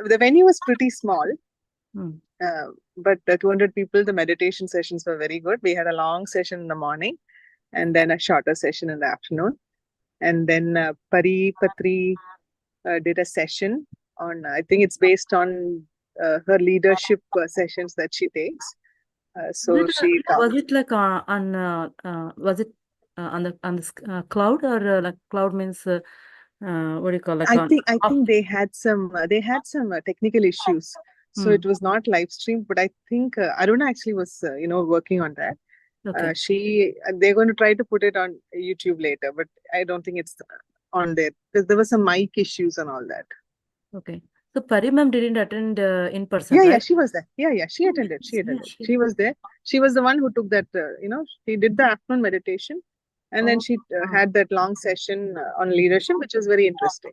the venue was pretty small, Hmm. but 200 people. The meditation sessions were very good. We had a long session in the morning, and then a shorter session in the afternoon. And then Patri did a session on. I think it's based on her leadership sessions that she takes. So she Was it like on was it on the cloud, or like cloud means what do you call, like I on think they had some technical issues, so it was not live streamed. But I think Aruna actually was working on that. Okay. They're going to try to put it on YouTube later, but I don't think it's on there because there were some mic issues and all that. Okay. So Pari ma'am didn't attend in person, Yeah, right? she was there. Yeah, she attended. She was there. She was the one who took that. She did the afternoon meditation, and then she had that long session on leadership, which was very interesting.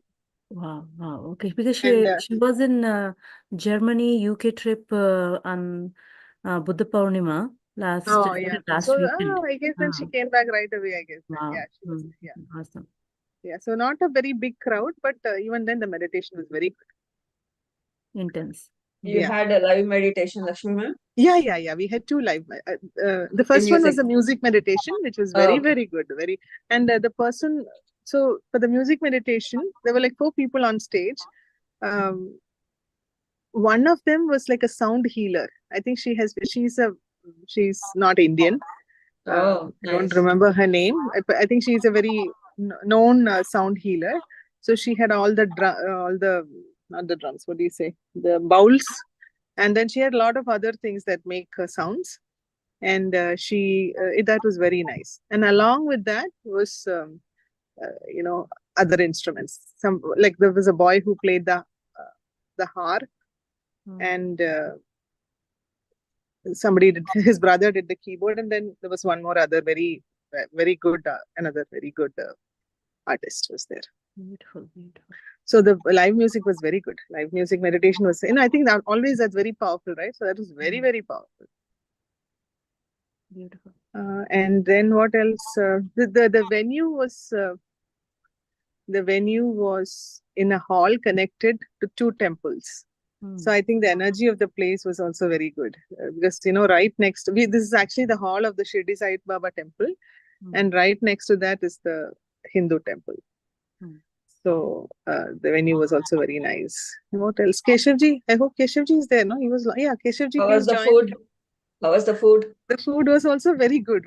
Wow. Okay, because And she was in Germany, UK trip on Buddha Purnima last So weekend. I guess then she came back right away. I guess. Wow. Yeah, she was. Yeah. Awesome. Yeah. So not a very big crowd, but even then the meditation was very good. Intense. You had a live meditation, Lakshmi ma'am? Yeah. We had two live. The first one was the music meditation, which was very, very good. And the person. So for the music meditation, there were like 4 people on stage. One of them was like a sound healer. I think she's not Indian. I don't remember her name. I think she's a very known sound healer. So she had all the not the drums. What do you say? The bowls, and then she had a lot of other things that make sounds. And that was very nice. And along with that was other instruments. Some like there was a boy who played the harp, and his brother did the keyboard, and then there was one more other very good another very good artist was there. Beautiful. So the live music was very good. Live music meditation was, I think that always that's very powerful, right? So that was very, very powerful. Beautiful. And then what else? The venue was in a hall connected to 2 temples. So I think the energy of the place was also very good because right next to this is actually the hall of the Shirdi Sai Baba temple, and right next to that is the Hindu temple. So the venue was also very nice. What else? Keshavji, I hope Keshavji is there. No, he was. Yeah, Keshavji. How was the food? How was the food? The food was also very good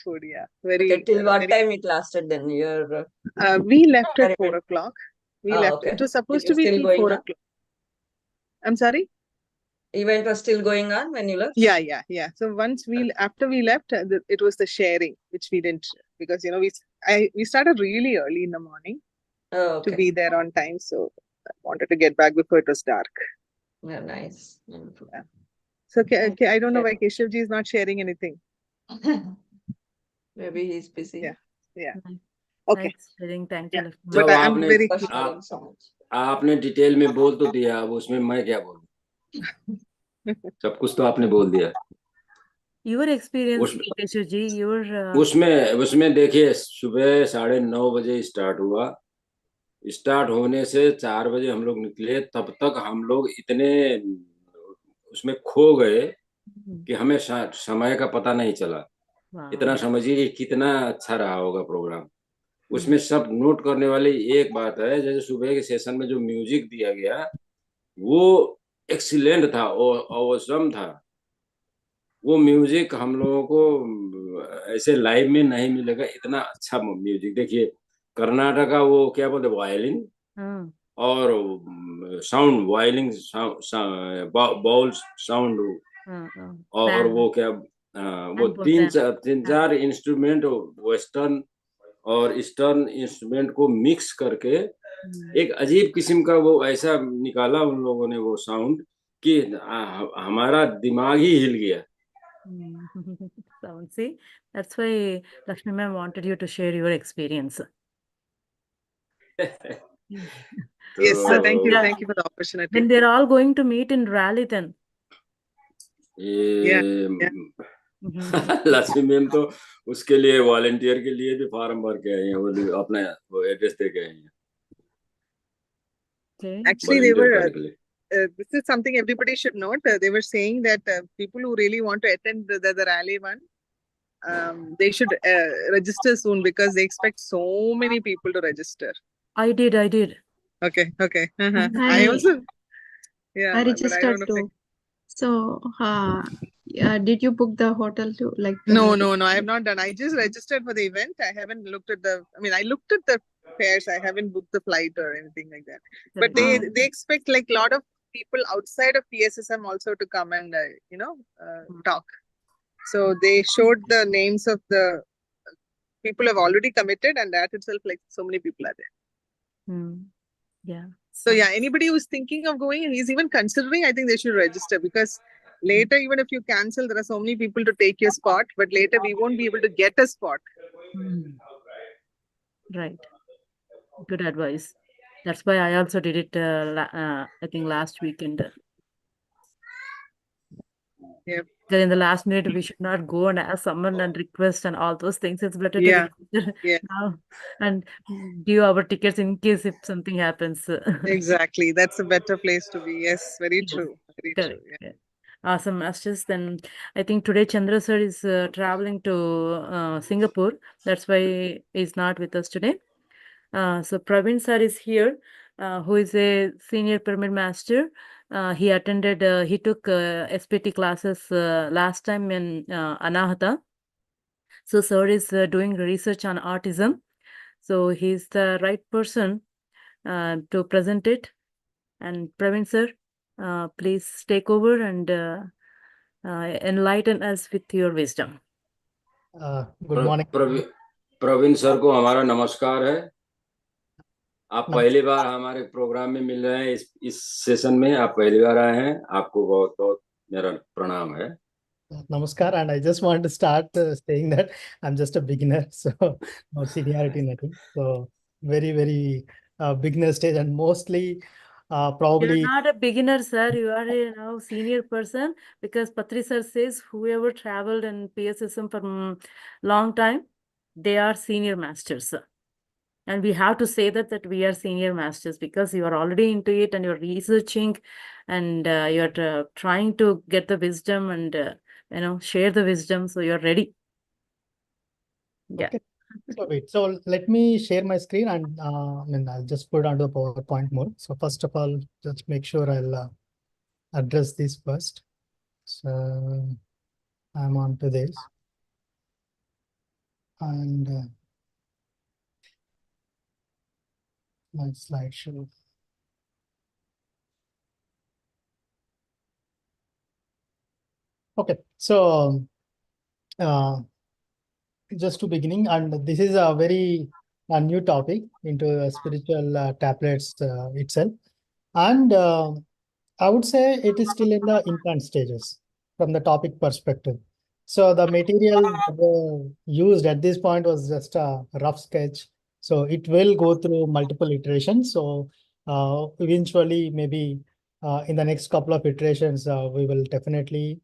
food. Yeah, very. Okay, till what time it lasted then? We left at 4 o'clock. We left. Okay. It was supposed to be till 4 o'clock. I'm sorry? Event was still going on when you left? Yeah. So after we left, it was the sharing, which we didn't, because, we started really early in the morning to be there on time. So I wanted to get back before it was dark. Yeah, nice. Yeah. So I don't know why Keshavji is not sharing anything. Maybe he's busy. Yeah. Okay. Thank you. But I'm very आपने detail में बोल तो दिया, अब उसमें मैं क्या बोलूं? सब कुछ तो आपने बोल दिया. Your experience, Keshavji, उसमें देखिए सुबह 9:30 बजे स्टार्ट हुआ. स्टार्ट होने से 4 बजे हम लोग निकले. तब तक हम लोग इतने उसमें खो गए कि हमें समय का पता नहीं चला. इतना समझिए कि कितना अच्छा रहा होगा प्रोग्राम. उसमें सब नोट करने वाली एक बात है, जैसे सुबह के सेशन में जो म्यूजिक दिया गया वो एक्सीलेंट था और ऑसम था. वो म्यूजिक हम लोगों को ऐसे लाइव में नहीं मिलेगा, इतना अच्छा म्यूजिक. देखिए कर्नाटक का वो क्या बोलते वायलिन और साउंड, वायलिन बाउल साउंड, और वो क्या वो 3-4 इंस्ट्रूमेंट वेस्टर्न और ईस्टर्न इंस्ट्रूमेंट को मिक्स करके एक अजीब किस्म का वो ऐसा निकाला उन लोगों ने वो साउंड कि हमारा दिमाग ही हिल गया. Sound, see, that's why Lakshmi ma'am wanted you to share your experience. Yes, sir. Thank you for the opportunity. Then they're all going to meet in Raleigh then. Lakshmi ma'am तो उसके लिए वॉलंटियर के लिए भी फॉर्म भर के आए हैं, वो अपना वो एड्रेस दे के आए हैं. Actually, this is something everybody should note. They were saying that people who really want to attend the rally one, they should register soon because they expect so many people to register. I did. Okay. I I also, yeah, I but I registered don't know. too. So, did you book the hotel too? Like the No, meeting? I have not done. I just registered for the event. I haven't looked at I looked at the fares. I haven't booked the flight or anything like that. But Correct. they expect like a lot of people outside of PSSM also to come and talk. So they showed the names of the people who have already committed, and that itself, like so many people are there. Yeah. So yeah, anybody who's thinking of going, he's even considering, I think they should register because later, even if you cancel, there are so many people to take your spot, but later we won't be able to get a spot. Right. Good advice. That's why I also did it, I think last weekend. Yeah. Then in the last minute, we should not go and ask someone and request and all those things. It's better to register now and give our tickets in case if something happens. Exactly. That's a better place to be. Yes, very true. Very Correct. true. Yeah. Awesome, Masters. Then I think today Chandra sir is traveling to Singapore. That's why he's not with us today. So Praveen sir is here, who is a senior pyramid master. He took SPT classes last time in Anahata. So sir is doing research on autism. So he's the right person to present it. And Praveen sir, please take over and enlighten us with your wisdom. Good morning. Praveen sir को हमारा नमस्कार है। आप पहली बार हमारे programme में मिल रहे हैं। इस सेशन में आप पहली बार आए हैं। आपको बहुत बहुत मेरा प्रणाम है। Namaskar, and I just want to start saying that I'm just a beginner, so no seniority, nothing. So very beginner stage, and mostly probably. You're not a beginner, sir. You are a now senior person because Patri sir says whoever traveled in PSSM for long time, they are senior masters. And we have to say that we are senior masters because you are already into it and you're researching and you're trying to get the wisdom and share the wisdom. So you're ready. Yeah. Okay. So wait. So let me share my screen and I'll just put onto the PowerPoint mode. So first of all, just make sure I'll address this first. So I'm on to this. And my slideshow. Okay, so just to beginning, and this is a very new topic into spiritual tablets itself, and I would say it is still in the infant stages from the topic perspective. So the material used at this point was just a rough sketch. So it will go through multiple iterations. So eventually, maybe in the next couple of iterations, we will definitely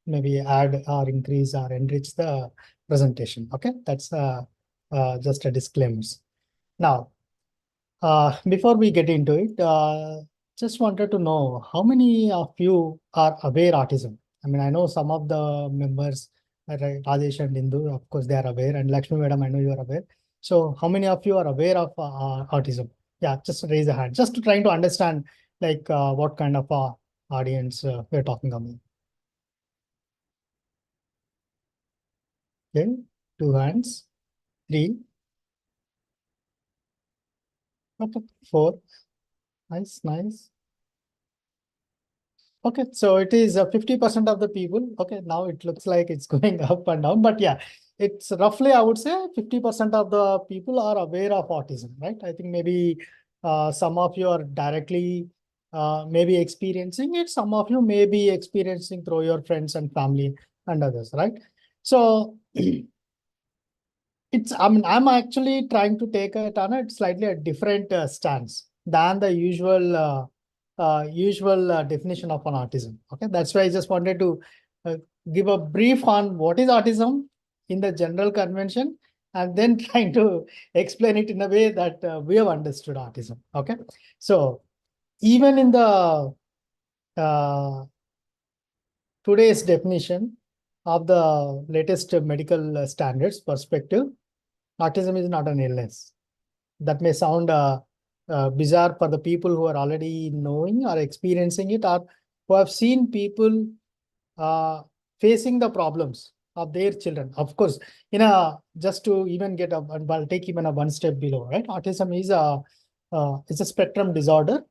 maybe add or increase or enrich the presentation. Okay, that's just a disclaimer. Now, before we get into it, just wanted to know how many of you are aware autism. I mean, I know some of the members, right, Rajesh and Indu, of course, they are aware, and Lakshmi Madam, I know you are aware. So, how many of you are aware of autism? Yeah, just raise a hand. Just trying to understand, like, what kind of audience we're talking about. Okay, 2 hands, 3, okay, 4. Nice. Okay, so it is 50% of the people. Okay, now it looks like it's going up and down, but yeah, it's roughly, I would say 50% of the people are aware of autism, right? I think maybe some of you are directly maybe experiencing it. Some of you may be experiencing through your friends and family and others, right? So I'm actually trying to take it on a slightly a different stance than the usual definition of an autism. Okay, that's why I just wanted to give a brief on what is autism in the general convention, and then trying to explain it in a way that we have understood autism. Okay, so even in the today's definition of the latest medical standards perspective, autism is not an illness. That may sound bizarre for the people who are already knowing or experiencing it, or who have seen people facing the problems of their children. Of course, just to even get up, and I'll take even a one step below, right? Autism is a spectrum disorder.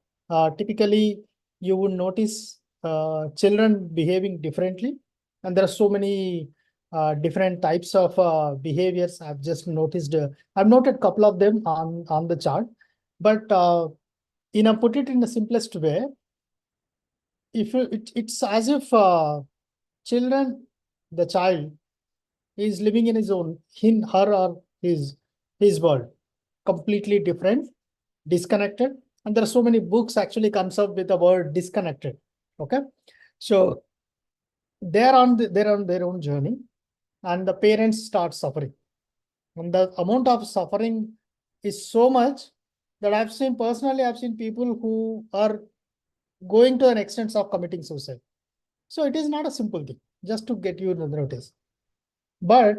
Typically, you would notice children behaving differently, and there are so many different types of behaviors. I've just noticed. I've noted a couple of them on the chart, but put it in the simplest way. If it's as if the child is living in her or his world, completely different, disconnected, and there are so many books actually comes up with the word disconnected. Okay, so they're on their own journey, and the parents start suffering, and the amount of suffering is so much that I've seen people who are going to an extent of committing suicide. So it is not a simple thing, just to get you to notice. But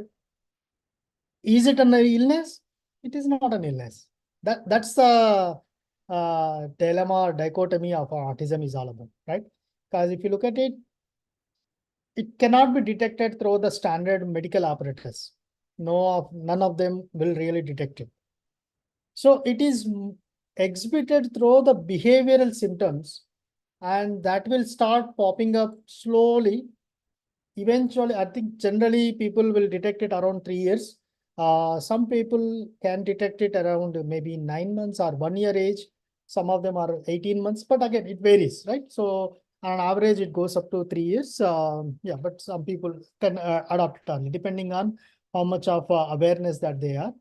is it an illness? It is not an illness. That's the dilemma or dichotomy of autism is all about, right? Because if you look at it, it cannot be detected through the standard medical apparatus. None of them will really detect it. So it is exhibited through the behavioral symptoms, and that will start popping up slowly. Eventually, I think generally people will detect it around 3 years. Some people can detect it around maybe 9 months or 1 year age. Some of them are 18 months, but again, it varies, right? So on average, it goes up to 3 years. Yeah, but some people can adopt it only, depending on how much of awareness that they are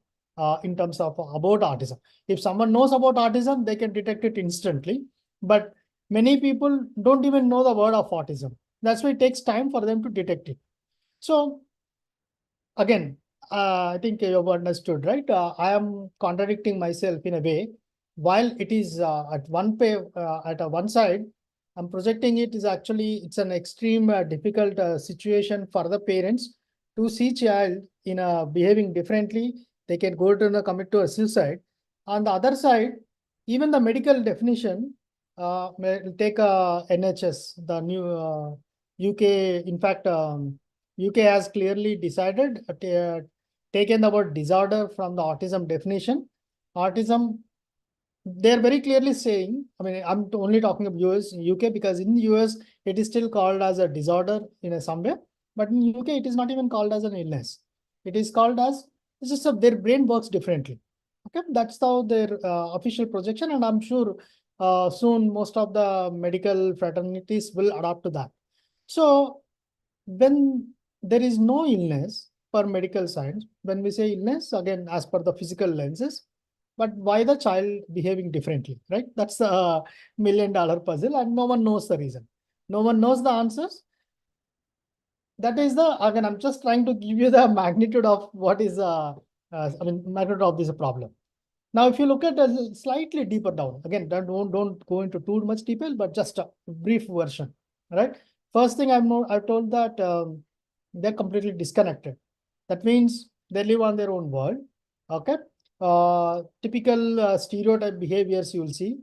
in terms of about autism. If someone knows about autism, they can detect it instantly. But many people don't even know the word of autism. That's why it takes time for them to detect it. So again, I think you've understood, right? I am contradicting myself in a way. While it is at one side, I'm projecting it's an extreme difficult situation for the parents to see child behaving differently. They can go to commit to a suicide. On the other side, even the medical definition, take NHS, the new UK. In fact, UK has clearly decided, taken the word disorder from the autism definition. Autism, they're very clearly saying, I'm only talking of US, UK, because in the US, it is still called as a disorder in some way. But in UK, it is not even called as an illness. It is called as, it's just their brain works differently. Okay, that's how their official projection, and I'm sure soon most of the medical fraternities will adopt to that. So when there is no illness per medical science, when we say illness, again, as per the physical lenses, but why the child behaving differently, right? That's the $1 million puzzle, and no one knows the reason. No one knows the answers. That is again, I'm just trying to give you the magnitude of what is, magnitude of this problem. Now, if you look at a slightly deeper down, again, don't go into too much detail, but just a brief version, right? First thing I've told that they're completely disconnected. That means they live on their own world. Okay. Typical stereotype behaviors you will see,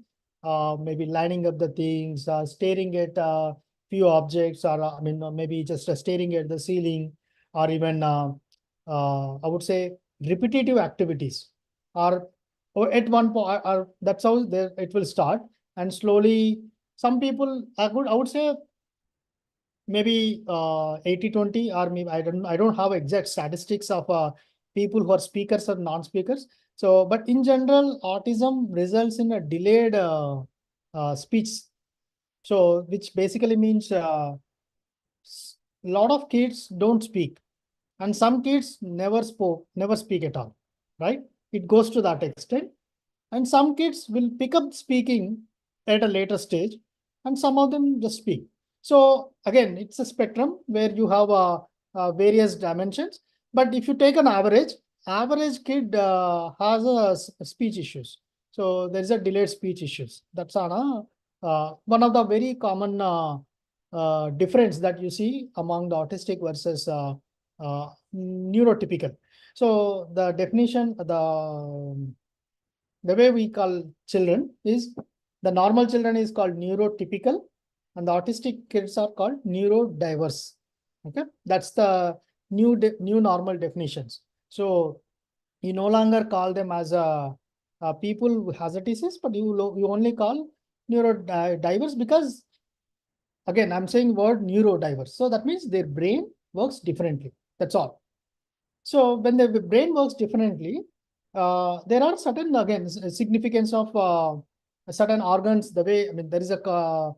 maybe lining up the things, staring at few objects, or maybe just staring at the ceiling, or even I would say repetitive activities, or at one point, that's how it will start, and slowly some people I would say maybe 80-20, or maybe I don't have exact statistics of people who are speakers or non-speakers. So, but in general, autism results in a delayed speech. So, which basically means a lot of kids don't speak, and some kids never speak at all, right? It goes to that extent. And some kids will pick up speaking at a later stage, and some of them just speak. So again, it's a spectrum where you have various dimensions. But if you take an average kid has speech issues. So there's a delayed speech issues. That's on one of the very common difference that you see among the autistic versus neurotypical. So the definition, the way we call children is the normal children is called neurotypical, and the autistic kids are called neurodiverse. Okay, that's the new normal definitions. So you no longer call them as people who has a disease, but you only call neurodiverse because, again, I'm saying word neurodiverse. So that means their brain works differently. That's all. So when the brain works differently, there are certain, again, significance of certain organs. The way, I mean, there is a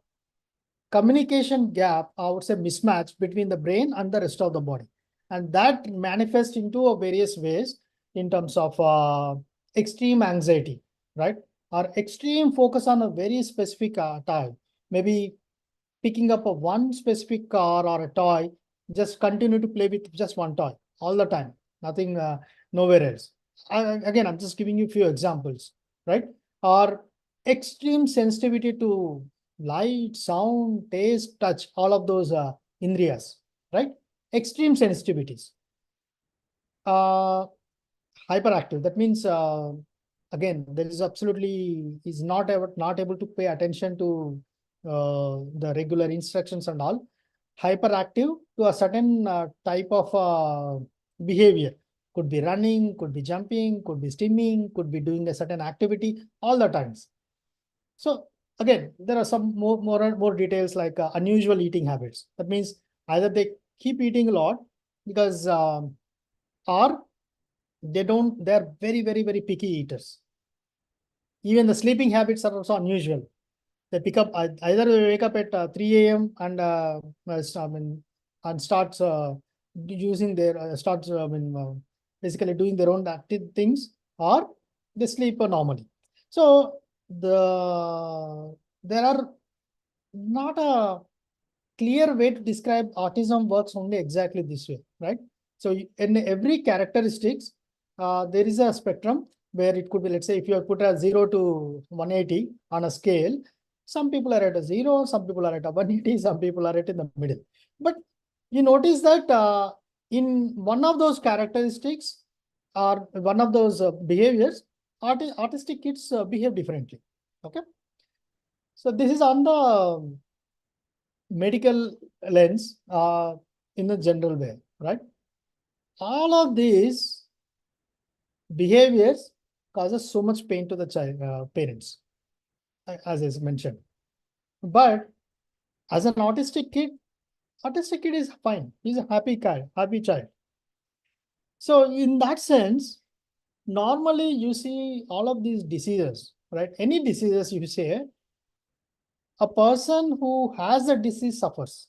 communication gap, I would say mismatch between the brain and the rest of the body. And that manifests into various ways in terms of extreme anxiety, right? Or extreme focus on a very specific type. Maybe picking up one specific car or a toy, just continue to play with just one toy all the time, nothing, nowhere else. Again, I'm just giving you a few examples, right? Or extreme sensitivity to light, sound, taste, touch, all of those indriyas, right? Extreme sensitivities. Hyperactive, that means, again, there is absolutely, is not able to pay attention to the regular instructions and all. Hyperactive to a certain type of behavior. Could be running, could be jumping, could be stimming, could be doing a certain activity all the times. So again, there are some more details like unusual eating habits. That means either they keep eating a lot because, or they're very, very, very picky eaters. Even the sleeping habits are also unusual. They pick up, either they wake up at 3 a.m. and starts using their, basically doing their own active things, or they sleep normally. So there are not a clear way to describe autism works only exactly this way, right? So in every characteristics, there is a spectrum where it could be, let's say, if you put a 0 to 180 on a scale, some people are at a 0, some people are at a 180, some people are at in the middle. But you notice that in one of those characteristics or one of those behaviors, autistic kids behave differently. Okay. So this is on the medical lens in a general way, right? All of these behaviors causes so much pain to the child, parents, as is mentioned. But as an autistic kid is fine. He's a happy child. So in that sense, normally you see all of these diseases, right? Any diseases you say, a person who has a disease suffers,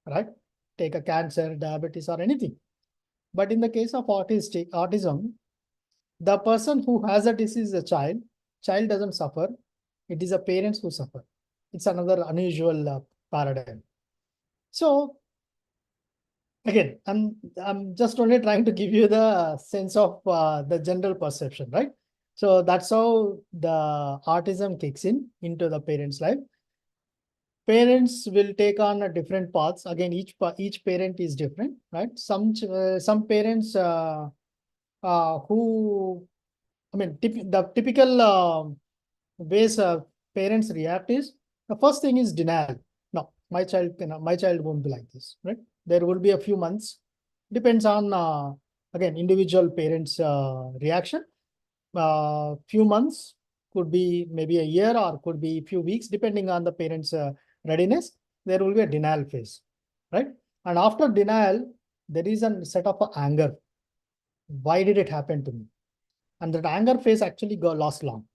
right? Take a cancer, diabetes, or anything. But in the case of autism, the person who has a disease is a child doesn't suffer. It is the parents who suffer. It's another unusual paradigm. So again, I'm just only trying to give you the sense of the general perception, right? So that's how the autism kicks into the parent's life. Parents will take on a different paths. Again, each parent is different, right? Some parents who, I mean, the typical ways parents react is, the first thing is denial. No, my child won't be like this, right? There will be a few months, depends on again individual parents' reaction. Few months, could be maybe a year, or could be a few weeks, depending on the parents' readiness. There will be a denial phase, right? And after denial, there is a set of anger. Why did it happen to me? And that anger phase actually lasts long.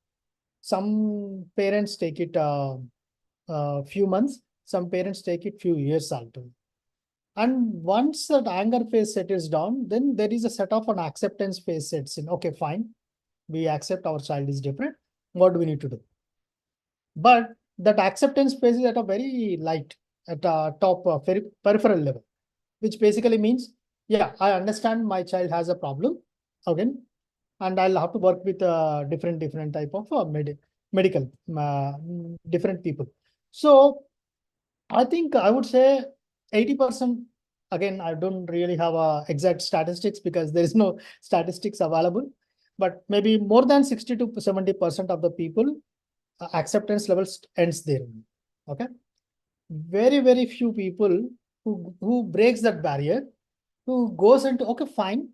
Some parents take it a few months, some parents take it few years also. And once that anger phase settles down, then there is a set of an acceptance phase sets in. Okay, fine. We accept our child is different. What do we need to do? But that acceptance phase is at a very light, at a top peripheral level, which basically means, yeah, I understand my child has a problem again, and I'll have to work with different type of medical, different people. So I think I would say 80%. Again, I don't really have exact statistics because there is no statistics available, but maybe more than 60 to 70% of the people acceptance levels ends there. Okay. Very, very few people who breaks that barrier, who goes into, okay, fine,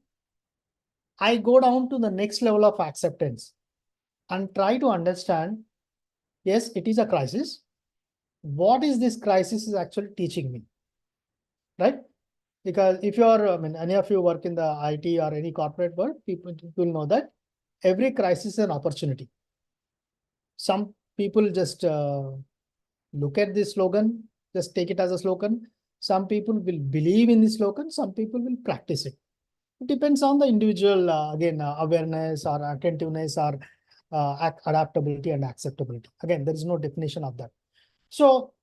I go down to the next level of acceptance and try to understand, yes, it is a crisis. What is this crisis is actually teaching me, right? Because if you are, I mean, any of you work in the IT or any corporate world, people will know that every crisis is an opportunity. Some people just look at this slogan, just take it as a slogan. Some people will believe in this slogan, some people will practice it. It depends on the individual, again, awareness or attentiveness or adaptability and acceptability. Again, there is no definition of that. So,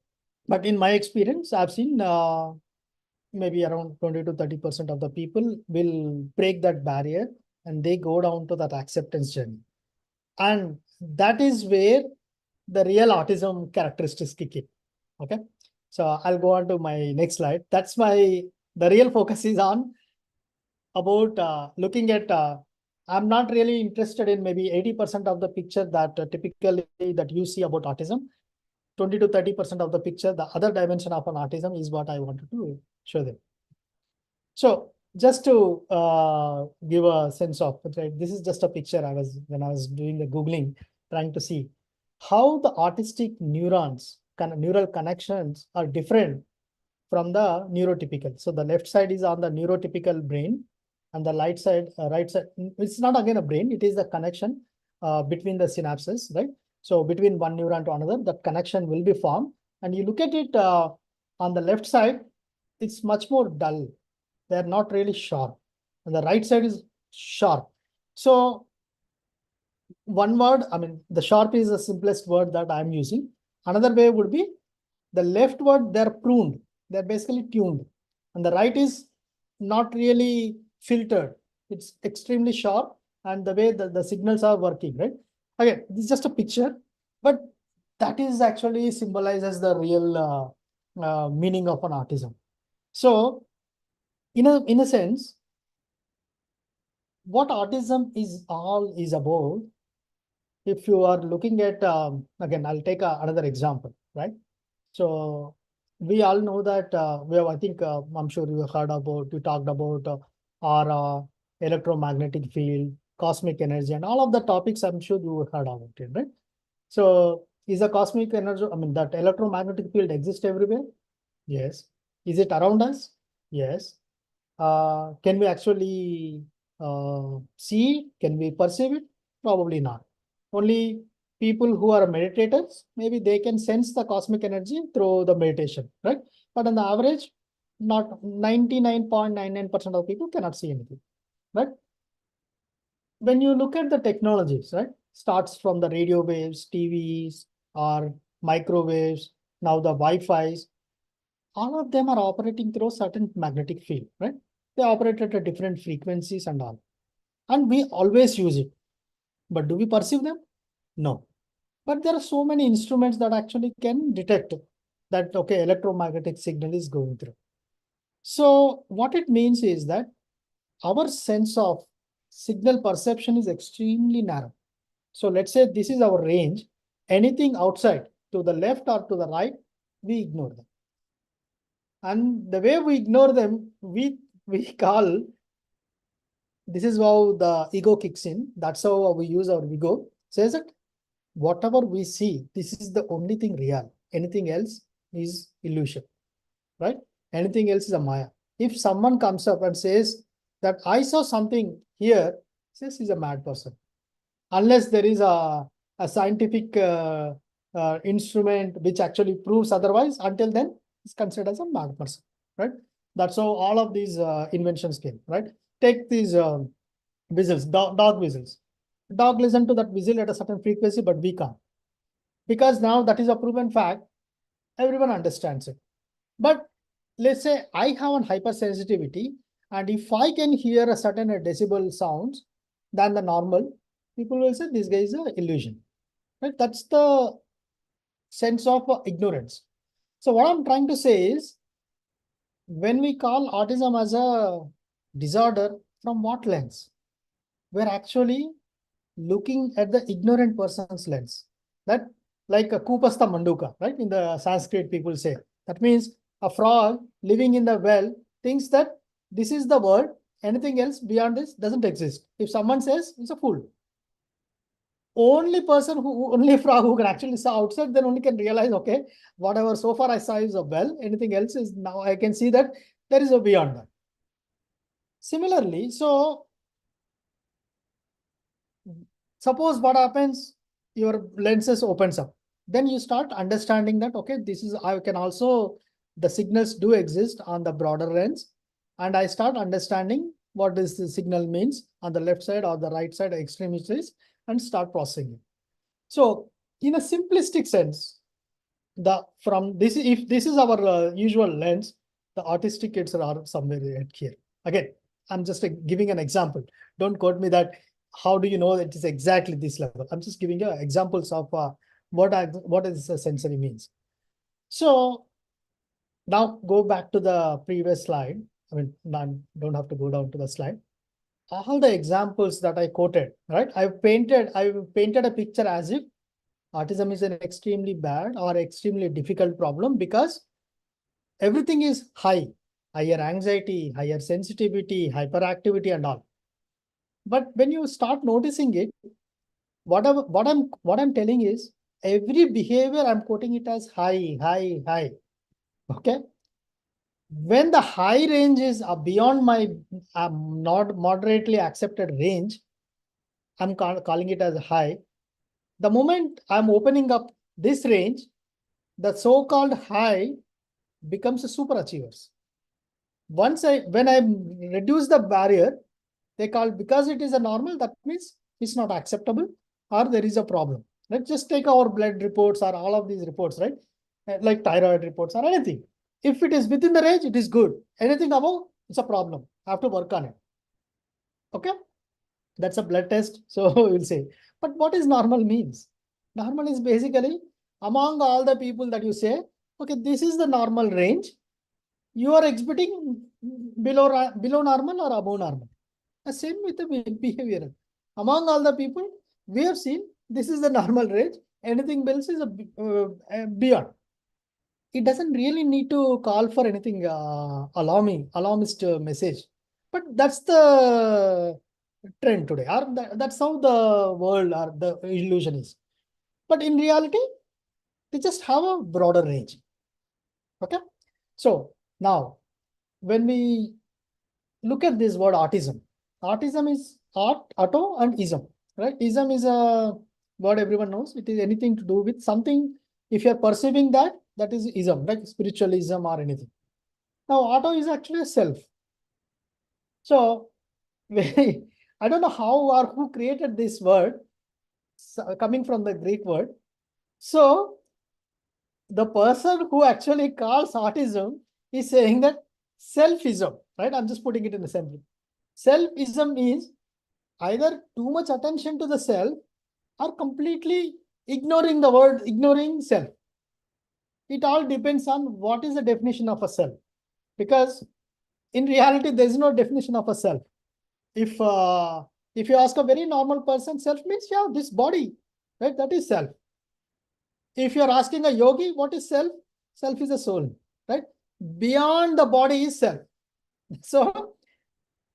but in my experience, I've seen maybe around 20 to 30% of the people will break that barrier and they go down to that acceptance journey. And that is where the real autism characteristics kick in. Okay. So I'll go on to my next slide. That's the real focus is on about looking at, I'm not really interested in maybe 80% of the picture that typically that you see about autism. 20 to 30% of the picture, the other dimension of an autism is what I wanted to show them. So just to give a sense of, right, this is just a picture when I was doing the Googling, trying to see how the autistic neurons, neural connections are different from the neurotypical. So the left side is on the neurotypical brain and the right side, it's not again a brain, it is the connection between the synapses, right? So between one neuron to another, that connection will be formed. And you look at it on the left side, it's much more dull. They're not really sharp. And the right side is sharp. So one word, I mean, the sharp is the simplest word that I'm using. Another way would be the left word, they're pruned. They're basically tuned. And the right is not really filtered. It's extremely sharp and the way the signals are working, right? Again, this is just a picture, but that is actually symbolizes the real meaning of an autism. So in a sense, what autism is about, if you are looking at, again, I'll take another example, right? So we all know that I think, I'm sure you talked about our electromagnetic field, cosmic energy, and all of the topics I'm sure you heard about it, right? So is the cosmic energy, I mean, that electromagnetic field exists everywhere? Yes. Is it around us? Yes. Can we actually see it? Can we perceive it? Probably not. Only people who are meditators, maybe they can sense the cosmic energy through the meditation, right? But on the average, not 99.99% of people cannot see anything, right? When you look at the technologies, right, starts from the radio waves, TVs, or microwaves, now the Wi-Fi's, all of them are operating through certain magnetic field, right? They operate at different frequencies and all. And we always use it. But do we perceive them? No. But there are so many instruments that actually can detect that, okay, electromagnetic signal is going through. So what it means is that our sense of signal perception is extremely narrow. So let's say this is our range. Anything outside to the left or to the right, we ignore them. And the way we ignore them, we call, this is how the ego kicks in. That's how we use our ego. Says that whatever we see, this is the only thing real. Anything else is illusion, right? Anything else is a Maya. If someone comes up and says that I saw something here, says he's a mad person. Unless there is a scientific instrument which actually proves otherwise, until then, it's considered as a mad person, right? That's how all of these inventions came, right? Take these whistles, dog whistles. Dog listen to that whistle at a certain frequency, but we can't. Because now that is a proven fact, everyone understands it. But let's say I have an hypersensitivity, and if I can hear a certain decibel sounds than the normal, people will say this guy is an illusion. Right? That's the sense of ignorance. So what I'm trying to say is, when we call autism as a disorder, from what lens? We're actually looking at the ignorant person's lens. That, like a kupasta manduka, right? In the Sanskrit, people say. That means a frog living in the well thinks that this is the world, anything else beyond this doesn't exist. If someone says, it's a fool. Only frog who can actually see outside, then only can realize, okay, whatever so far I saw is a well, anything else is, now I can see that there is a beyond that. Similarly, so suppose what happens, your lenses opens up, then you start understanding that, okay, this is, I can also, the signals do exist on the broader lens, and I start understanding what this the signal means on the left side or the right side extremities, and start processing it. So in a simplistic sense, if this is our usual lens, the autistic kids are somewhere here. Again, I'm just giving an example. Don't quote me that how do you know it is exactly this level. I'm just giving you examples of what is the sensory means. So now go back to the previous slide. I mean, don't have to go down to the slide. All the examples that I quoted, right? I've painted a picture as if autism is an extremely bad or extremely difficult problem because everything is high, higher anxiety, higher sensitivity, hyperactivity and all. But when you start noticing it, what I'm telling is every behavior I'm quoting it as high, high, high. Okay. When the high range is beyond my not moderately accepted range, I'm calling it as high. The moment I'm opening up this range, the so-called high becomes a super achievers. When I reduce the barrier, they call, because it is a normal, that means it's not acceptable or there is a problem. Let's just take our blood reports or all of these reports, right? Like thyroid reports or anything. If it is within the range, it is good. Anything above, it's a problem. I have to work on it. Okay. That's a blood test. So we'll say, but what is normal means? Normal is basically among all the people that you say, okay, this is the normal range. You are exhibiting below normal or above normal. The same with the behavior. Among all the people, we have seen this is the normal range. Anything else is beyond. It doesn't really need to call for anything alarmist message. But that's the trend today. Or that's how the world or the illusion is. But in reality, they just have a broader range. Okay. So now, when we look at this word autism is auto and ism, right? Ism is a word everyone knows. It is anything to do with something. If you're perceiving that is ism, like spiritualism or anything. Now, auto is actually a self. So, I don't know how or who created this word, coming from the Greek word. So, the person who actually calls autism is saying that selfism, right? I'm just putting it in a sentence. Selfism is either too much attention to the self or completely ignoring self. It all depends on what is the definition of a self. Because in reality, there is no definition of a self. If you ask a very normal person, self means, yeah, this body, right? That is self. If you're asking a yogi, what is self? Self is a soul, right? Beyond the body is self. So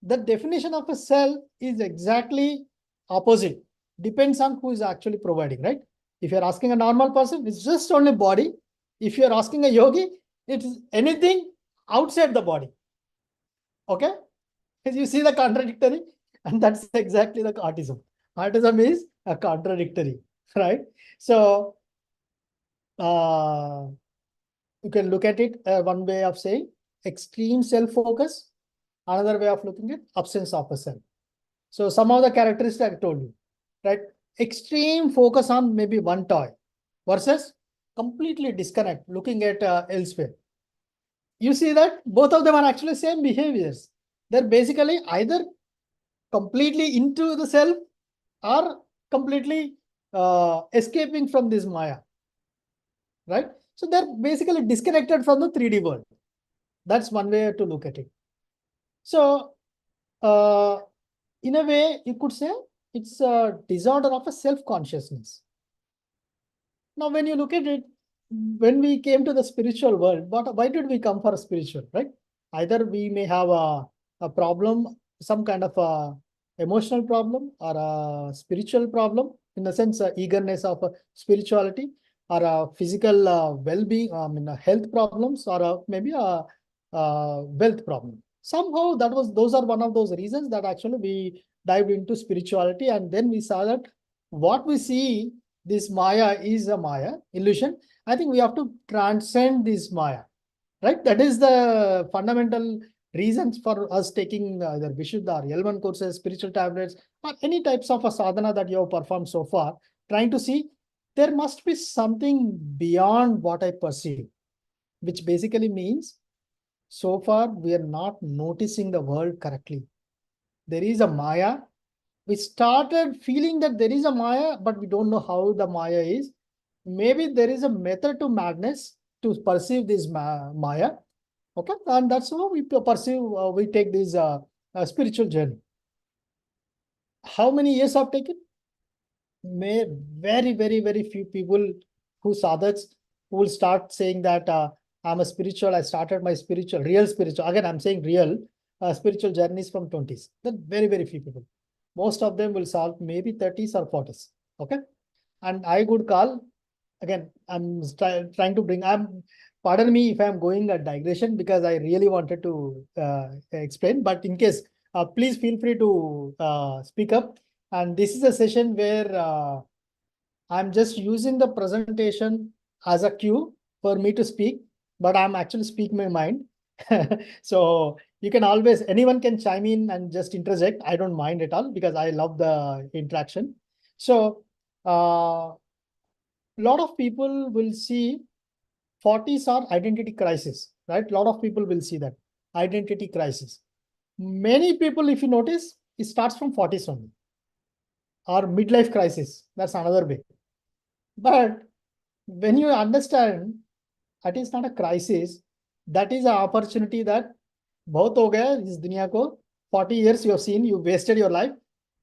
the definition of a self is exactly opposite. Depends on who is actually providing, right? If you're asking a normal person, it's just only body. If you're asking a yogi, it's anything outside the body. Okay? You see the contradictory? And that's exactly the autism. Autism is a contradictory, right? So you can look at it one way of saying extreme self-focus, another way of looking at absence of a self. So some of the characteristics I told you, right? Extreme focus on maybe one toy versus completely disconnect, looking at elsewhere. You see that both of them are actually same behaviors. They're basically either completely into the self or completely escaping from this Maya. right? So they're basically disconnected from the 3D world. That's one way to look at it. So in a way, you could say it's a disorder of a self-consciousness. Now, when you look at it, when we came to the spiritual world, why did we come for a spiritual, right? Either we may have a problem, some kind of a emotional problem or a spiritual problem, in the sense, eagerness of spirituality, or a physical well-being, health problems, or maybe a wealth problem. Somehow those are one of those reasons that actually we dived into spirituality, and then we saw that what we see, this Maya is a Maya illusion. I think we have to transcend this Maya, right? That is the fundamental reasons for us taking either Vishuddha or L1 courses, spiritual tablets, or any types of a sadhana that you have performed so far, trying to see there must be something beyond what I perceive, which basically means so far we are not noticing the world correctly. There is a Maya. We started feeling that there is a Maya, but we don't know how the Maya is. Maybe there is a method to madness to perceive this Maya. Okay, and that's how we perceive, we take this spiritual journey. How many years have taken? Very, very, very few people who sadhaks who will start saying that I'm a spiritual, I started my real spiritual. Again, I'm saying real spiritual journeys from 20s. Then very, very few people. Most of them will solve maybe 30s or 40s. Okay. And I would call, again, I'm trying to bring, pardon me if I'm going a digression, because I really wanted to explain, but in case, please feel free to speak up. And this is a session where I'm just using the presentation as a cue for me to speak, but I'm actually speaking my mind. So you can always, anyone can chime in and just interject. I don't mind at all because I love the interaction. So a lot of people will see 40s are identity crisis, right? A lot of people will see that identity crisis. Many people, if you notice, it starts from 40s only, or midlife crisis. That's another way. But when you understand that is not a crisis, that is an opportunity that बहुत हो गया इस दुनिया को, 40 years you have seen, you wasted your life.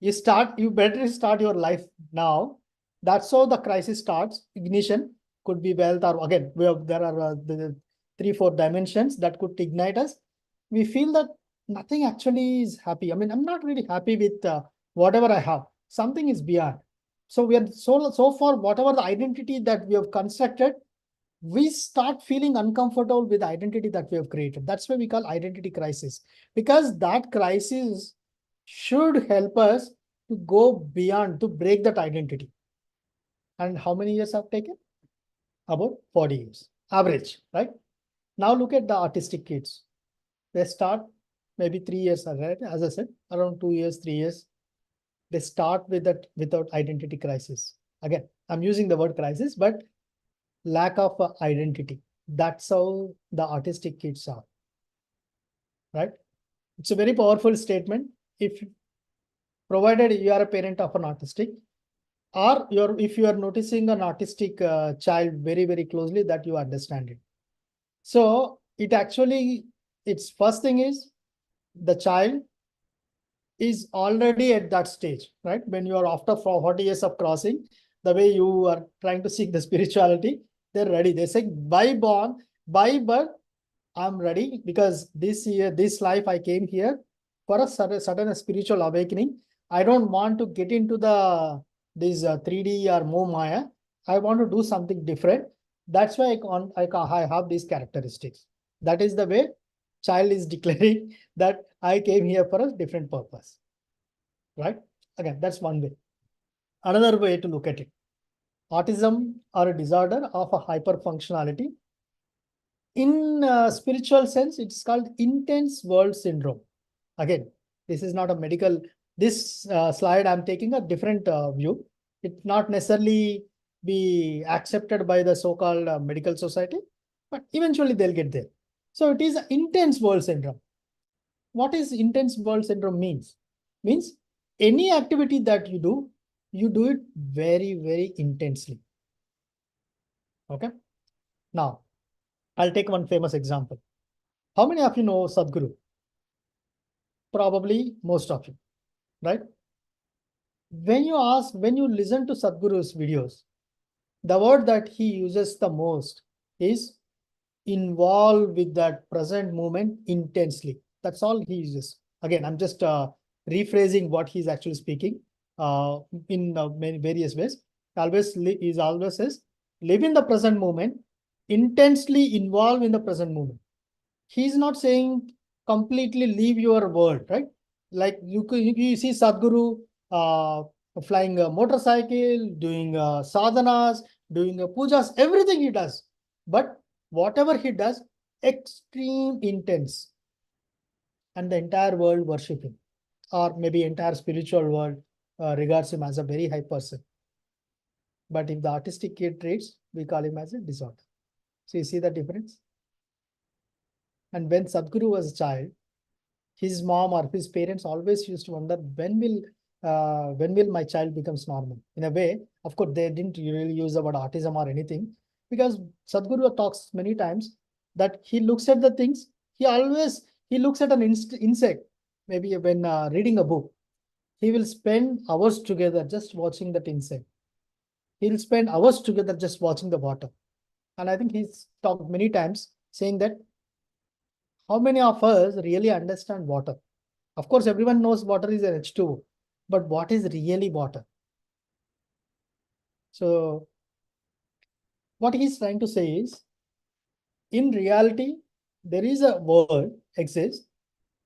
You better start your life now. That's how the crisis starts. Ignition could be wealth, or again, there are the 3-4 dimensions that could ignite us. We feel that nothing actually is happy. I mean, I'm not really happy with whatever I have. Something is beyond. So we are so far, whatever the identity that we have constructed, we start feeling uncomfortable with the identity that we have created. That's why we call identity crisis, because that crisis should help us to go beyond, to break that identity. And how many years have taken? About 40 years, average, right? Now look at the autistic kids. They start maybe 3 years, right? As I said, around 2 years, 3 years. They start with that without identity crisis. Again, I'm using the word crisis, but lack of identity. That's how the autistic kids are, right? It's a very powerful statement. If provided you are a parent of an autistic, or if you are noticing an autistic child very, very closely, that you understand it. So it actually, its first thing is the child is already at that stage, right? When you are after 40 years of crossing, the way you are trying to seek the spirituality, they're ready. They say, by born, by birth, I'm ready, because this life I came here for a sudden spiritual awakening. I don't want to get into this 3D or more Maya. I want to do something different. That's why I have these characteristics. That is the way child is declaring that I came here for a different purpose, right? Again, that's one way. Another way to look at it. Autism, or a disorder of a hyperfunctionality. In spiritual sense, it's called intense world syndrome. Again, this is not a medical, this slide I'm taking a different view. It not necessarily be accepted by the so-called medical society, but eventually they'll get there. So it is an intense world syndrome. What is intense world syndrome means? Means any activity that you do it very, very intensely. Okay. Now, I'll take one famous example. How many of you know Sadhguru? Probably most of you, right? When you listen to Sadhguru's videos, the word that he uses the most is involve with that present moment intensely. That's all he uses. Again, I'm just rephrasing what he's actually speaking in many various ways. He always says, live in the present moment, intensely involve in the present moment. He's not saying completely leave your world, right? Like you see Sadhguru flying a motorcycle, doing sadhanas, doing pujas, everything he does. But whatever he does, extreme intense. And the entire world worship him. Or maybe entire spiritual world regards him as a very high person. But if the artistic kid traits, we call him as a disorder. So you see the difference? And when Sadhguru was a child, his mom or his parents always used to wonder, when will my child becomes normal? In a way, of course, they didn't really use the word autism or anything, because Sadhguru talks many times that he looks at the things, he looks at an insect, maybe when reading a book, he will spend hours together just watching that insect. He'll spend hours together just watching the water. And I think he's talked many times saying that how many of us really understand water? Of course, everyone knows water is an H2O, but what is really water? So what he's trying to say is, in reality, there is a world exists.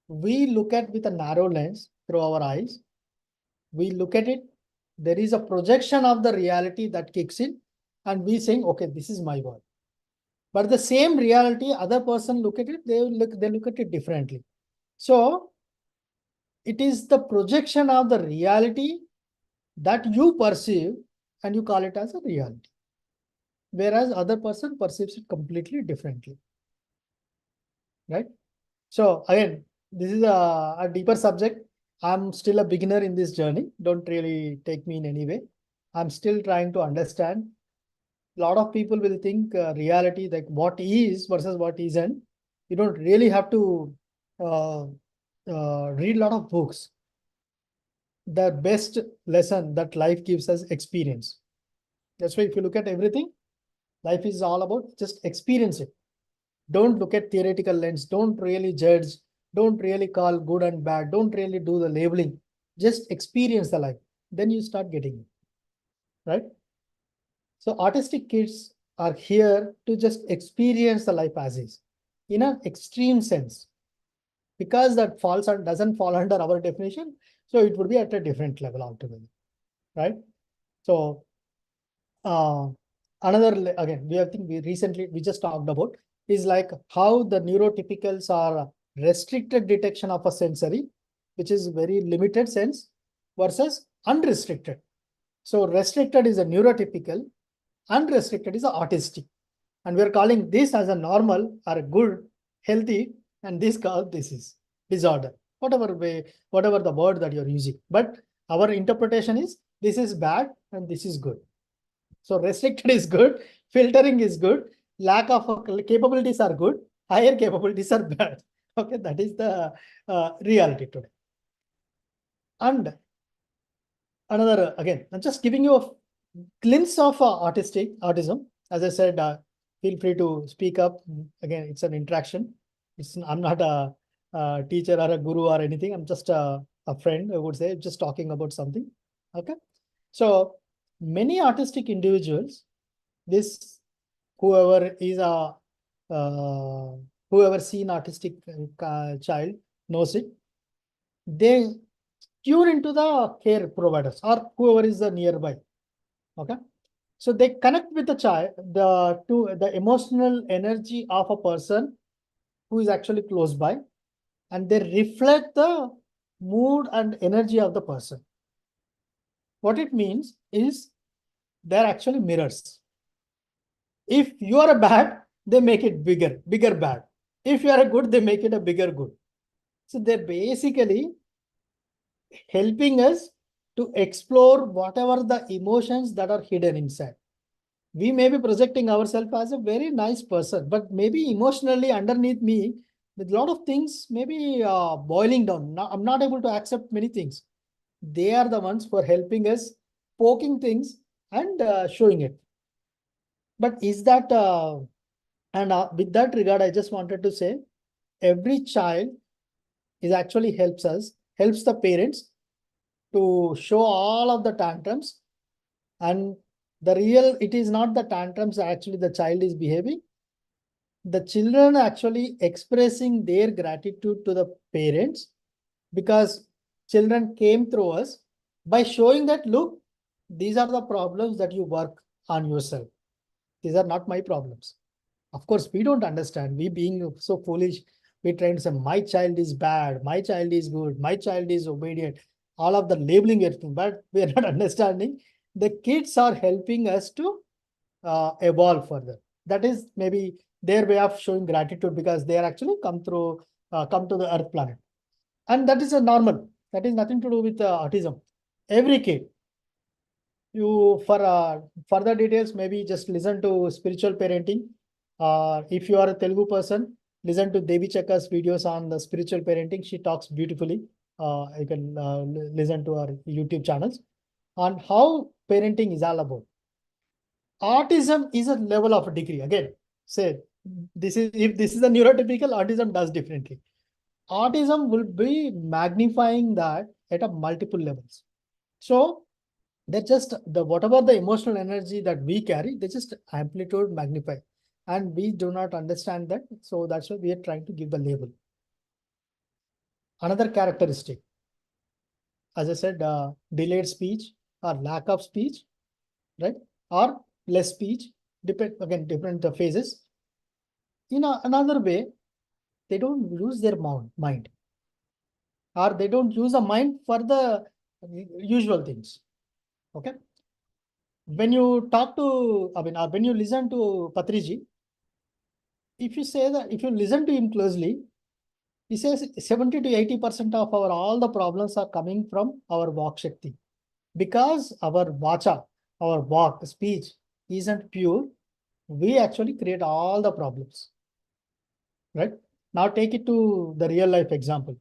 We look at with a narrow lens through our eyes. We look at it. There is a projection of the reality that kicks in, and we saying, okay, this is my world. But the same reality, other person look at it, they look at it differently. So it is the projection of the reality that you perceive and you call it as a reality, whereas other person perceives it completely differently, right? So again, this is a deeper subject. I'm still a beginner in this journey. Don't really take me in any way. I'm still trying to understand. A lot of people will think reality, like what is versus what isn't. You don't really have to read a lot of books. The best lesson that life gives us experience. That's why if you look at everything, life is all about just experience it. Don't look at theoretical lens. Don't really judge. Don't really call good and bad. Don't really do the labeling. Just experience the life. Then you start getting it, right? So autistic kids are here to just experience the life as is in an extreme sense, because that doesn't fall under our definition. So it would be at a different level altogether, right? So again, we just talked about is like how the neurotypicals are restricted detection of a sensory, which is very limited sense, versus unrestricted. So restricted is a neurotypical, unrestricted is a autistic. And we're calling this as a normal or a good, healthy, and this is disorder, whatever the word that you're using. But our interpretation is this is bad and this is good. So restricted is good, filtering is good, lack of capabilities are good, higher capabilities are bad. Okay, that is the reality today. And another, again, I'm just giving you a glimpse of autism. As I said, feel free to speak up. Again, it's an interaction. I'm not a teacher or a guru or anything. I'm just a friend, I would say, just talking about something. Okay. So many autistic individuals, whoever is whoever seen autistic child knows it. They tune into the care providers or whoever is the nearby. Okay. So they connect with the child, the emotional energy of a person who is actually close by, and they reflect the mood and energy of the person. What it means is they're actually mirrors. If you are a bad, they make it bigger bad. If you are a good, they make it a bigger good. So they're basically helping us to explore whatever the emotions that are hidden inside. We may be projecting ourselves as a very nice person, but maybe emotionally underneath me, with a lot of things, maybe boiling down. I'm not able to accept many things. They are the ones who are helping us, poking things and showing it. But is that, with that regard, I just wanted to say, every child is actually helps the parents to show all of the tantrums. And it is not the tantrums actually the child is behaving. The children actually expressing their gratitude to the parents, because children came through us by showing that, look, these are the problems that you work on yourself. These are not my problems. Of course, we don't understand. We being so foolish, we try to say, my child is bad, my child is good, my child is obedient, all of the labeling everything, but we are not understanding. The kids are helping us to evolve further. That is maybe their way of showing gratitude, because they are actually come to the earth planet. And that is a normal. That is nothing to do with autism. Every kid. For further details, maybe just listen to spiritual parenting. If you are a Telugu person, listen to Devi Chakka's videos on the spiritual parenting. She talks beautifully. You can listen to her YouTube channels on how parenting is all about. Autism is a level of a degree. Again, say if this is a neurotypical, autism does differently. Autism will be magnifying that at a multiple levels. So they just whatever the emotional energy that we carry, they just amplitude magnify, and we do not understand that. So that's why we are trying to give the label. Another characteristic, as I said, delayed speech or lack of speech, right? Or less speech, different phases. In another way, they don't use their mind, or they don't use a mind for the usual things. Okay. When you talk to, when you listen to Patriji, if you listen to him closely, he says 70 to 80% of all the problems are coming from our Vak Shakti. Because our Vacha, our Vak, speech isn't pure, we actually create all the problems. Right? Now take it to the real life example.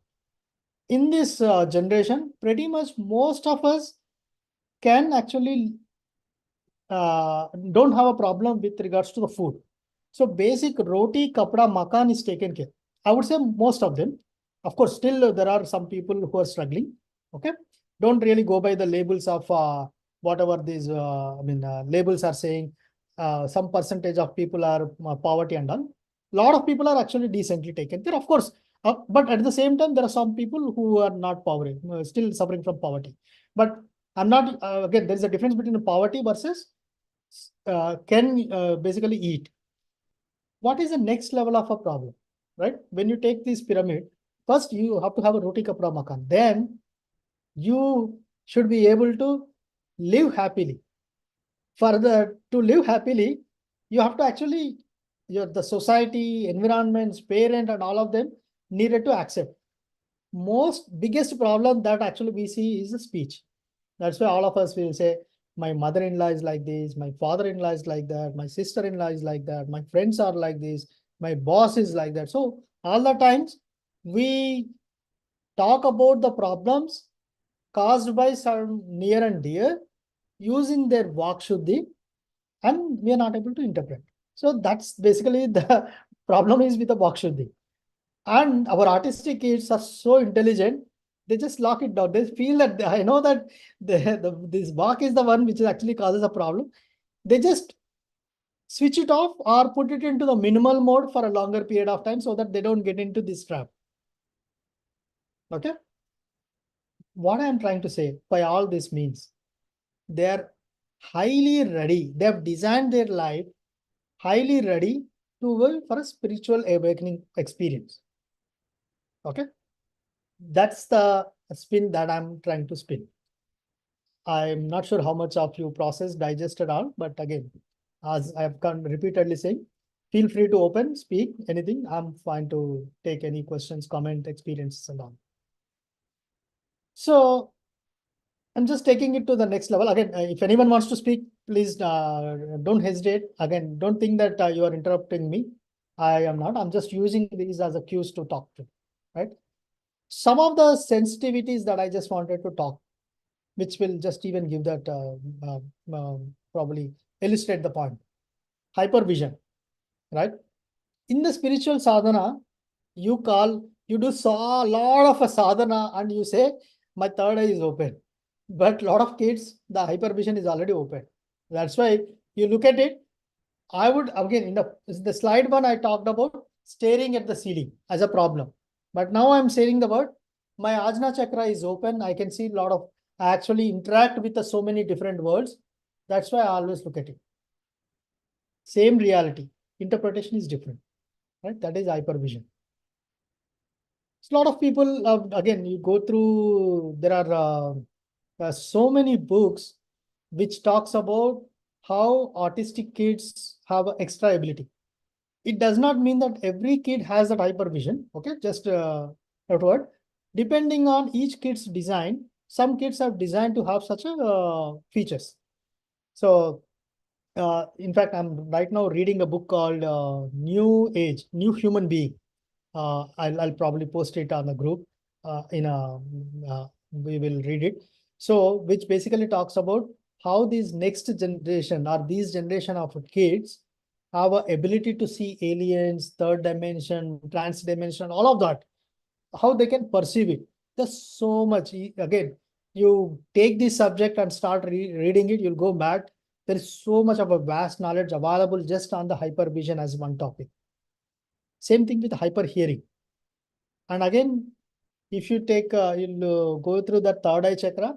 In this generation, pretty much most of us can actually don't have a problem with regards to the food. So basic roti, kapda, makan is taken care. I would say most of them. Of course, still there are some people who are struggling. Okay, don't really go by the labels of whatever these labels are saying. Some percentage of people are poverty and all. A lot of people are actually decently taken care, of course. But at the same time, there are some people who are not poverty, still suffering from poverty. But I'm not, again, there's a difference between poverty versus can basically eat. What is the next level of a problem, right? When you take this pyramid, first you have to have a roti kapda makan. Then you should be able to live happily. Further, to live happily, you have to actually, the society, environments, parent, and all of them needed to accept. Biggest problem that actually we see is the speech. That's why all of us will say, my mother-in-law is like this, my father-in-law is like that, my sister-in-law is like that, my friends are like this, my boss is like that. So all the times we talk about the problems caused by some near and dear using their Vak Shuddhi, and we are not able to interpret. So that's basically the problem is with the Vak Shuddhi. And our autistic kids are so intelligent, they just lock it down. They feel that I know that this Vak is the one which actually causes a problem. They just switch it off or put it into the minimal mode for a longer period of time so that they don't get into this trap. Okay. What I am trying to say by all this means, they are highly ready. They have designed their life highly ready to go for a spiritual awakening experience. Okay. That's the spin that I'm trying to spin. I'm not sure how much of you processed, digested all, but again, as I've come repeatedly saying, feel free to open, speak, anything. I'm fine to take any questions, comment, experiences and all. So I'm just taking it to the next level. Again, if anyone wants to speak, please don't hesitate. Again, don't think that you are interrupting me. I am not. I'm just using these as a cues to talk to, right? Some of the sensitivities that I just wanted to talk, which will just even give that probably illustrate the point. Hypervision, right? In the spiritual sadhana, you do a lot of a sadhana and you say, my third eye is open. But a lot of kids, the hypervision is already open. That's why you look at it. I would, again, in the slide one, I talked about staring at the ceiling as a problem. But now I'm saying the word, my Ajna chakra is open. I can see a lot of, I actually interact with so many different worlds. That's why I always look at it. Same reality. Interpretation is different, right? That is hypervision. So a lot of people, again, you go through, there are so many books which talks about how autistic kids have extra ability. It does not mean that every kid has that hypervision. Okay, just that word. Depending on each kid's design, some kids are designed to have such a features. So, in fact, I'm right now reading a book called New Age, New Human Being. I'll probably post it on the group. We will read it. So, which basically talks about how these next generation or these generation of kids have a ability to see aliens, third dimension, trans dimension, all of that, how they can perceive it. There's so much. Again, you take this subject and start reading it, you'll go back. There is so much of a vast knowledge available just on the hypervision as one topic. Same thing with hyper hearing. And again, if you take, you'll go through the third eye chakra.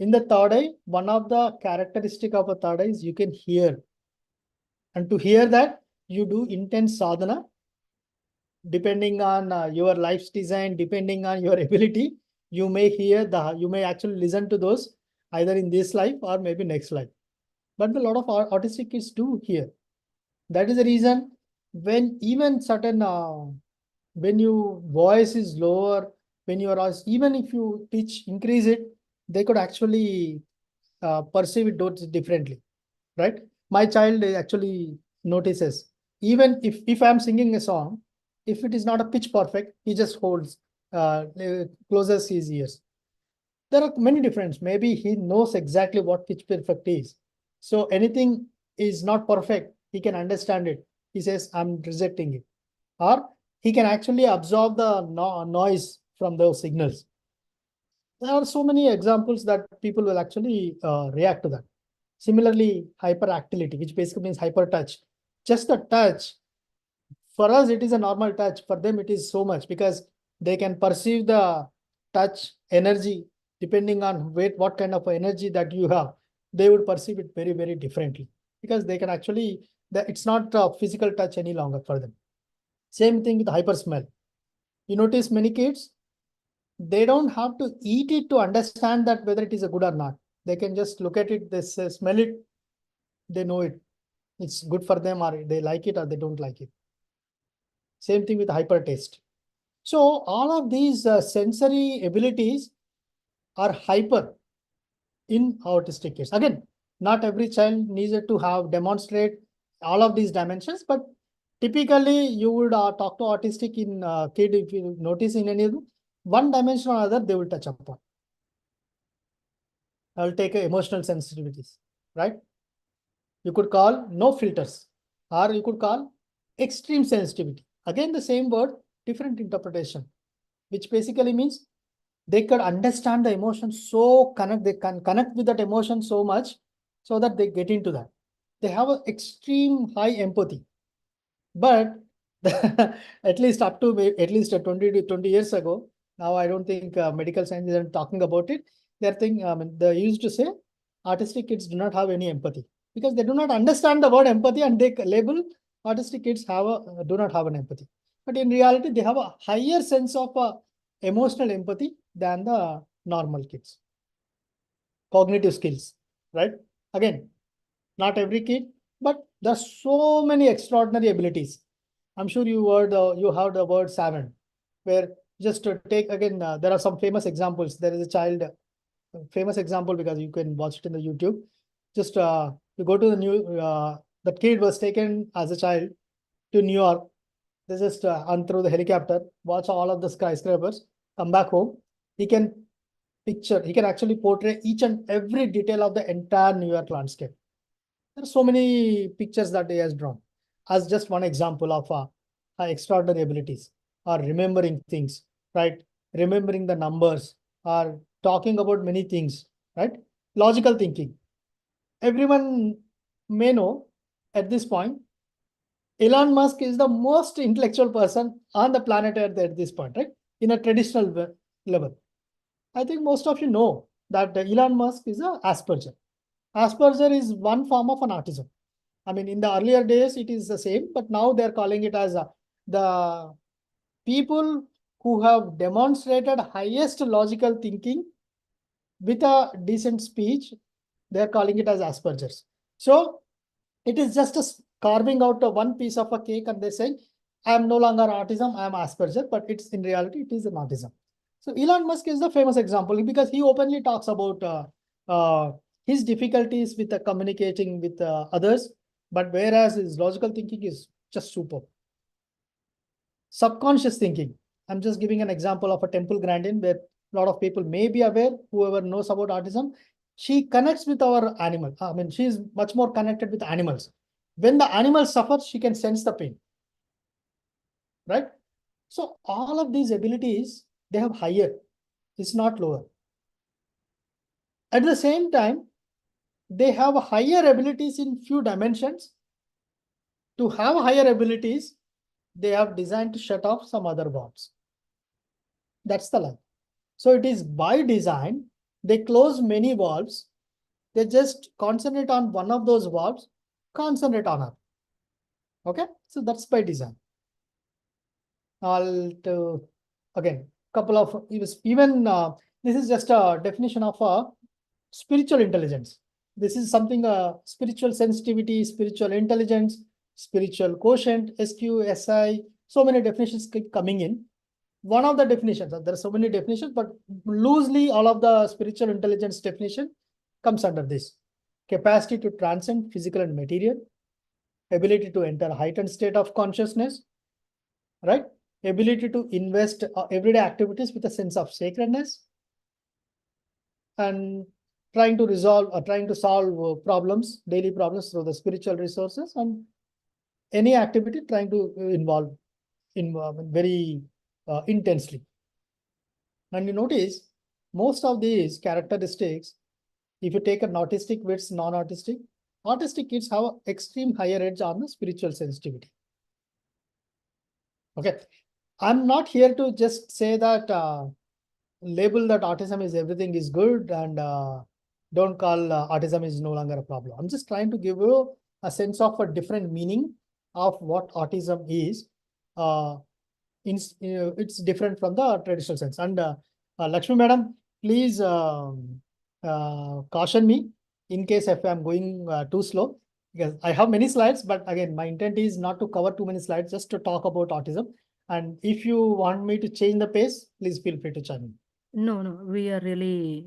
In the third eye, one of the characteristic of a third eye is you can hear. And to hear that, you do intense sadhana. Depending on your life's design, depending on your ability, you may you may actually listen to those either in this life or maybe next life. But a lot of autistic kids do hear. That is the reason when even certain, when your voice is lower, when you are, even if you pitch increase it, they could actually perceive it differently, right? My child actually notices, even if I'm singing a song, if it is not a pitch perfect, he just holds, closes his ears. There are many differences. Maybe he knows exactly what pitch perfect is. So anything is not perfect, he can understand it. He says, I'm rejecting it. Or he can actually absorb the noise from those signals. There are so many examples that people will actually react to that. Similarly, hyperactility, which basically means hyper touch. Just the touch, for us, it is a normal touch. For them, it is so much because they can perceive the touch energy depending on what kind of energy that you have. They would perceive it very, very differently because they can actually, it's not a physical touch any longer for them. Same thing with hyper smell. You notice many kids, they don't have to eat it to understand that whether it is a good or not. They can just look at it, they smell it, they know it. It's good for them, or they like it or they don't like it. Same thing with hyper taste. So all of these sensory abilities are hyper in autistic kids. Again, not every child needs to have demonstrate all of these dimensions, but typically you would talk to autistic in kid, if you notice in any of them, one dimension or other, they will touch upon. I will take emotional sensitivities, right? You could call no filters, or you could call extreme sensitivity. Again, the same word, different interpretation, which basically means they could understand the emotion so they can connect with that emotion so much so that they get into that. They have an extreme high empathy. But at least up to at least 20 to 20 years ago, now I don't think medical science is talking about it. They used to say autistic kids do not have any empathy because they do not understand the word empathy, and they label autistic kids do not have an empathy. But in reality, they have a higher sense of emotional empathy than the normal kids. Cognitive skills, right? Again, not every kid, but there are so many extraordinary abilities. I'm sure you heard the word savant, where just to take again, there are some famous examples. There is a child, famous example because you can watch it in the YouTube. Just you go to the that kid was taken as a child to New York. They just run through the helicopter, watch all of the skyscrapers, come back home. He can actually portray each and every detail of the entire New York landscape. There are so many pictures that he has drawn as just one example of extraordinary abilities, or remembering things, right? Remembering the numbers, or talking about many things, right? Logical thinking. Everyone may know at this point, Elon Musk is the most intellectual person on the planet Earth at this point, right? In a traditional level. I think most of you know that Elon Musk is a Asperger. Asperger is one form of an autism. I mean, in the earlier days, it is the same, but now they're calling it as the people who have demonstrated highest logical thinking with a decent speech, they're calling it as Asperger's. So it is just a carving out of one piece of a cake and they're saying, I am no longer autism, I am Asperger, but it's in reality, it is an autism. So Elon Musk is the famous example because he openly talks about his difficulties with communicating with others, but whereas his logical thinking is just superb. Subconscious thinking. I'm just giving an example of a Temple Grandin where a lot of people may be aware, whoever knows about autism. She connects with our animal. I mean, she is much more connected with animals. When the animal suffers, she can sense the pain, right? So all of these abilities, they have higher, it's not lower. At the same time, they have higher abilities in few dimensions. To have higher abilities, they have designed to shut off some other valves. That's the line. So it is by design, they close many valves. They just concentrate on one of those valves, concentrate on it. Okay, so that's by design. Again, couple of even this is just a definition of a spiritual intelligence. This is something spiritual sensitivity, spiritual intelligence, spiritual quotient, SQ, SI. So many definitions keep coming in. One of the definitions, there are so many definitions, but loosely all of the spiritual intelligence definition comes under this. Capacity to transcend physical and material, ability to enter a heightened state of consciousness, right? Ability to invest everyday activities with a sense of sacredness, and trying to solve problems, daily problems through the spiritual resources, and any activity trying to involve very intensely. And you notice most of these characteristics, if you take an autistic versus non-autistic, autistic kids have an extreme higher edge on the spiritual sensitivity. Okay, I'm not here to just say that label that autism is everything is good and don't call autism is no longer a problem. I'm just trying to give you a sense of a different meaning of what autism is. It's different from the traditional sense. And Lakshmi madam, please caution me in case if I'm going too slow, because I have many slides, but again, my intent is not to cover too many slides, just to talk about autism. And if you want me to change the pace, please feel free to chime in. No, we are really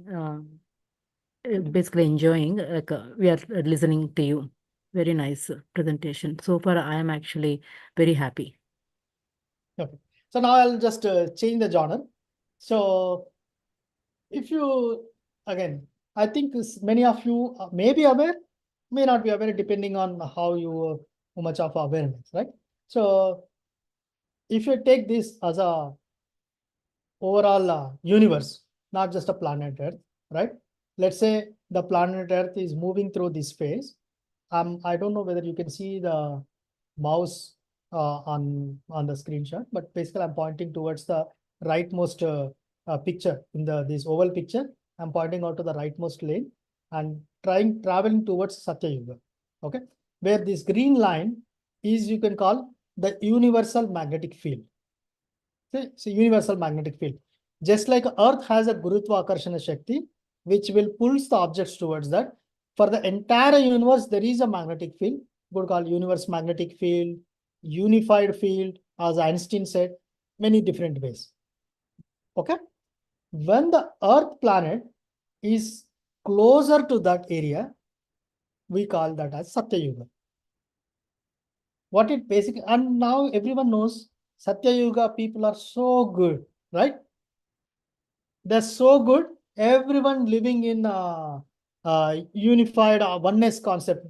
basically enjoying, we are listening to you. Very nice presentation. So far, I am actually very happy. Okay. So now I'll just change the genre. So if you, again, I think many of you may be aware, may not be aware, depending on how much of awareness, right? So if you take this as a overall universe, not just a planet Earth, right? Let's say the planet Earth is moving through this phase. I don't know whether you can see the mouse on the screenshot, but basically I'm pointing towards the rightmost picture in this oval picture. I'm pointing out to the rightmost lane and traveling towards Satya Yuga. Okay, where this green line is, you can call the universal magnetic field. So universal magnetic field. Just like Earth has a Gurutva Akarshana Shakti, which will pull the objects towards that. For the entire universe, there is a magnetic field, good called universe magnetic field, unified field, as Einstein said, many different ways. Okay. When the Earth planet is closer to that area, we call that as Satya Yuga. What it basically, and now everyone knows Satya Yuga people are so good, right? They're so good. Everyone living in unified oneness concept.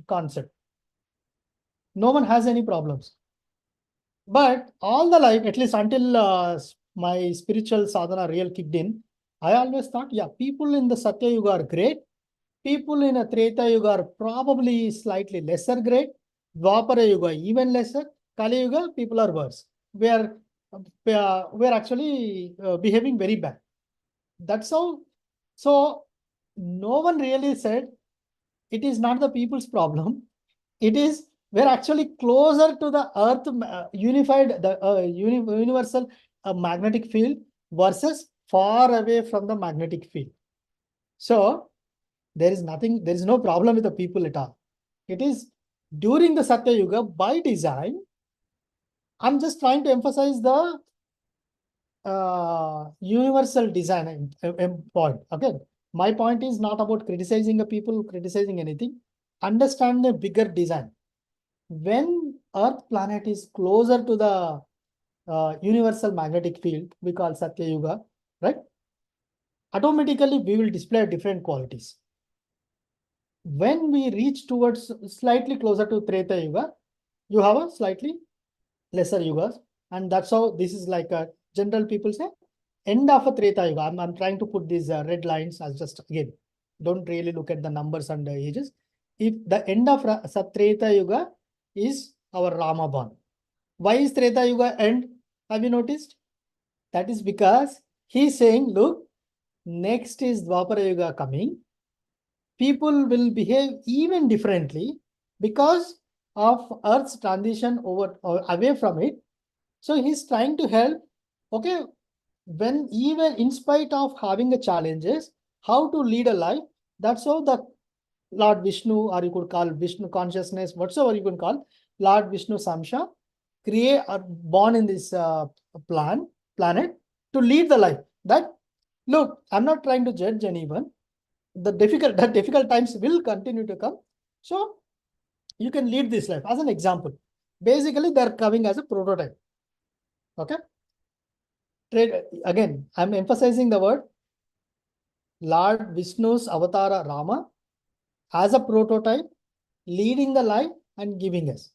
No one has any problems. But all the life, at least until my spiritual sadhana real kicked in, I always thought, yeah, people in the Satya Yuga are great. People in a Treta Yuga are probably slightly lesser great. Dwapara Yuga even lesser. Kali Yuga, people are worse. We are actually behaving very bad. That's how. So no one really said it is not the people's problem. It is we're actually closer to the earth unified, the universal magnetic field versus far away from the magnetic field. So there is no problem with the people at all. It is during the Satya Yuga by design. I'm just trying to emphasize the universal design point. Okay, my point is not about criticizing the people, criticizing anything. Understand the bigger design. When Earth planet is closer to the universal magnetic field, we call Satya Yuga, right? Automatically, we will display different qualities. When we reach towards slightly closer to Treta Yuga, you have a slightly lesser yugas, and that's how this is like a general people say end of a Treta Yuga. I'm trying to put these red lines as just again, don't really look at the numbers and the ages. If the end of Treta Yuga is our Rama born. Why is Treta Yuga end? Have you noticed? That is because he's saying, look, next is Dwapara Yuga coming. People will behave even differently because of Earth's transition over or away from it. So he's trying to help. Okay, when even in spite of having the challenges, how to lead a life. That's how the Lord Vishnu, or you could call Vishnu consciousness, whatsoever you can call, Lord Vishnu Samsha, create or born in this planet to lead the life. That, look, I'm not trying to judge anyone. The difficult times will continue to come. So you can lead this life as an example. Basically, they're coming as a prototype. Okay. Again, I'm emphasizing the word Lord Vishnu's Avatara Rama as a prototype, leading the life and giving us.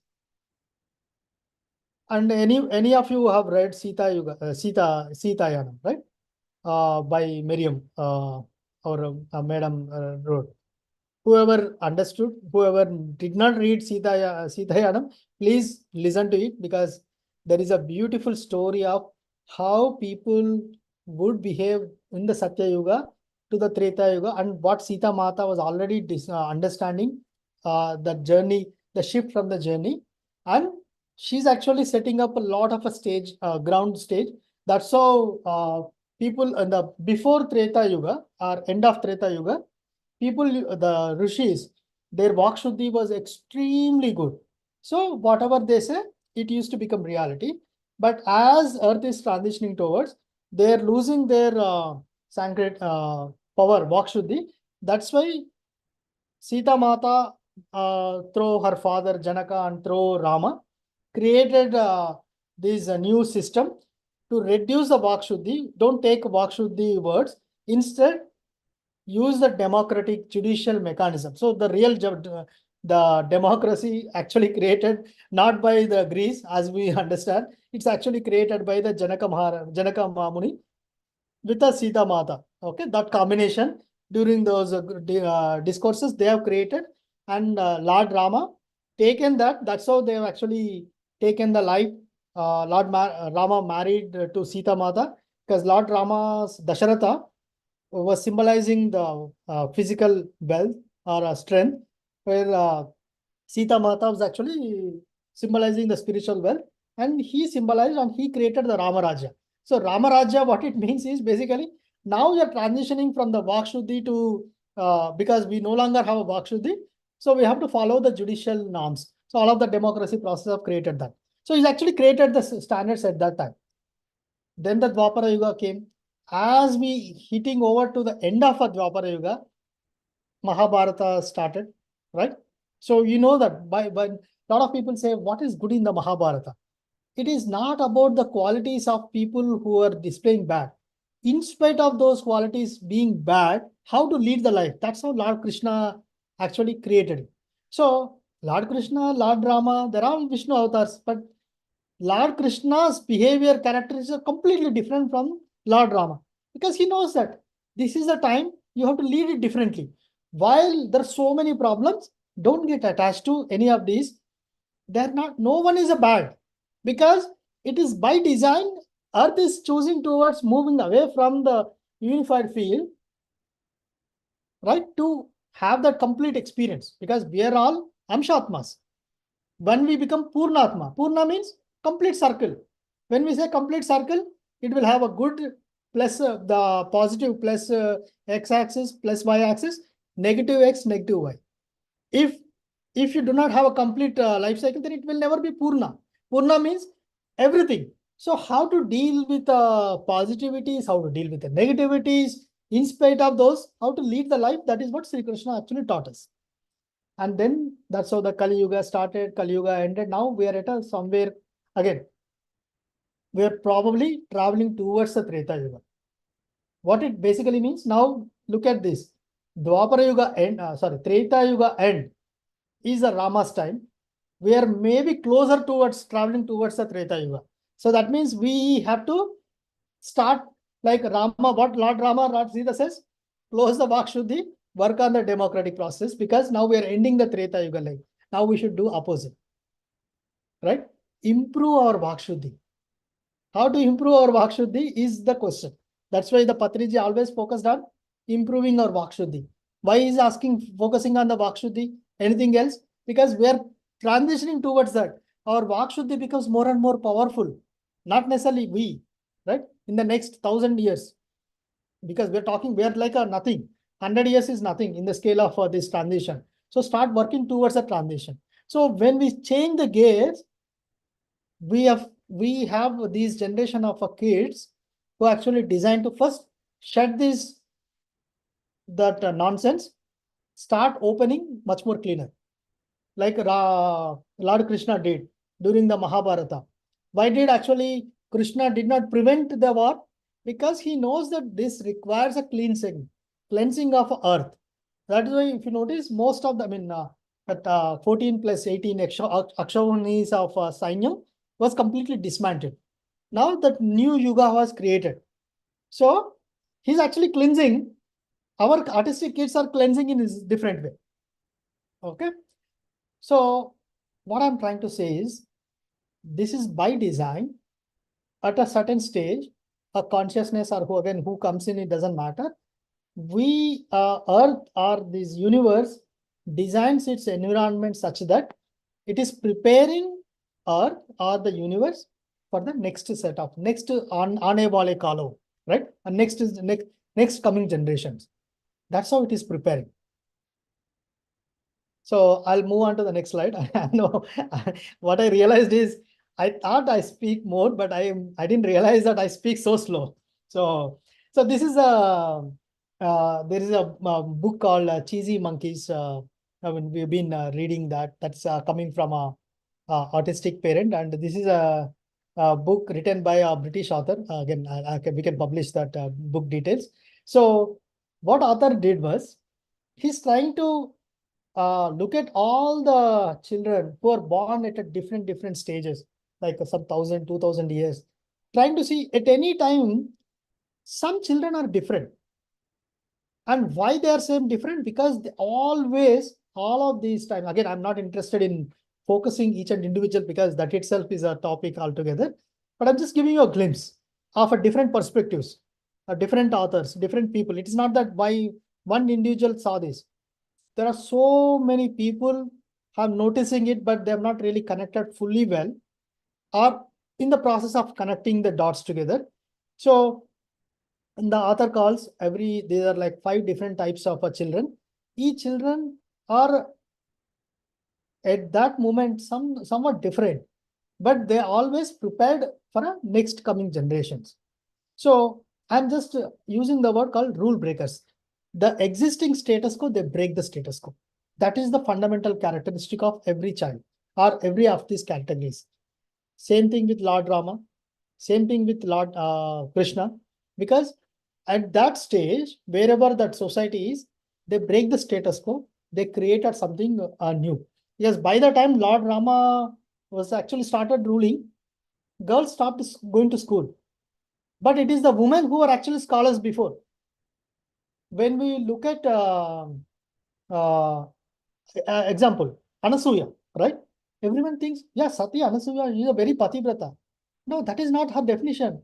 And any of you have read Sita Yuga, Sita Yana, right? By Miriam or Madam wrote. Whoever understood, whoever did not read Sita Yanam, please listen to it, because there is a beautiful story of how people would behave in the Satya Yuga to the Treta Yuga, and what Sita Mata was already understanding the journey, the shift from the journey. And she's actually setting up a lot of a stage, ground stage. That's how people in the before Treta Yuga or end of Treta Yuga, people, the rishis, their Vakshuddhi was extremely good. So whatever they say, it used to become reality. But as Earth is transitioning towards, they're losing their sacred power, Vakshuddhi. That's why Sita Mata, through her father Janaka and through Rama, created this new system to reduce the Vakshuddhi. Don't take Vakshuddhi words. Instead, use the democratic judicial mechanism. So the real the democracy actually created not by the Greece, as we understand. It's actually created by the Janaka Muni with the Sita Mata. Okay, that combination during those discourses they have created, and Lord Rama taken that. That's how they have actually taken the life. Rama married to Sita Mata, because Lord Rama's Dasharatha was symbolizing the physical wealth or strength, where Sita Mata was actually symbolizing the spiritual wealth, and he symbolized and he created the Rama Raja. So Rama Raja, what it means is basically now we are transitioning from the Vakshuddhi to, because we no longer have a Vakshuddhi, so we have to follow the judicial norms. So all of the democracy process have created that. So he's actually created the standards at that time. Then the Dwapara Yuga came. As we hitting over to the end of a Dwapara Yuga, Mahabharata started, right? So you know that by a lot of people say, what is good in the Mahabharata? It is not about the qualities of people who are displaying bad. In spite of those qualities being bad, how to lead the life. That's how Lord Krishna actually created it. So Lord Krishna, Lord Rama, they're all Vishnu avatars, but Lord Krishna's behavior characteristics are completely different from Lord Rama, because he knows that this is the time you have to lead it differently. While there are so many problems, don't get attached to any of these. They're not, no one is a bad, because it is by design, Earth is choosing towards moving away from the unified field, right, to have that complete experience, because we are all Amshatmas. When we become Purnatma, Purna means complete circle. When we say complete circle, it will have a good plus the positive plus x-axis plus y-axis, negative x, negative y. If you do not have a complete life cycle, then it will never be Purna. Purna means everything. So how to deal with positivities, how to deal with the negativities, in spite of those, how to lead the life, that is what Sri Krishna actually taught us. And then that's how the Kali Yuga started, Kali Yuga ended. Now we are at a somewhere, again, we are probably traveling towards the Treta Yuga. What it basically means, now look at this. Dwapara Yuga end, Treta Yuga end is the Rama's time. We are maybe closer towards traveling towards the Treta Yuga. So that means we have to start like Rama, what Lord Rama, Lord Sita says, close the Vakshuddhi, work on the democratic process, because now we are ending the Treta Yuga life. Now we should do opposite, right? Improve our Vakshuddhi. How to improve our Vakshuddhi is the question. That's why the Patriji always focused on improving our Vakshuddhi. Why is asking, focusing on the Vakshuddhi? Anything else? Because we are transitioning towards that. Our Vakshuddhi becomes more and more powerful. Not necessarily we, right? In the next 1,000 years. Because we're talking, we are like a nothing. 100 years is nothing in the scale of this transition. So start working towards a transition. So when we change the gears, we have these generation of kids who actually designed to first shut this nonsense, start opening much more cleaner, like Lord Krishna did during the Mahabharata. Why did actually Krishna did not prevent the war? Because he knows that this requires a cleansing of earth. That is why, if you notice, most of the, 14 plus 18 Akshavanis of Sainyam was completely dismantled. Now that new yuga was created. So he's actually cleansing. Our artistic kids are cleansing in a different way. Okay. So what I'm trying to say is, this is by design. At a certain stage, a consciousness or who comes in, it doesn't matter. We, Earth or this universe, designs its environment such that it is preparing Earth or the universe for the next set of Anevale Kalo, right? And next coming generations. That's how it is preparing. So I'll move on to the next slide. I know what I realized is, I thought I speak more, but I didn't realize that I speak so slow. So this is there is a book called Cheesy Monkeys. We've been reading that. That's coming from a autistic parent, and this is a book written by a British author. Again, we can publish that book details. So what author did was, he's trying to look at all the children who are born at a different stages, like some 1,000, 2,000 years, trying to see at any time, some children are different. And why they are same different? Because they always, all of these time, again, I'm not interested in focusing each and individual, because that itself is a topic altogether. But I'm just giving you a glimpse of a different perspectives, different authors, different people. It is not that why one individual saw this. There are so many people who are noticing it, but they have not really connected fully well, or in the process of connecting the dots together. So the author calls there are like 5 different types of children. Each children are at that moment somewhat different, but they are always prepared for a next coming generations. So I'm just using the word called rule breakers. the existing status quo, they break the status quo. That is the fundamental characteristic of every child or every of these categories. Same thing with Lord Rama, same thing with Lord Krishna, because at that stage, wherever that society is, they break the status quo, they created something new. Yes, by the time Lord Rama was actually started ruling, girls stopped going to school. But it is the women who are actually scholars before. When we look at example, Anasuya, right? Everyone thinks, yeah, Sati Anasuya is a very pativrata. No, that is not her definition.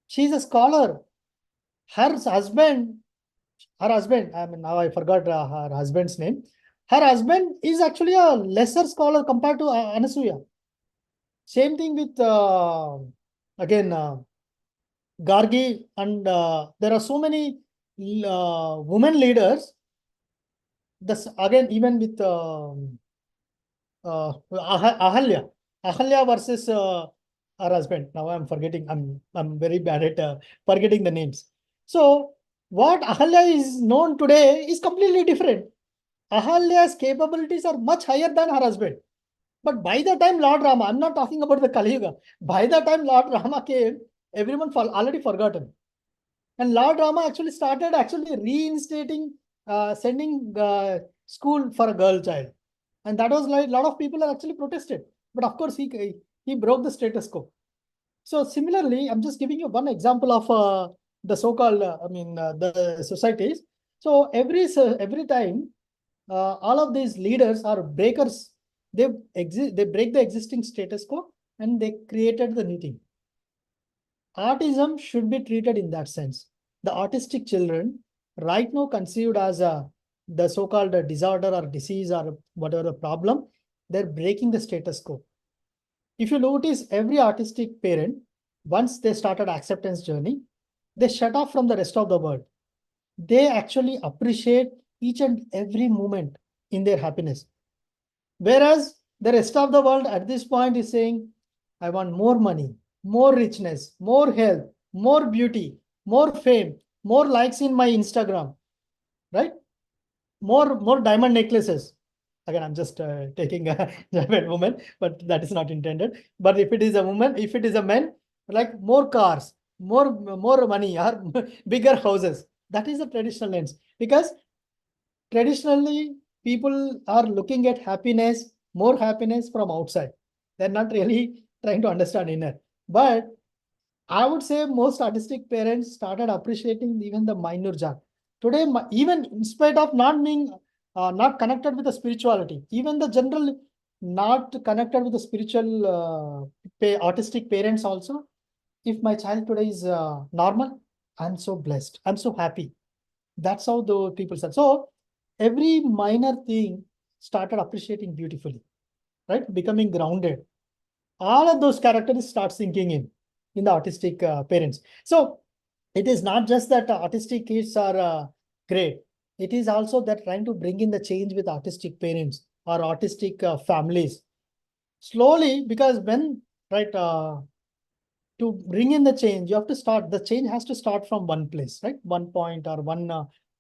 She is a scholar. Her husband, I mean, now I forgot her husband's name. Her husband is actually a lesser scholar compared to Anasuya. Same thing with, again, Gargi, and there are so many women leaders. This again, even with Ahalya versus her husband. Now I'm forgetting. I'm very bad at forgetting the names. So what Ahalya is known today is completely different. Ahalya's capabilities are much higher than her husband. But by the time Lord Rama, I'm not talking about the Kali Yuga. By the time Lord Rama came, everyone already forgotten. And Lord Rama actually started reinstating, sending school for a girl child. And that was like a lot of people are actually protested. But of course, he broke the status quo. So similarly, I'm just giving you one example of the so-called, the societies. So every time, all of these leaders are breakers. They break the existing status quo and they created the new thing. Autism should be treated in that sense. The autistic children, right now conceived as the so-called disorder or disease or whatever the problem, they're breaking the status quo. If you notice, every autistic parent, once they started acceptance journey, they shut off from the rest of the world. They actually appreciate each and every moment in their happiness. Whereas the rest of the world at this point is saying, I want more money, more richness, more health, more beauty, more fame, more likes in my Instagram, right? More diamond necklaces. Again, I'm just taking a Japan woman, but that is not intended. But if it is a woman, if it is a man, like more cars, more money, or bigger houses. That is the traditional lens. Because traditionally, people are looking at happiness, more happiness from outside. They're not really trying to understand inner. But I would say most artistic parents started appreciating even the minor joy. Today, even in spite of not being not connected with the spirituality, even the general not connected with the spiritual artistic parents also, if my child today is normal, I'm so blessed. I'm so happy. That's how the people said. So every minor thing started appreciating beautifully, right? Becoming grounded. All of those characters start sinking in the autistic parents. So it is not just that autistic kids are great. It is also that trying to bring in the change with autistic parents or autistic families. Slowly, because when, right, to bring in the change, you have to start, the change has to start from one place, right? One point or one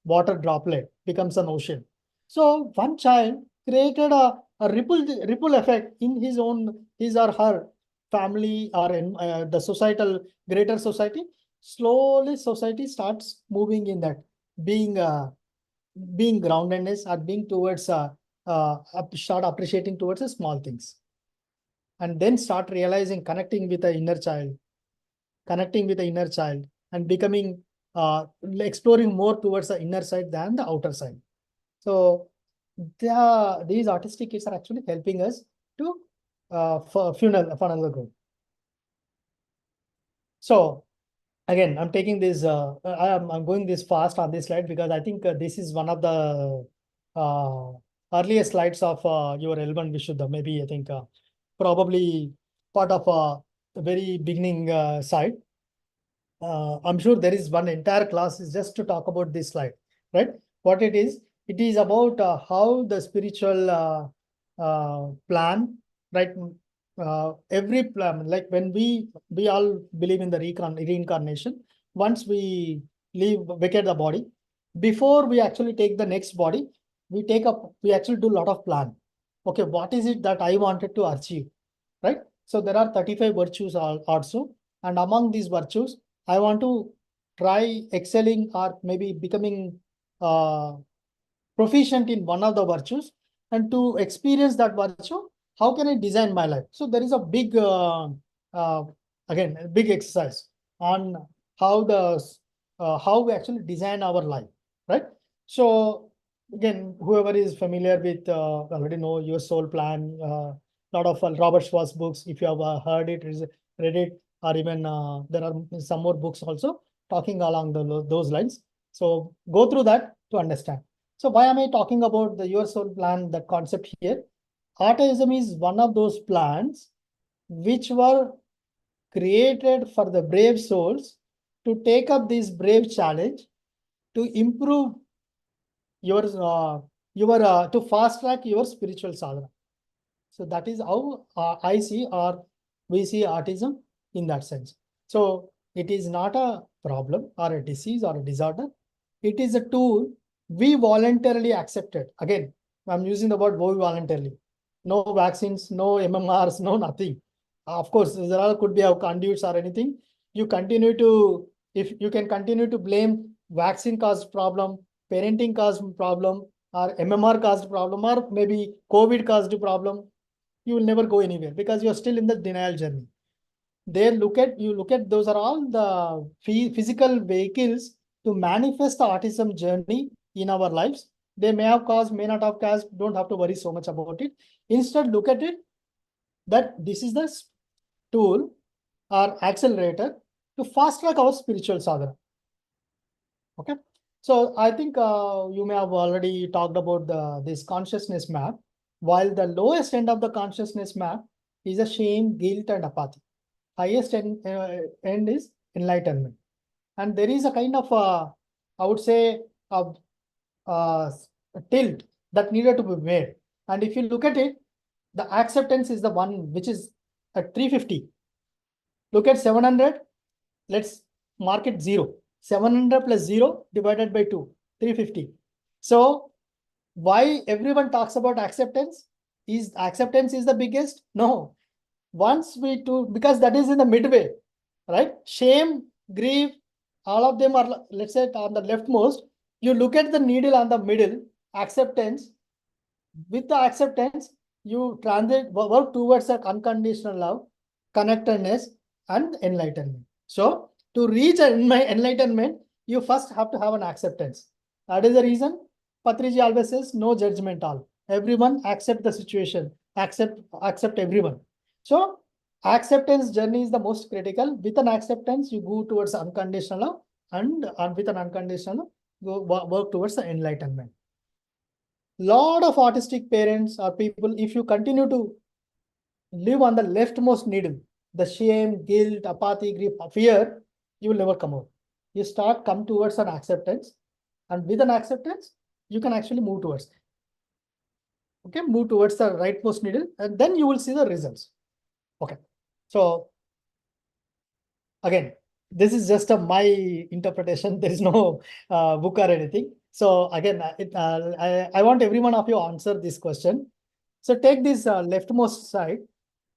water droplet becomes an ocean. So one child created a ripple effect in his or her family or in the societal, greater society. Slowly society starts moving in that, being groundedness or being towards start appreciating towards the small things. And then start realizing, connecting with the inner child and becoming exploring more towards the inner side than the outer side. So these artistic kids are actually helping us to funnel the growth. So again, I'm taking this, I'm going this fast on this slide because I think this is one of the earliest slides of your L1 Vishuddha. Maybe I think probably part of the very beginning side. I'm sure there is one entire class is just to talk about this slide, right? What it is about how the spiritual plan, right? Every plan, like when we all believe in the reincarnation, once we vacate the body, before we actually take the next body, we actually do a lot of plan. Okay, what is it that I wanted to achieve, right? So there are 35 virtues also, and among these virtues, I want to try excelling or maybe becoming proficient in one of the virtues, and to experience that virtue, how can I design my life? So there is a big, again, a big exercise on how we actually design our life, right? So again, whoever is familiar with already know Your Soul Plan, lot of Robert Schwartz books. If you have heard it, read it, or even there are some more books also talking along those lines. So go through that to understand. So why am I talking about the Your Soul Plan, that concept here? Autism is one of those plans which were created for the brave souls to take up this brave challenge to improve your to fast track your spiritual sadhana. So that is how I see, or we see, autism in that sense. So it is not a problem or a disease or a disorder. It is a tool we voluntarily accepted. Again, I'm using the word voluntarily. No vaccines, no MMRs, no nothing. Of course, there are could be conduits or anything. You continue to, if you can continue to blame vaccine caused problem, parenting caused problem, or MMR caused problem, or maybe COVID caused problem, you will never go anywhere because you're still in the denial journey. Look at those are all the physical vehicles to manifest the autism journey in our lives. They may have caused, may not have caused, don't have to worry so much about it. Instead, look at it that this is the tool or accelerator to fast track our spiritual sadhana. Okay. So I think you may have already talked about this consciousness map. While the lowest end of the consciousness map is a shame, guilt, and apathy. Highest end is enlightenment. And there is a kind of, I would say, a tilt that needed to be made. And if you look at it, the acceptance is the one which is at 350. Look at 700. Let's mark it 0. 700 plus 0 divided by 2, 350. So why everyone talks about acceptance? Is acceptance is the biggest? No. Once we do, because that is in the midway, right? Shame, grief, all of them are, let's say, on the leftmost. You look at the needle on the middle, acceptance. With the acceptance, you work towards a unconditional love, connectedness, and enlightenment. So to reach enlightenment, you first have to have an acceptance. That is the reason Patriji always says no judgmental. Everyone accept the situation, accept everyone. So acceptance journey is the most critical. With an acceptance, you go towards unconditional love, and with an unconditional love, work towards the enlightenment. Lot of autistic parents or people, if you continue to live on the leftmost needle, the shame, guilt, apathy, grief, fear, you will never come out. You come towards an acceptance, and with an acceptance, you can actually move towards it. Okay, move towards the rightmost needle, and then you will see the results. Okay, so again, this is just my interpretation. There is no book or anything. So again, I want every one of you answer this question. So take this leftmost side.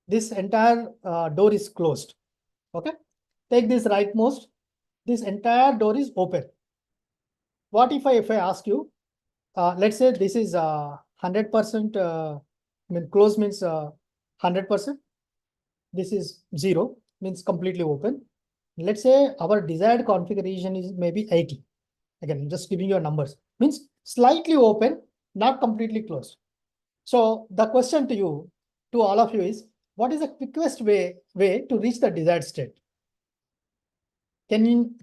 This entire door is closed. Okay. Take this rightmost. This entire door is open. What if I ask you, let's say this is 100%, closed means 100%. This is 0, means completely open. Let's say our desired configuration is maybe 80. Again, I'm just giving you numbers. Means slightly open, not completely closed. So the question to you, to all of you is, what is the quickest way to reach the desired state? Can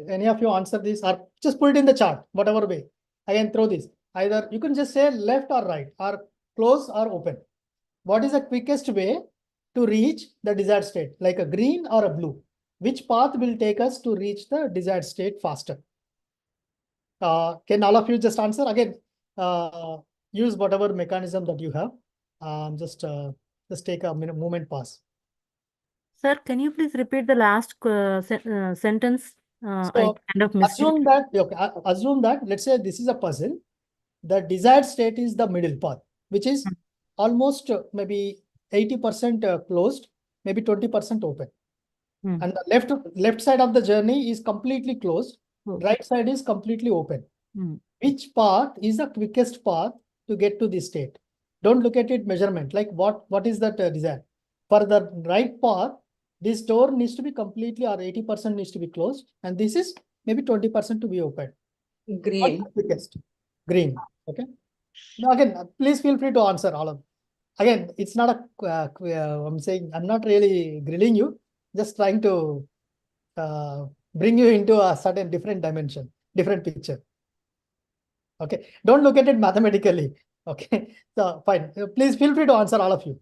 any of you answer this, or just put it in the chat, whatever way? I can throw this. Either you can just say left or right, or close or open. What is the quickest way to reach the desired state, like a green or a blue? Which path will take us to reach the desired state faster? Can all of you just answer? Again, use whatever mechanism that you have. Just take a moment pause. Sir, can you please repeat the last sentence? I So kind of missed assume it. that, okay, assume that, let's say this is a puzzle. The desired state is the middle path, which is almost maybe 80% closed, maybe 20% open. And the left side of the journey is completely closed. Oh. Right side is completely open. Which path is the quickest path to get to this state? Don't look at it measurement, like what is that desire? For the right path, this door needs to be completely or 80% needs to be closed, and this is maybe 20% to be open. Green. What's the quickest? Green. Okay. Now again, please feel free to answer all of. Again, it's not a. I'm saying I'm not really grilling you. Just trying to bring you into a certain different dimension, different picture. Okay. Don't look at it mathematically. Okay. So fine. Please feel free to answer all of you.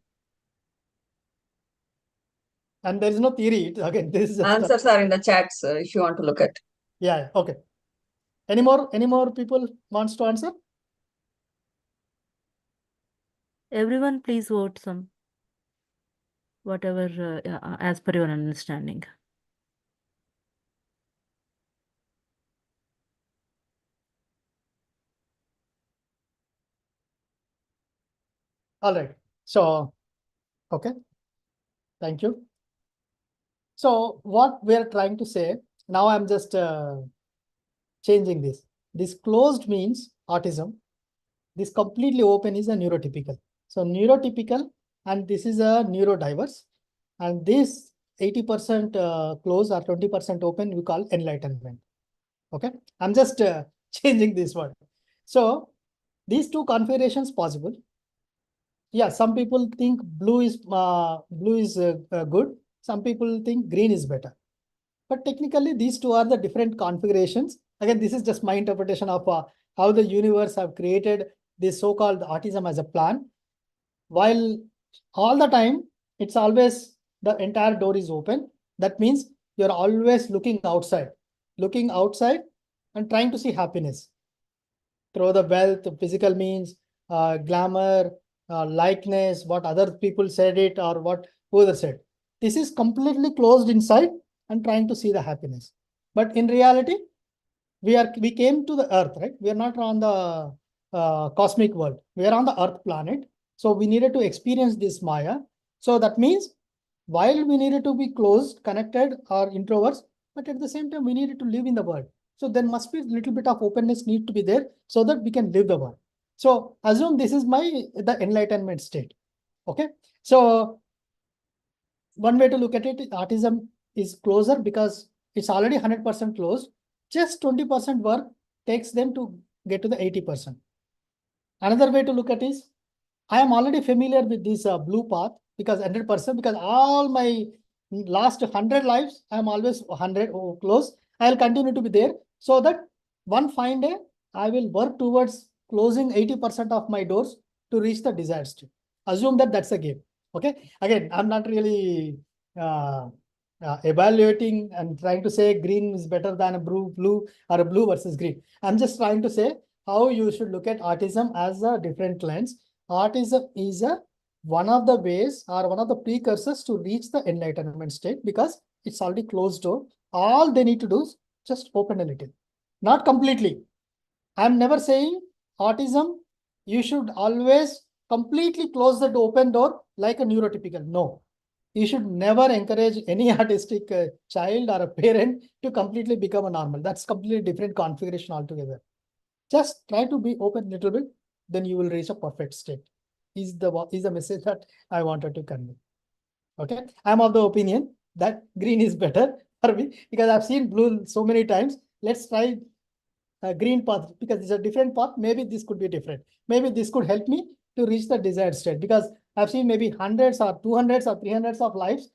And there is no theory. Again, this is just Answers are in the chats if you want to look at. yeah. Okay. Any more people wants to answer? Everyone, please vote some. Whatever, as per your understanding. All right. So, okay. Thank you. So what we are trying to say, now I'm just changing this. This closed means autism. This completely open is a neurotypical. So neurotypical, and this is a neurodiverse. And this 80% closed or 20% open, we call enlightenment. Okay. I'm just changing this word. So these two configurations possible. Yeah, some people think blue is good. Some people think green is better. But technically, these two are the different configurations. Again, this is just my interpretation of how the universe have created this so-called autism as a plan. While all the time, it's always the entire door is open. That means you're always looking outside and trying to see happiness through the wealth, physical means, glamour, likeness, what other people said it or what whoever said. This is completely closed inside and trying to see the happiness. But in reality, we came to the earth, right? We are not on the cosmic world. We are on the earth planet. So we needed to experience this Maya. So that means while we needed to be closed, connected or introverts, but at the same time, we needed to live in the world. So there must be a little bit of openness need to be there so that we can live the world. So assume this is the enlightenment state. Okay. So one way to look at it, autism is closer because it's already 100% closed. Just 20% work takes them to get to the 80%. Another way to look at is, I am already familiar with this blue path because 100%, because all my last 100 lives, I am always 100 close. I will continue to be there so that one fine day, I will work towards closing 80% of my doors to reach the desired state. Assume that that's a game. Okay. Again, I'm not really evaluating and trying to say green is better than a blue or a blue versus green. I'm just trying to say how you should look at autism as a different lens. Autism is one of the ways or one of the precursors to reach the enlightenment state because it's already closed door. All they need to do is just open a little, not completely. I'm never saying autism, you should always completely close that open door like a neurotypical. No, you should never encourage any autistic child or a parent to completely become a normal. That's completely different configuration altogether. Just try to be open a little bit, then you will reach a perfect state. Is the message that I wanted to convey. Okay, I'm of the opinion that green is better for me because I've seen blue so many times. Let's try a green path because it's a different path. Maybe this could be different. Maybe this could help me to reach the desired state because I've seen maybe hundreds or 200s or 300s of lives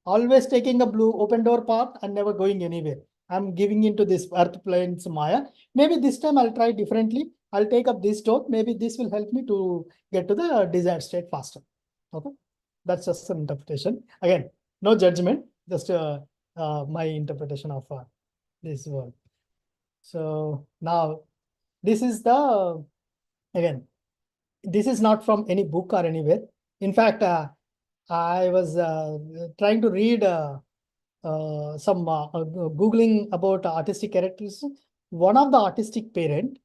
always taking a blue open door path and never going anywhere. I'm giving into this earth plane's Maya. Maybe this time I'll try differently. I'll take up this door. Maybe this will help me to get to the desired state faster. Okay. That's just an interpretation. Again, no judgment, just my interpretation of this word. So now this is again, this is not from any book or anywhere. In fact, I was trying to read some Googling about artistic characteristics. One of the artistic parent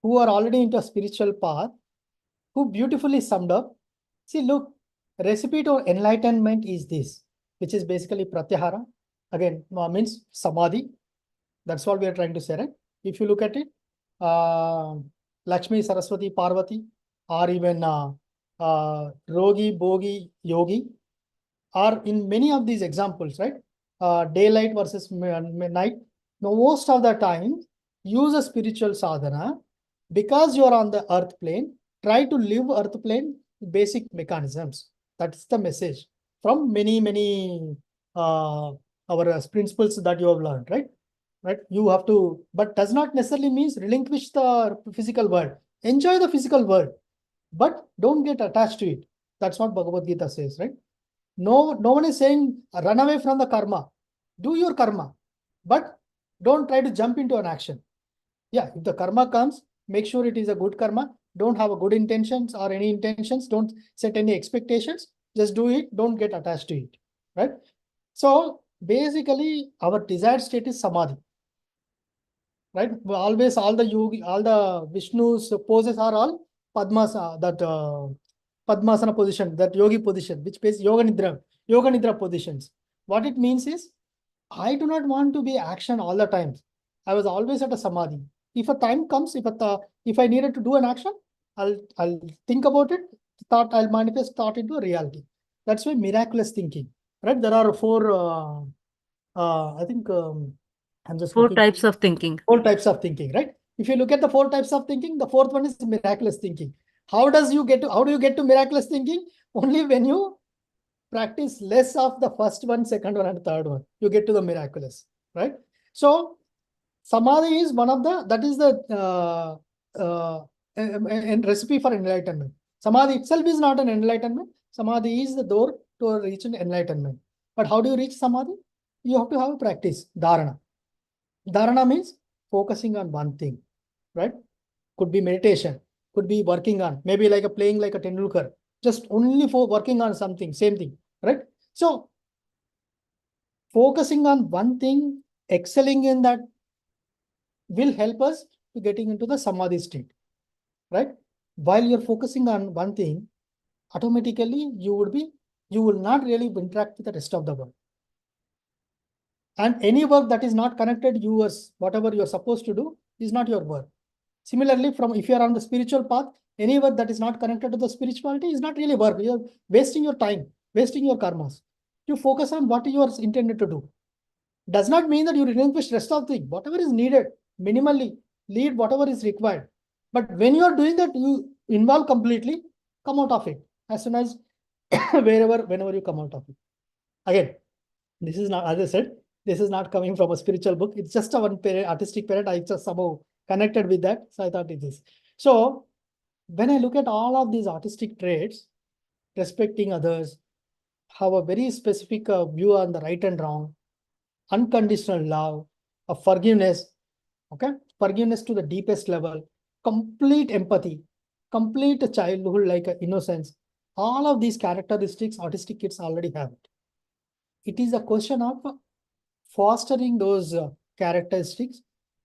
who are already into a spiritual path, who beautifully summed up, see, look, recipe to enlightenment is this, which is basically pratyahara. Again, means samadhi. That's what we are trying to say, right? If you look at it, Lakshmi, Saraswati, Parvati, or even Rogi, Bogi, Yogi, or in many of these examples, right? Daylight versus night. Most of the time, use a spiritual sadhana because you are on the earth plane. Try to live earth plane basic mechanisms. That's the message from many our principles that you have learned, right? Right? You have to, but does not necessarily means relinquish the physical world. Enjoy the physical world, but don't get attached to it. That's what Bhagavad Gita says, right? No one is saying run away from the karma. Do your karma, but don't try to jump into an action. Yeah, if the karma comes, make sure it is a good karma. Don't have a good intentions or any intentions. Don't set any expectations. Just do it. Don't get attached to it, right? So basically, our desired state is samadhi, right? Always all the yogi, all the Vishnu's poses are all Padmasana, that Padmasana position, that yogi position, which is yoga nidra positions. What it means is, I do not want to be action all the time. I was always at a samadhi. If a time comes, if I needed to do an action, I'll think about it, thought I'll manifest thought into a reality. That's why miraculous thinking, right? There are four, I think I'm just Four looking. types of thinking. 4 types of thinking, right? If you look at the 4 types of thinking, the fourth one is miraculous thinking. How do you get to miraculous thinking? Only when you practice less of the first one, second one, and third one, you get to the miraculous, right? So samadhi is one of the, that is the recipe for enlightenment. Samadhi itself is not an enlightenment. Samadhi is the door to reach an enlightenment. But how do you reach samadhi? You have to have a practice, dharana. Dharana means focusing on one thing, right? Could be meditation, could be working on, maybe like playing like a Tendulkar, just only for working on something, same thing, right? So focusing on one thing, excelling in that will help us to getting into the samadhi state, right? While you're focusing on one thing, automatically you will not really interact with the rest of the world. And any work that is not connected, whatever you're supposed to do is not your work. Similarly, if you are on the spiritual path, any work that is not connected to the spirituality is not really work. You're wasting your time, wasting your karmas. You focus on what you are intended to do. Does not mean that you relinquish rest of the thing. Whatever is needed, minimally, lead whatever is required. But when you are doing that, you involve completely, come out of it. As soon as whenever you come out of it. Again, this is not, as I said, this is not coming from a spiritual book. It's just a one parent, artistic parent. I just somehow connected with that. So I thought it is. So when I look at all of these artistic traits, respecting others, have a very specific view on the right and wrong, unconditional love, a forgiveness, okay? Forgiveness to the deepest level, complete empathy, complete childhood like innocence. All of these characteristics autistic kids already have it. It is a question of fostering those characteristics,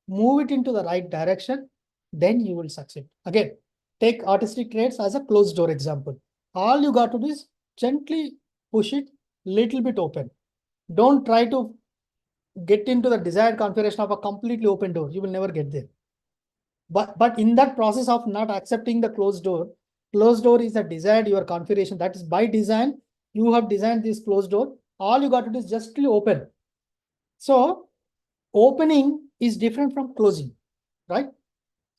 move it into the right direction, then you will succeed. Again, take artistic traits as a closed door example. All you got to do is gently push it little bit open. Don't try to get into the desired configuration of a completely open door. You will never get there. But in that process of not accepting the closed door is a desired your configuration. That is by design. You have designed this closed door. All you got to do is just open. So opening is different from closing, right?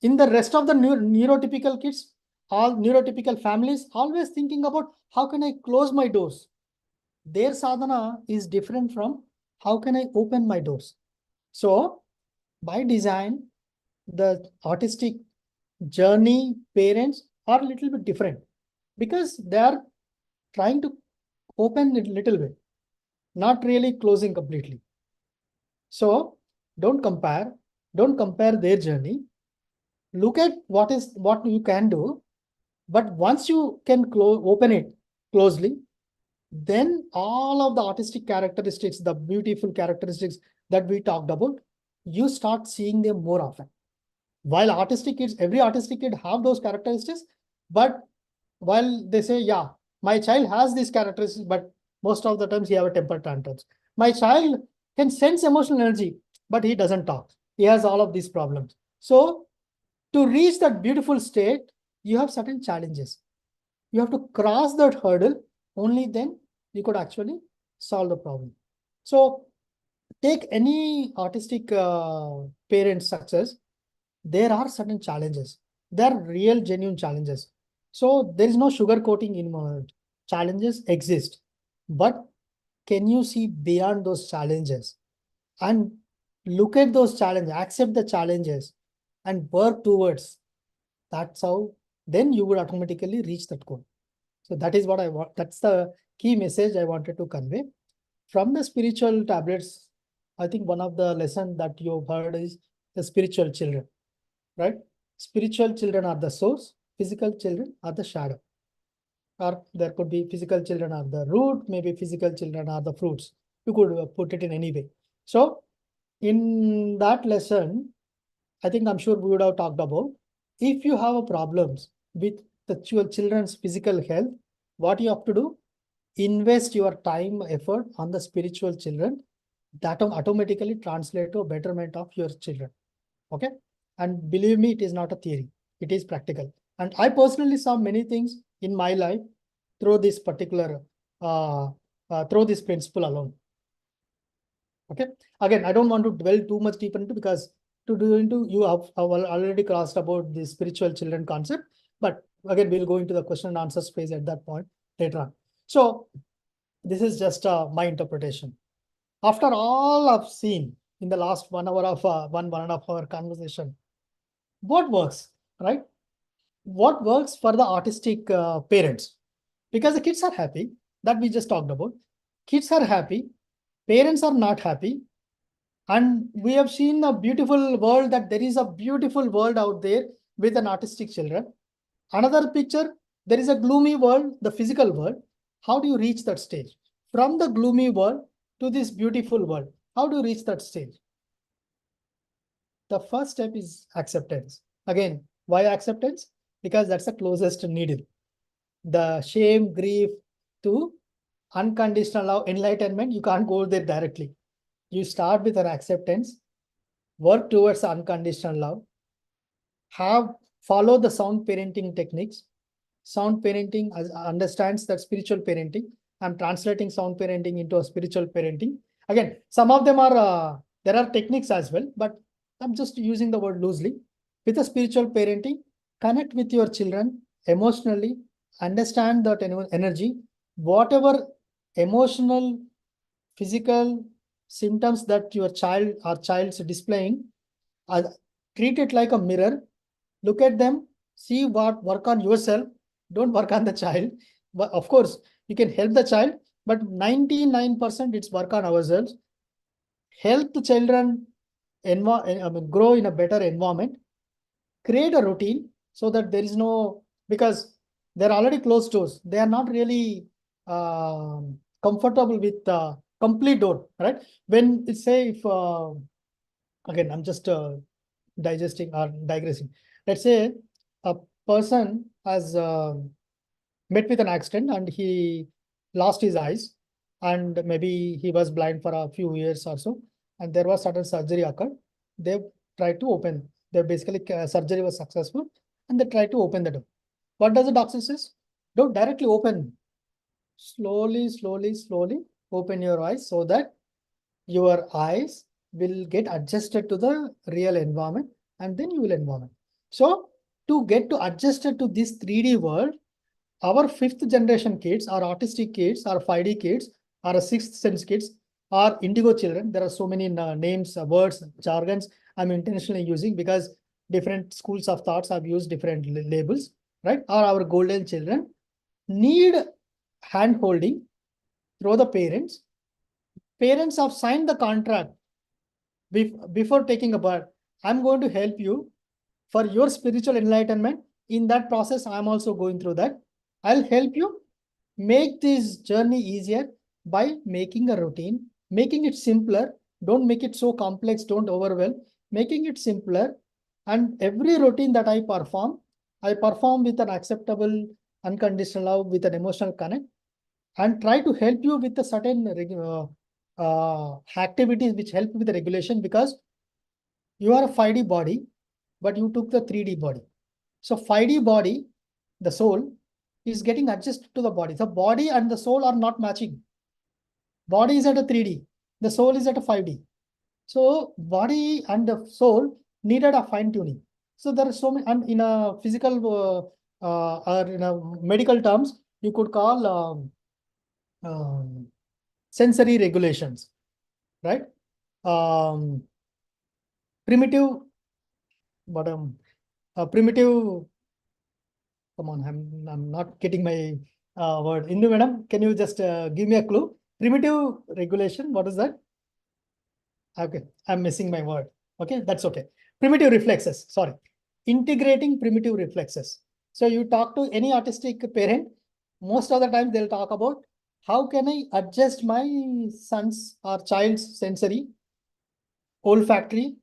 In the rest of the neurotypical kids, all neurotypical families, always thinking about how can I close my doors. Their sadhana is different from how can I open my doors. So by design, the autistic journey parents are a little bit different because they are trying to open it a little bit, not really closing completely. So don't compare their journey. Look at what you can do, but once you can open it closely, then all of the autistic characteristics, the beautiful characteristics that we talked about, you start seeing them more often. While autistic kids, every autistic kid have those characteristics, but while they say, yeah, my child has these characteristics, but most of the times he have a temper tantrums. My child can sense emotional energy, but he doesn't talk. He has all of these problems. So to reach that beautiful state, you have certain challenges. You have to cross that hurdle. Only then you could actually solve the problem. So take any autistic parent success. There are certain challenges. There are real, genuine challenges. So there is no sugarcoating involved. Challenges exist, but can you see beyond those challenges and look at those challenges, accept the challenges, and work towards? That's how then you would automatically reach that goal. So that is what I want. That's the key message I wanted to convey. From the spiritual tablets, I think one of the lessons that you've heard is the spiritual children, right? Spiritual children are the source, physical children are the shadow. Or there could be physical children are the root, maybe physical children are the fruits. You could put it in any way. So in that lesson, I think I'm sure we would have talked about, if you have a problems with the children's physical health, what you have to do, invest your time, effort on the spiritual children. That will automatically translate to a betterment of your children. Okay. And believe me, it is not a theory. It is practical. And I personally saw many things in my life through this particular, through this principle alone. Okay. Again, I don't want to dwell too much deeper into, because to do into, you have already crossed about the spiritual children concept. But again, we'll go into the question and answer space at that point later on. So this is just my interpretation. After all I've seen in the last 1 hour of one and a half hour conversation, what works, right? What works for the autistic parents? Because the kids are happy, that we just talked about. Kids are happy, parents are not happy. And we have seen a beautiful world, that there is a beautiful world out there with an autistic children. Another picture, there is a gloomy world, the physical world. How do you reach that stage? From the gloomy world to this beautiful world, how do you reach that stage? The first step is acceptance. Again, why acceptance? Because that's the closest needle. The shame, grief to unconditional love, enlightenment, you can't go there directly. You start with an acceptance, work towards unconditional love, follow the sound parenting techniques. Sound parenting understands that spiritual parenting. I'm translating sound parenting into a spiritual parenting. Again, some of them are, there are techniques as well, but I'm just using the word loosely. With a spiritual parenting, connect with your children emotionally, understand that energy, whatever emotional, physical symptoms that your child or child's displaying, treat it like a mirror. Look at them, see what, work on yourself, don't work on the child. But of course, you can help the child, but 99% it's work on ourselves. Help the children grow in a better environment. Create a routine so that there is no, because they're already closed doors. They are not really comfortable with complete door, right? When it's say, if again, I'm just digesting or digressing. Let's say a person has met with an accident and he lost his eyes, and maybe he was blind for a few years or so, and there was sudden surgery occurred. They tried to open. They basically surgery was successful, and they tried to open the door. What does the doctor says? Don't directly open. Slowly, slowly, slowly open your eyes so that your eyes will get adjusted to the real environment, and then you will environment. So to get to adjusted to this 3D world, our 5th generation kids, our autistic kids, our 5D kids, our 6th sense kids, our indigo children. There are so many names, words, jargons I'm intentionally using because different schools of thoughts have used different labels, right? Or our golden children need hand holding through the parents. Parents have signed the contract before taking a birth. I'm going to help you for your spiritual enlightenment. In that process, I'm also going through that. I'll help you make this journey easier by making a routine, making it simpler. Don't make it so complex, don't overwhelm, making it simpler. And every routine that I perform with an acceptable, unconditional love, with an emotional connect, and try to help you with a certain activities which help with the regulation, because you are a 5D body, but you took the 3D body. So 5D body, the soul, is getting adjusted to the body. The body and the soul are not matching. Body is at a 3D, the soul is at a 5D. So body and the soul needed a fine tuning. So there are so many, and in a physical or in a medical terms, you could call sensory regulations, right? Primitive, but primitive. Come on, I'm not getting my word. Indu madam, can you just give me a clue? Primitive regulation, what is that? Okay, I'm missing my word. Okay, that's okay. Primitive reflexes, sorry. Integrating primitive reflexes. So you talk to any autistic parent, most of the time they'll talk about how can I adjust my son's or child's sensory, olfactory,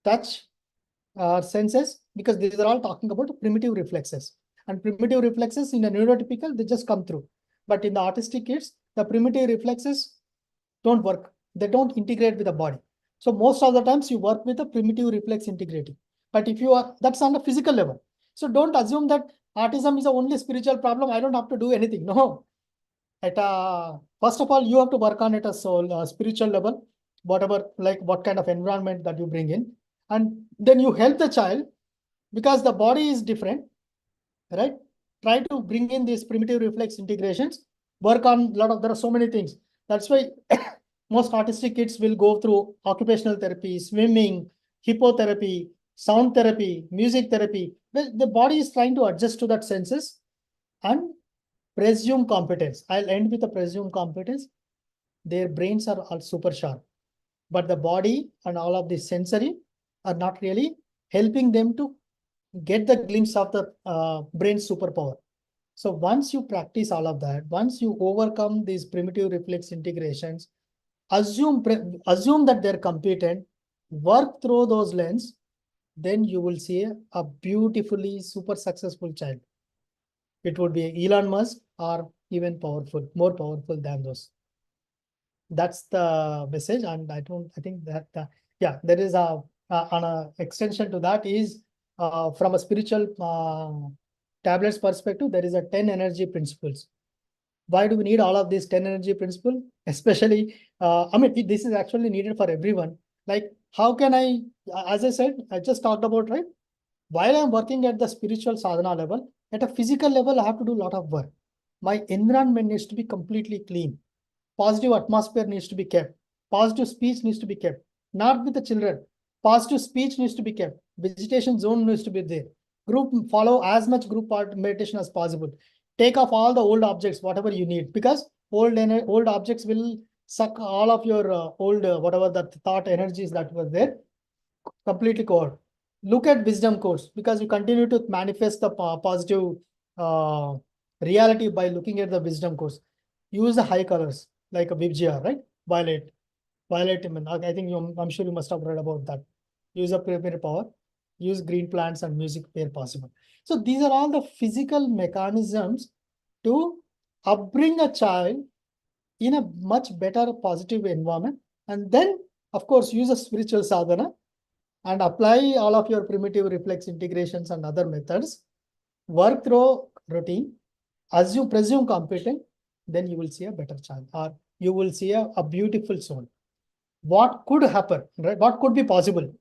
touch, senses, because these are all talking about primitive reflexes. And primitive reflexes in a neurotypical, they just come through. But in the autistic kids, the primitive reflexes don't work. They don't integrate with the body. So most of the times you work with the primitive reflex integrating. But if you are, that's on a physical level. So don't assume that autism is the only spiritual problem. I don't have to do anything. No. At first of all, you have to work on it at soul, spiritual level, whatever, like what kind of environment that you bring in. And then you help the child, because the body is different, right? Try to bring in these primitive reflex integrations, work on a lot of, there are so many things. That's why most autistic kids will go through occupational therapy, swimming, hippotherapy, sound therapy, music therapy. The body is trying to adjust to that senses. And presume competence. I'll end with a presume competence. Their brains are all super sharp, but the body and all of the sensory are not really helping them to get the glimpse of the brain superpower. So once you practice all of that, once you overcome these primitive reflex integrations, assume that they're competent, work through those lens, then you will see a beautifully super successful child. It would be Elon Musk or even more powerful than those. That's the message. And I think that, yeah, there is on a extension to that is from a spiritual tablets perspective, there is a 10 energy principles. Why do we need all of these 10 energy principles? Especially, I mean, this is actually needed for everyone. Like, how can I, as I said, I just talked about, right? While I'm working at the spiritual sadhana level, at a physical level, I have to do a lot of work. My environment needs to be completely clean. Positive atmosphere needs to be kept. Positive speech needs to be kept. Not with the children. Positive speech needs to be kept. Vegetation zone needs to be there. Group, follow as much group meditation as possible. Take off all the old objects, whatever you need, because old objects will suck all of your old, whatever the thought energies that were there, completely covered. Look at wisdom course, because you continue to manifest the positive reality by looking at the wisdom course. Use the high colors like a Vibgya, right? Violet. I think I'm sure you must have read about that. Use a primary power. Use green plants and music where possible. So these are all the physical mechanisms to upbring a child in a much better positive environment. And then, of course, use a spiritual sadhana and apply all of your primitive reflex integrations and other methods. Work through routine, presume competent, then you will see a better child, or you will see a beautiful soul. What could happen, right? What could be possible?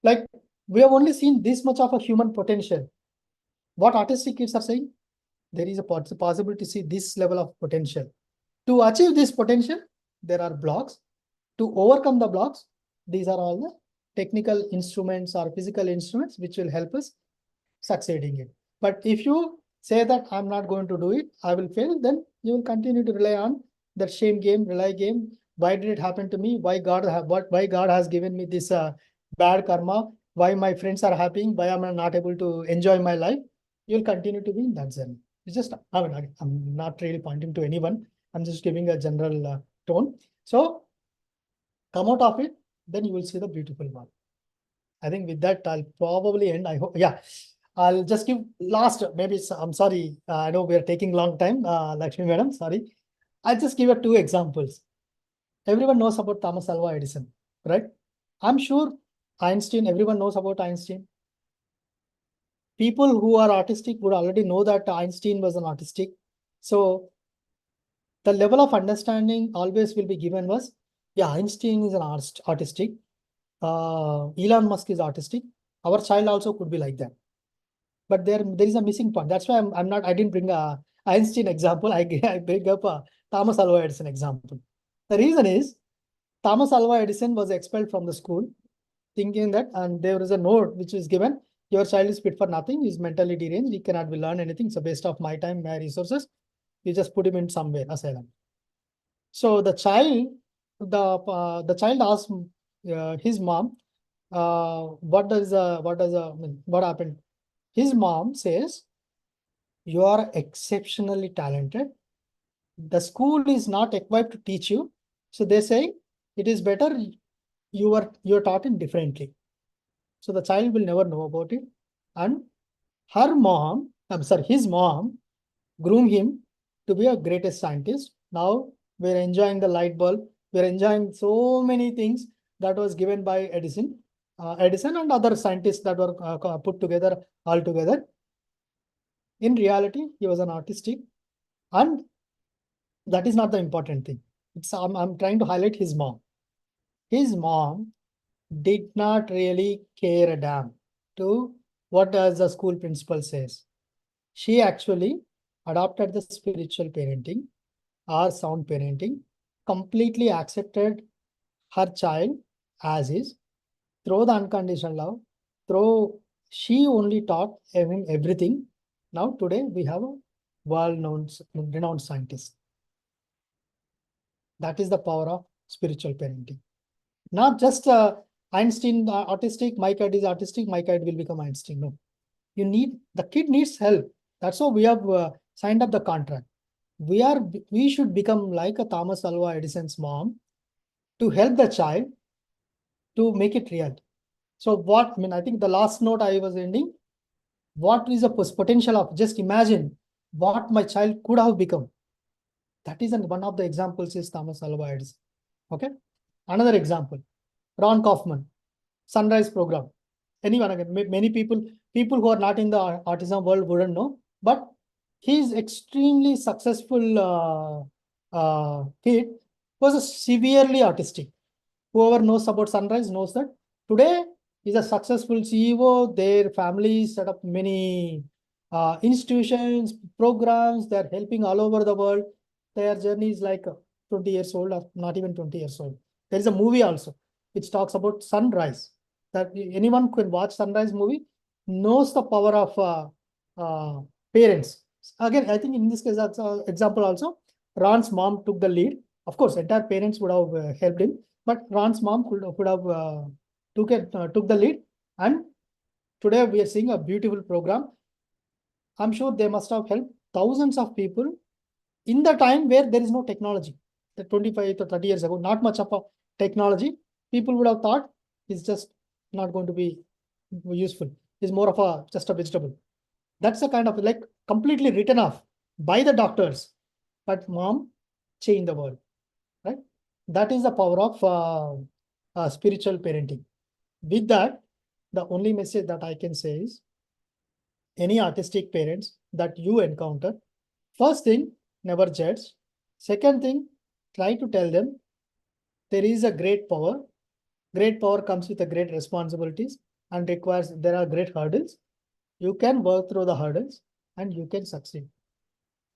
Like, we have only seen this much of a human potential. What autistic kids are saying, there is a possibility to see this level of potential. To achieve this potential, there are blocks. To overcome the blocks, these are all the technical instruments or physical instruments which will help us succeeding it. But if you say that I'm not going to do it, I will fail, then you will continue to rely on that shame game, rely game. Why did it happen to me? Why God has given me this bad karma? Why my friends are happy? Why am I not able to enjoy my life? You'll continue to be in that zone. It's just, I mean, I'm not really pointing to anyone. I'm just giving a general tone. So come out of it, then you will see the beautiful one. I think with that, I'll probably end. I hope, yeah. I'll just give last, maybe, I'm sorry, I know we are taking long time, Lakshmi Madam, sorry. I'll just give you 2 examples. Everyone knows about Thomas Alva Edison, right? I'm sure Einstein, everyone knows about Einstein. People who are autistic would already know that Einstein was an autistic. So the level of understanding always will be given was, yeah, Einstein is an autistic. Elon Musk is autistic. Our child also could be like that. But there is a missing point. That's why I didn't bring a Einstein example. I bring up a Thomas Alva Edison example. The reason is Thomas Alva Edison was expelled from the school, thinking that, and there is a note which is given, your child is fit for nothing, he's mentally deranged, he cannot learn anything, it's a waste of my time, my resources. You just put him in somewhere, asylum. So the child asked his mom, what happened? His mom says, you are exceptionally talented. The school is not equipped to teach you. So they say it is better you're taught in differently. So the child will never know about it. And his mom groomed him to be a greatest scientist. Now we're enjoying the light bulb. We're enjoying so many things that was given by Edison and other scientists that were put together all together. In reality, he was an autistic, and that is not the important thing. I'm trying to highlight his mom. His mom did not really care a damn to what does the school principal says. She actually adopted the spiritual parenting or sound parenting, completely accepted her child as is, through the unconditional love, through she only taught him everything. Now today we have a world-known, renowned scientist. That is the power of spiritual parenting. Not just Einstein autistic, my kid is autistic, my kid will become Einstein. No, the kid needs help. That's why we have signed up the contract. We should become like a Thomas Alva Edison's mom to help the child to make it real. So I think the last note I was ending, what is the potential of, just imagine what my child could have become. That is one of the examples is Thomas Alva Edison. Okay. Another example, Ron Kaufman, Sunrise program. Anyone again, many people who are not in the autism world wouldn't know, but he's extremely successful kid, was severely autistic. Whoever knows about Sunrise knows that today he's a successful CEO. Their family set up many institutions, programs. They're helping all over the world. Their journey is like 20 years old, or not even 20 years old. There is a movie also which talks about Sunrise. That anyone can watch Sunrise movie knows the power of parents. Again, I think in this case, that's an example also. Ron's mom took the lead. Of course, entire parents would have helped him, but Ron's mom could have took the lead. And today we are seeing a beautiful program. I'm sure they must have helped thousands of people in the time where there is no technology. The 25 to 30 years ago, not much of a technology. People would have thought it's just not going to be useful. It's more of just a vegetable. That's the kind of like completely written off by the doctors. But mom changed the world, right? That is the power of spiritual parenting. With that, the only message that I can say is, any autistic parents that you encounter, first thing, never judge. Second thing, try to tell them there is a great power. Great power comes with a great responsibilities and there are great hurdles. You can work through the hurdles and you can succeed.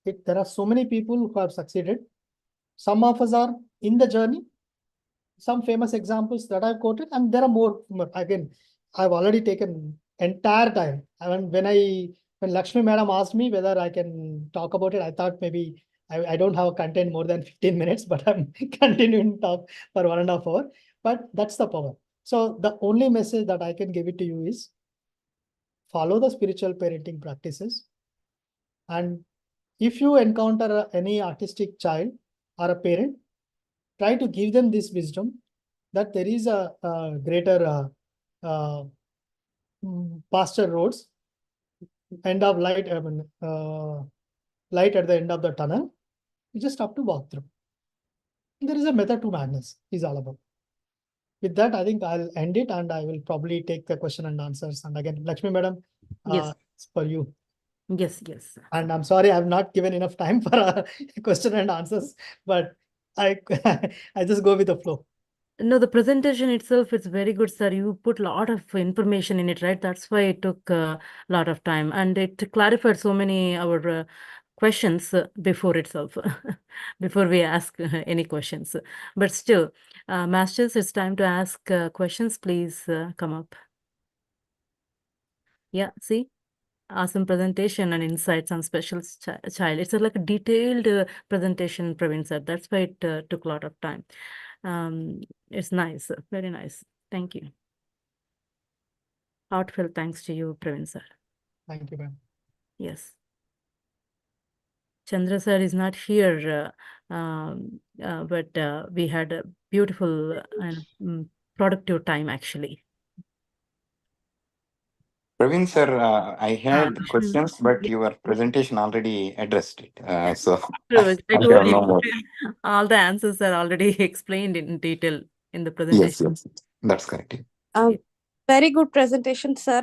There are so many people who have succeeded. Some of us are in the journey. Some famous examples that I've quoted, and there are more. Again, I've already taken entire time. When Lakshmi Madam asked me whether I can talk about it, I thought maybe I don't have content more than 15 minutes, but I'm continuing to talk for 1.5 hours. But that's the power. So the only message that I can give it to you is, follow the spiritual parenting practices and if you encounter any autistic child or a parent, try to give them this wisdom that there is a greater pasture roads, end of light, light at the end of the tunnel. You just have to walk through. There is a method to madness, is all about. With that, I think I'll end it, and I will probably take the question and answers. And again, Lakshmi Madam, Yes. it's for you. Yes, yes. And I'm sorry I've not given enough time for a question and answers, but I I just go with the flow. No, the presentation itself is very good, sir. You put a lot of information in it, right? That's why it took a lot of time, and it clarified so many our questions before itself, before we ask any questions. But still, masters, it's time to ask questions. Please come up. Yeah, see, awesome presentation and insights on special child. It's like a detailed presentation, Praveen sir. That's why it took a lot of time. It's nice, very nice. Thank you. Heartfelt thanks to you, Praveen sir. Thank you, ma'am. Yes. Chandra sir is not here, but we had a beautiful and productive time actually. Praveen sir, I had Vishnu, questions, but your presentation already addressed it. So I I told have you, no more. all the answers are already explained in detail in the Yes, presentation. yes, that's correct. Very good presentation, sir.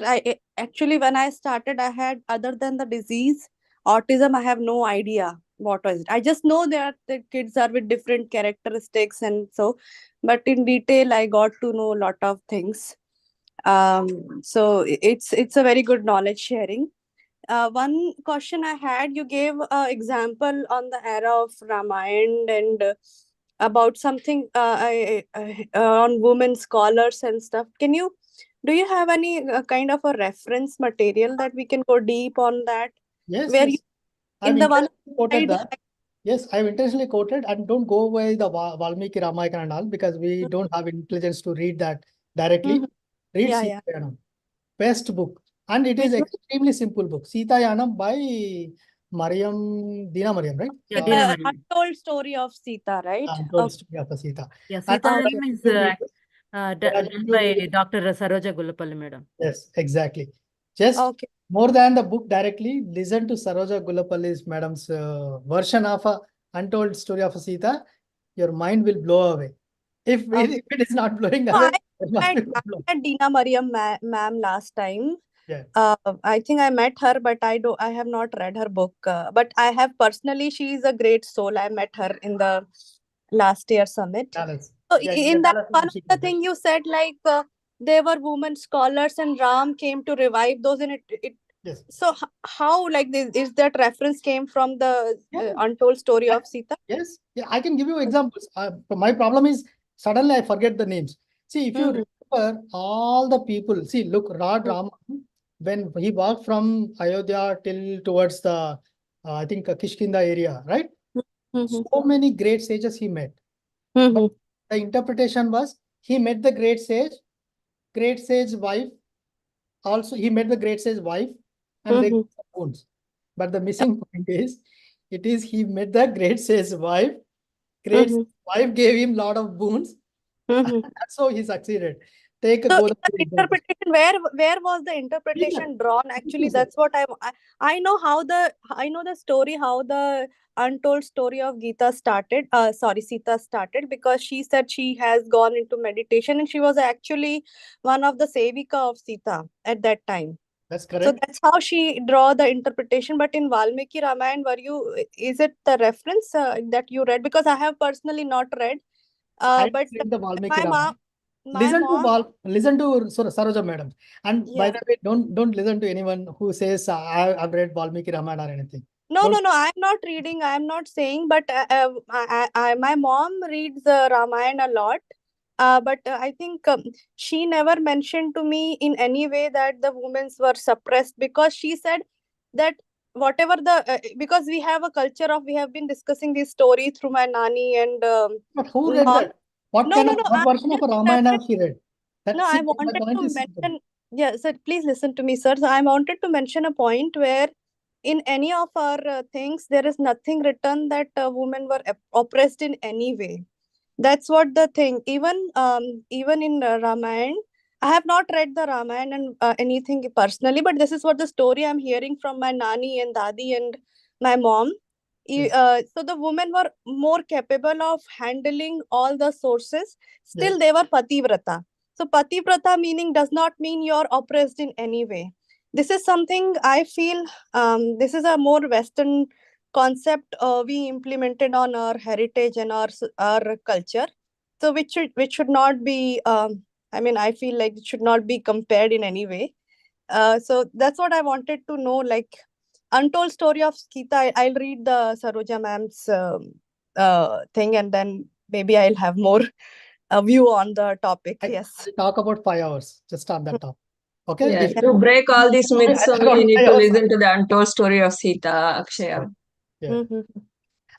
Actually, when I started, I had, other than the disease, autism, I have no idea what was it. I just know that the kids are with different characteristics and so, but in detail, I got to know a lot of things. So it's a very good knowledge sharing. One question I had, you gave an example on the era of Ramayana and about something on women scholars and stuff. Do you have any kind of a reference material that we can go deep on that? Yes, Where yes. you, I've in the one intentionally quoted slide, that. Yes, I've intentionally quoted, and don't go by the Valmiki Ramayana and all, because we don't have intelligence to read that directly. Mhm. Read Yeah, Sita yeah. Yanam, best book, and it is Which book? extremely simple book. Sita Yanam by Dina Mariam, right? Yeah, Dina Mariam. Untold story of Sita, right? Untold story of Sita. Yeah, And Sita I Yanam is give you- done by Dr. Saroja Gullapalli madam. Yes, exactly. Just Okay. more than the book directly, listen to Saroja Gullapalli's madam's version of a Untold Story of Sita. Your mind will blow away. If it is not blowing No, away, I met Dina Mariam ma'am last time. Yeah. I think I met her, but I have not read her book. But I have personally, she is a great soul. I met her in the last year summit. Dallas. So Yeah, in yeah, that, Dallas one of she the did that. thing you said, like there were women scholars and Ram came to revive those, and it Yes. so how, like this, is that reference came from the Yeah. Untold Story of Sita? Yes, yeah, I can give you examples. My problem is suddenly I forget the names. See, if you remember all the people, see, look, Lord Rama, when he walked from Ayodhya till towards the, I think, Kishkinda area, right? So many great sages he met. But the interpretation was he met the great sage wife. Also, he met the great sage wife, and they got wounds. But the missing point is, it is he met the great sage wife. Great wife gave him lot of boons. That's how he succeeded. Take a So go. in the interpretation, where was the interpretation drawn? Actually, that's what I know how I know the story, how the untold story of Gita started. Sita started, because she said she has gone into meditation and she was actually one of the Sevika of Sita at that time. That's correct. So that's how she draw the interpretation. But in Valmiki Ramayana, is it the reference that you read? Because I have personally not read. But the Valmiki my Ramayana. mom, Listen to Saroja madam. And by Yeah. the way, don't listen to anyone who says I've read Valmiki Ramayana or anything. No, I'm not reading. I'm not saying, but my mom reads Ramayana a lot. But I think she never mentioned to me in any way that the women were suppressed, because she said that whatever because we have a culture of, we have been discussing this story through my nani and But who read mom. that? What No, kind no, of no. what version of a Ramayana she read? No, I wanted to mention. Yeah, sir. Please listen to me, sir. So I wanted to mention a point where in any of our things, there is nothing written that women were oppressed in any way. That's what the thing. Even in Ramayana, I have not read the Ramayana and anything personally, but this is what the story I'm hearing from my nani and dadi and my mom. So the women were more capable of handling all the sources. Still, they were pativrata. So pativrata meaning does not mean you're oppressed in any way. This is something I feel. This is a more Western concept we implemented on our heritage and our culture. So which should not be. I mean, I feel like it should not be compared in any way. So that's what I wanted to know. Like Untold Story of Sita. I'll read the Saroja ma'am's thing, and then maybe I'll have more view on the topic. Yes. Talk about 5 hours just on that topic. Okay. Yeah, If to break all these myths, only around you need 5 to hours. listen to the Untold Story of Sita, Akshaya. Yeah. Mhm.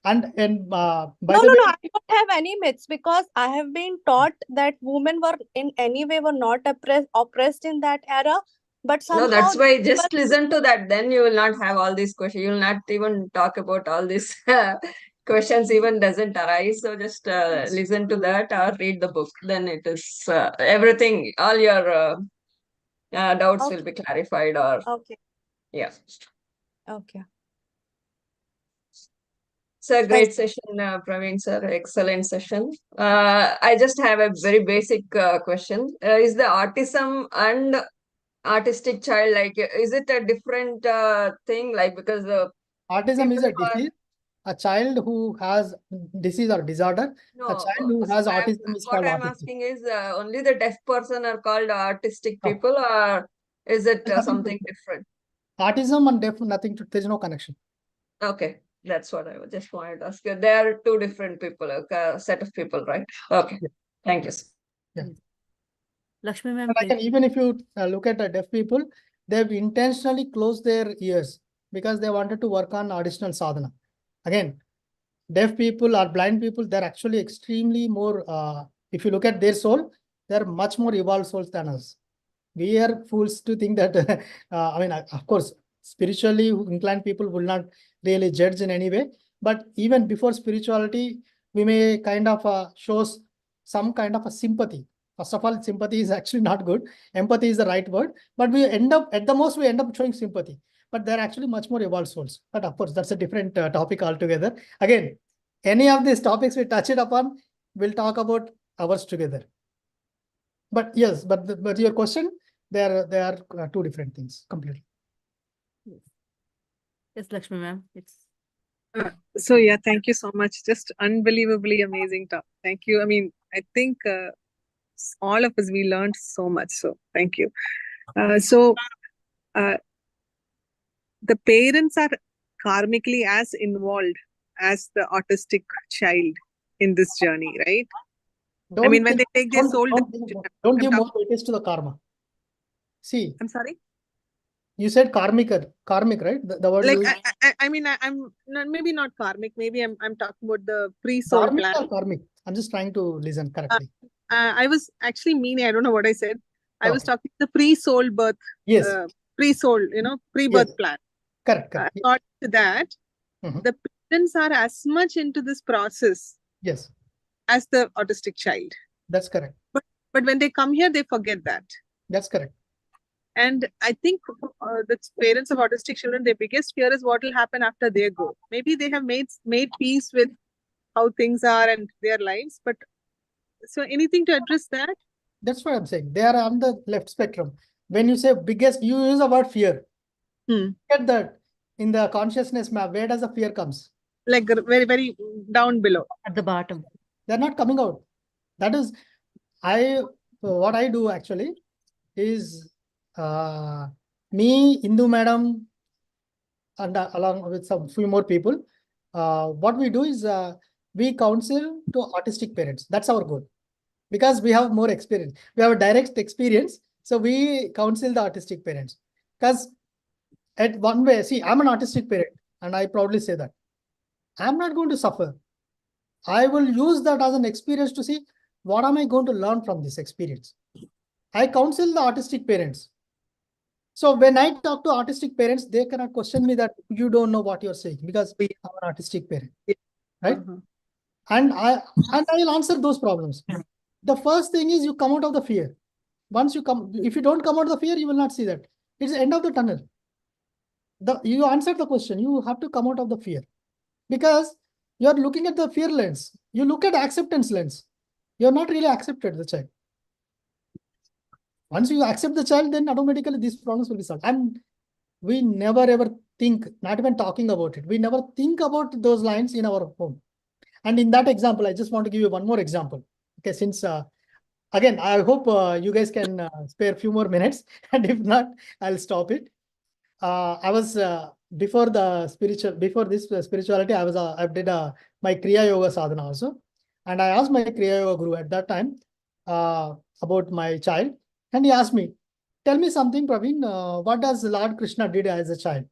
And by No, the no, way, no. I don't have any myths because I have been taught that women were in any way were not oppressed in that era, but No, somehow that's why people. just listen to that. Then you will not have all these questions. You will not even talk about all these questions even doesn't arise. So just listen to that or read the book. Then it is everything, all your doubts will be clarified or Okay. yeah. Okay. It's a great session, Praveen sir. Excellent session. I just have a very basic question. Is the autism and artistic child like, is it a different thing? Like, because autism is people a disease. A child who has disease or disorder, no, a child who has autism is what called I'm autistic. asking is only the deaf person are called artistic No. people, or is it Nothing to something do. different? Autism and deaf, nothing to, there's no connection. Okay, that's what I just wanted to ask you. They are two different people, a set of people, right? Okay, Yeah. thank you. Yeah. Lakshmi ma'am, But I please. can, even if you look at the deaf people, they've intentionally closed their ears because they wanted to work on additional sadhana. Again, deaf people or blind people, they're actually extremely more, if you look at their soul, they're much more evolved souls than us. We are fools to think that, I mean, of course, spiritually inclined people will not really judge in any way. But even before spirituality, we may kind of show some kind of a sympathy. First of all, sympathy is actually not good. Empathy is the right word. But we end up, at the most, we end up showing sympathy. But they're actually much more evolved souls. But of course, that's a different topic altogether. Again, any of these topics we touch it upon, we'll talk about hours together. But yes, but your question, they are two different things completely. Yes, Lakshmi ma'am. It's So yeah, thank you so much. Just unbelievably amazing talk. Thank you. I mean, I think all of us, we learned so much. So thank you. So the parents are karmically as involved as the autistic child in this journey, right? I mean, when they take their soul. Don't give more weightage to the karma. See, I'm sorry. You said karmic, right? The word Like you I mean, I'm not, maybe not karmic. Maybe I'm talking about the pre-soul karmic plan. or karmic. I'm just trying to listen correctly. I was actually meaning, I don't know what I said. I was Okay. talking the pre-soul birth. Yes. Pre-soul, pre-birth Yes. plan. Correct. According to that, the parents are as much into this process. Yes. As the autistic child. That's correct. But when they come here, they forget that. That's correct. And I think the parents of autistic children, their biggest fear is what will happen after they go. Maybe they have made peace with how things are and their lives. But so anything to address that? That's what I'm saying. They are on the left spectrum. When you say biggest, you use the word fear. Look at that in the consciousness map. Where does the fear comes? Like very, very down below. at the bottom. They're not coming out. That is, what I do actually is me, Indu madam, and along with some few more people, what we do is we counsel to autistic parents. That's our goal, because we have more experience. We have a direct experience, so we counsel the autistic parents. Because at one way, see, I'm an autistic parent, and I proudly say that I'm not going to suffer. I will use that as an experience to see what am I going to learn from this experience. I counsel the autistic parents. So when I talk to autistic parents, they cannot question me that you don't know what you're saying because we have an autistic parent, right? And I will answer those problems. The first thing is you come out of the fear. Once you come, if you don't come out of the fear, you will not see that. It's the end of the tunnel. You answered the question. You have to come out of the fear because you are looking at the fear lens. You look at acceptance lens. You're not really accepted the child. Once you accept the child, then automatically these problems will be solved. And we never ever think, not even talking about it, we never think about those lines in our home. And in that example, I just want to give you one more example. Okay, since again, I hope you guys can spare a few more minutes, and if not, I'll stop it. I was before this spirituality, I did my Kriya Yoga sadhana also, and I asked my Kriya Yoga guru at that time about my child, and he asked me, "Tell me something, Praveen. What does Lord Krishna did as a child?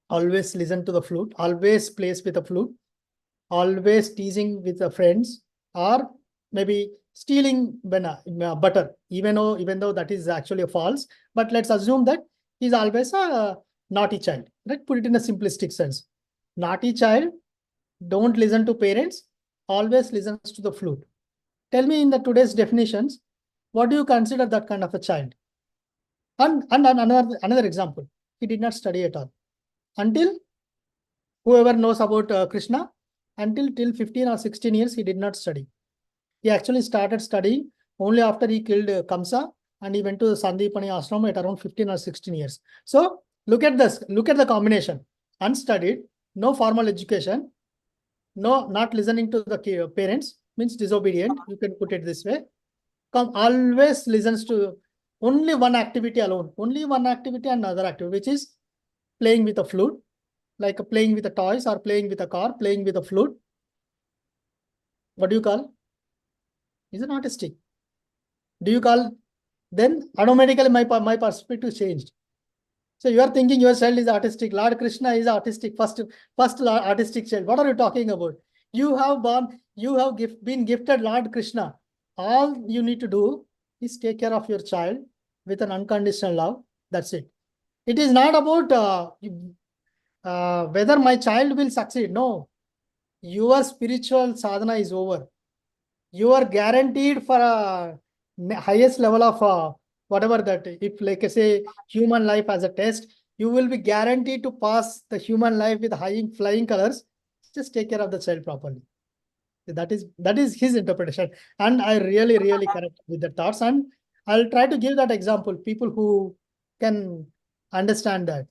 Always listen to the flute, always plays with the flute, always teasing with the friends, or maybe stealing butter, even though that is actually false. But let's assume that he's always a naughty child. Let's put it in a simplistic sense. Naughty child, don't listen to parents, always listens to the flute. Tell me in the today's definitions, what do you consider that kind of a child? And another example, he did not study at all. Until whoever knows about Krishna, until till 15 or 16 years, he did not study. He actually started studying only after he killed Kamsa, and he went to the Sandipani ashram at around 15 or 16 years. So look at this, look at the combination. Unstudied, no formal education, not listening to the parents, means disobedient, you can put it this way. Always listens to only one activity alone, only one activity and another activity, which is playing with a flute, like playing with the toys or playing with a car, playing with a flute. What do you call? He's an autistic. Do you call? Then automatically my perspective changed. So you are thinking your child is autistic. Lord Krishna is autistic. First autistic child. What are you talking about? You have been gifted Lord Krishna. All you need to do is take care of your child with an unconditional love. That's it. It is not about whether my child will succeed. No, your spiritual sadhana is over. You are guaranteed for a highest level of whatever that. If like I say human life as a test, you will be guaranteed to pass the human life with flying colors. Just take care of the child properly. That is his interpretation, and I really connect with the thoughts, and I'll try to give that example. People who can understand that.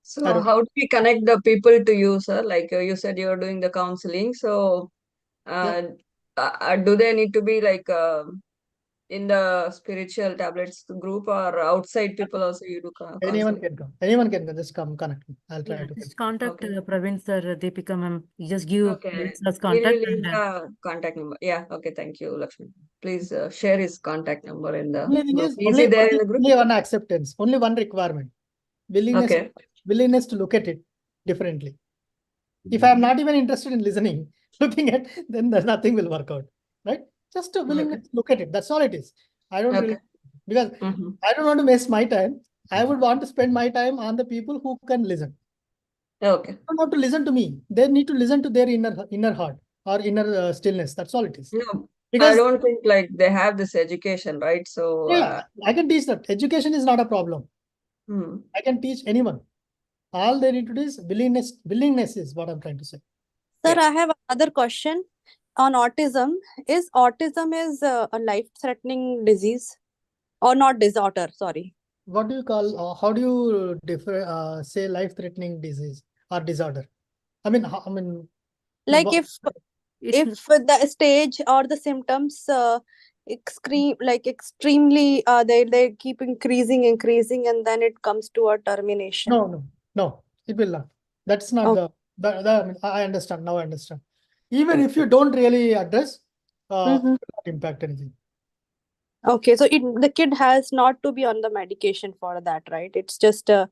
So how do we connect the people to you, sir? Like you said, you're doing the counseling. So do they need to be like in the spiritual tablets group or outside people also you do counseling? Anyone can come. Anyone can just come connect me. I'll try to. Just contact Okay. Praveen sir, Deepika ma'am. Just give Okay. us Will contact. you leave the contact number? Yeah. Okay. Thank you, Lakshmi. Please share his contact number in the Only thing group. is Is he there in the group? only one acceptance, only one requirement. Willingness to look at it differently. If I am not even interested in listening, looking at, then nothing will work out, right? Just a willingness to look at it. That's all it is. I don't really, because I don't want to waste my time. I would want to spend my time on the people who can listen. Okay. They don't have to listen to me. They need to listen to their inner heart or inner stillness. That's all it is. No, because I don't think like they have this education, right? So yeah, I can teach that. Education is not a problem. I can teach anyone. All they need to do is willingness. Willingness is what I'm trying to say. Sir, I have another question on autism. Is autism a life-threatening disease or not disorder? Sorry. What do you call? How do you say life-threatening disease or disorder? I mean, like if the stage or the symptoms extremely they keep increasing, and then it comes to a termination. No, it will not. That's not I mean, I understand. Now I understand. Even if you don't really address, it will not impact anything. Okay, so the kid has not to be on the medication for that, right? It's just a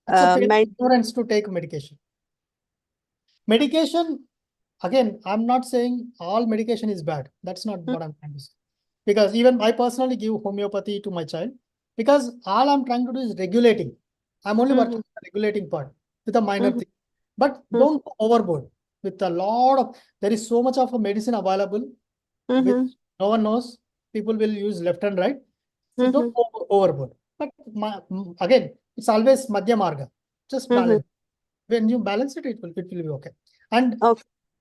ignorance to take medication. Medication, again, I'm not saying all medication is bad. That's not what I'm trying to say. Because even I personally give homeopathy to my child, because all I'm trying to do is regulating. I'm only working on the regulating part with a minor thing. But don't go overboard with a lot of, there is so much of a medicine available, which no one knows. People will use left and right. So don't go overboard. But again, it's always Madhya Marga. Just balance. When you balance it, it will be okay. And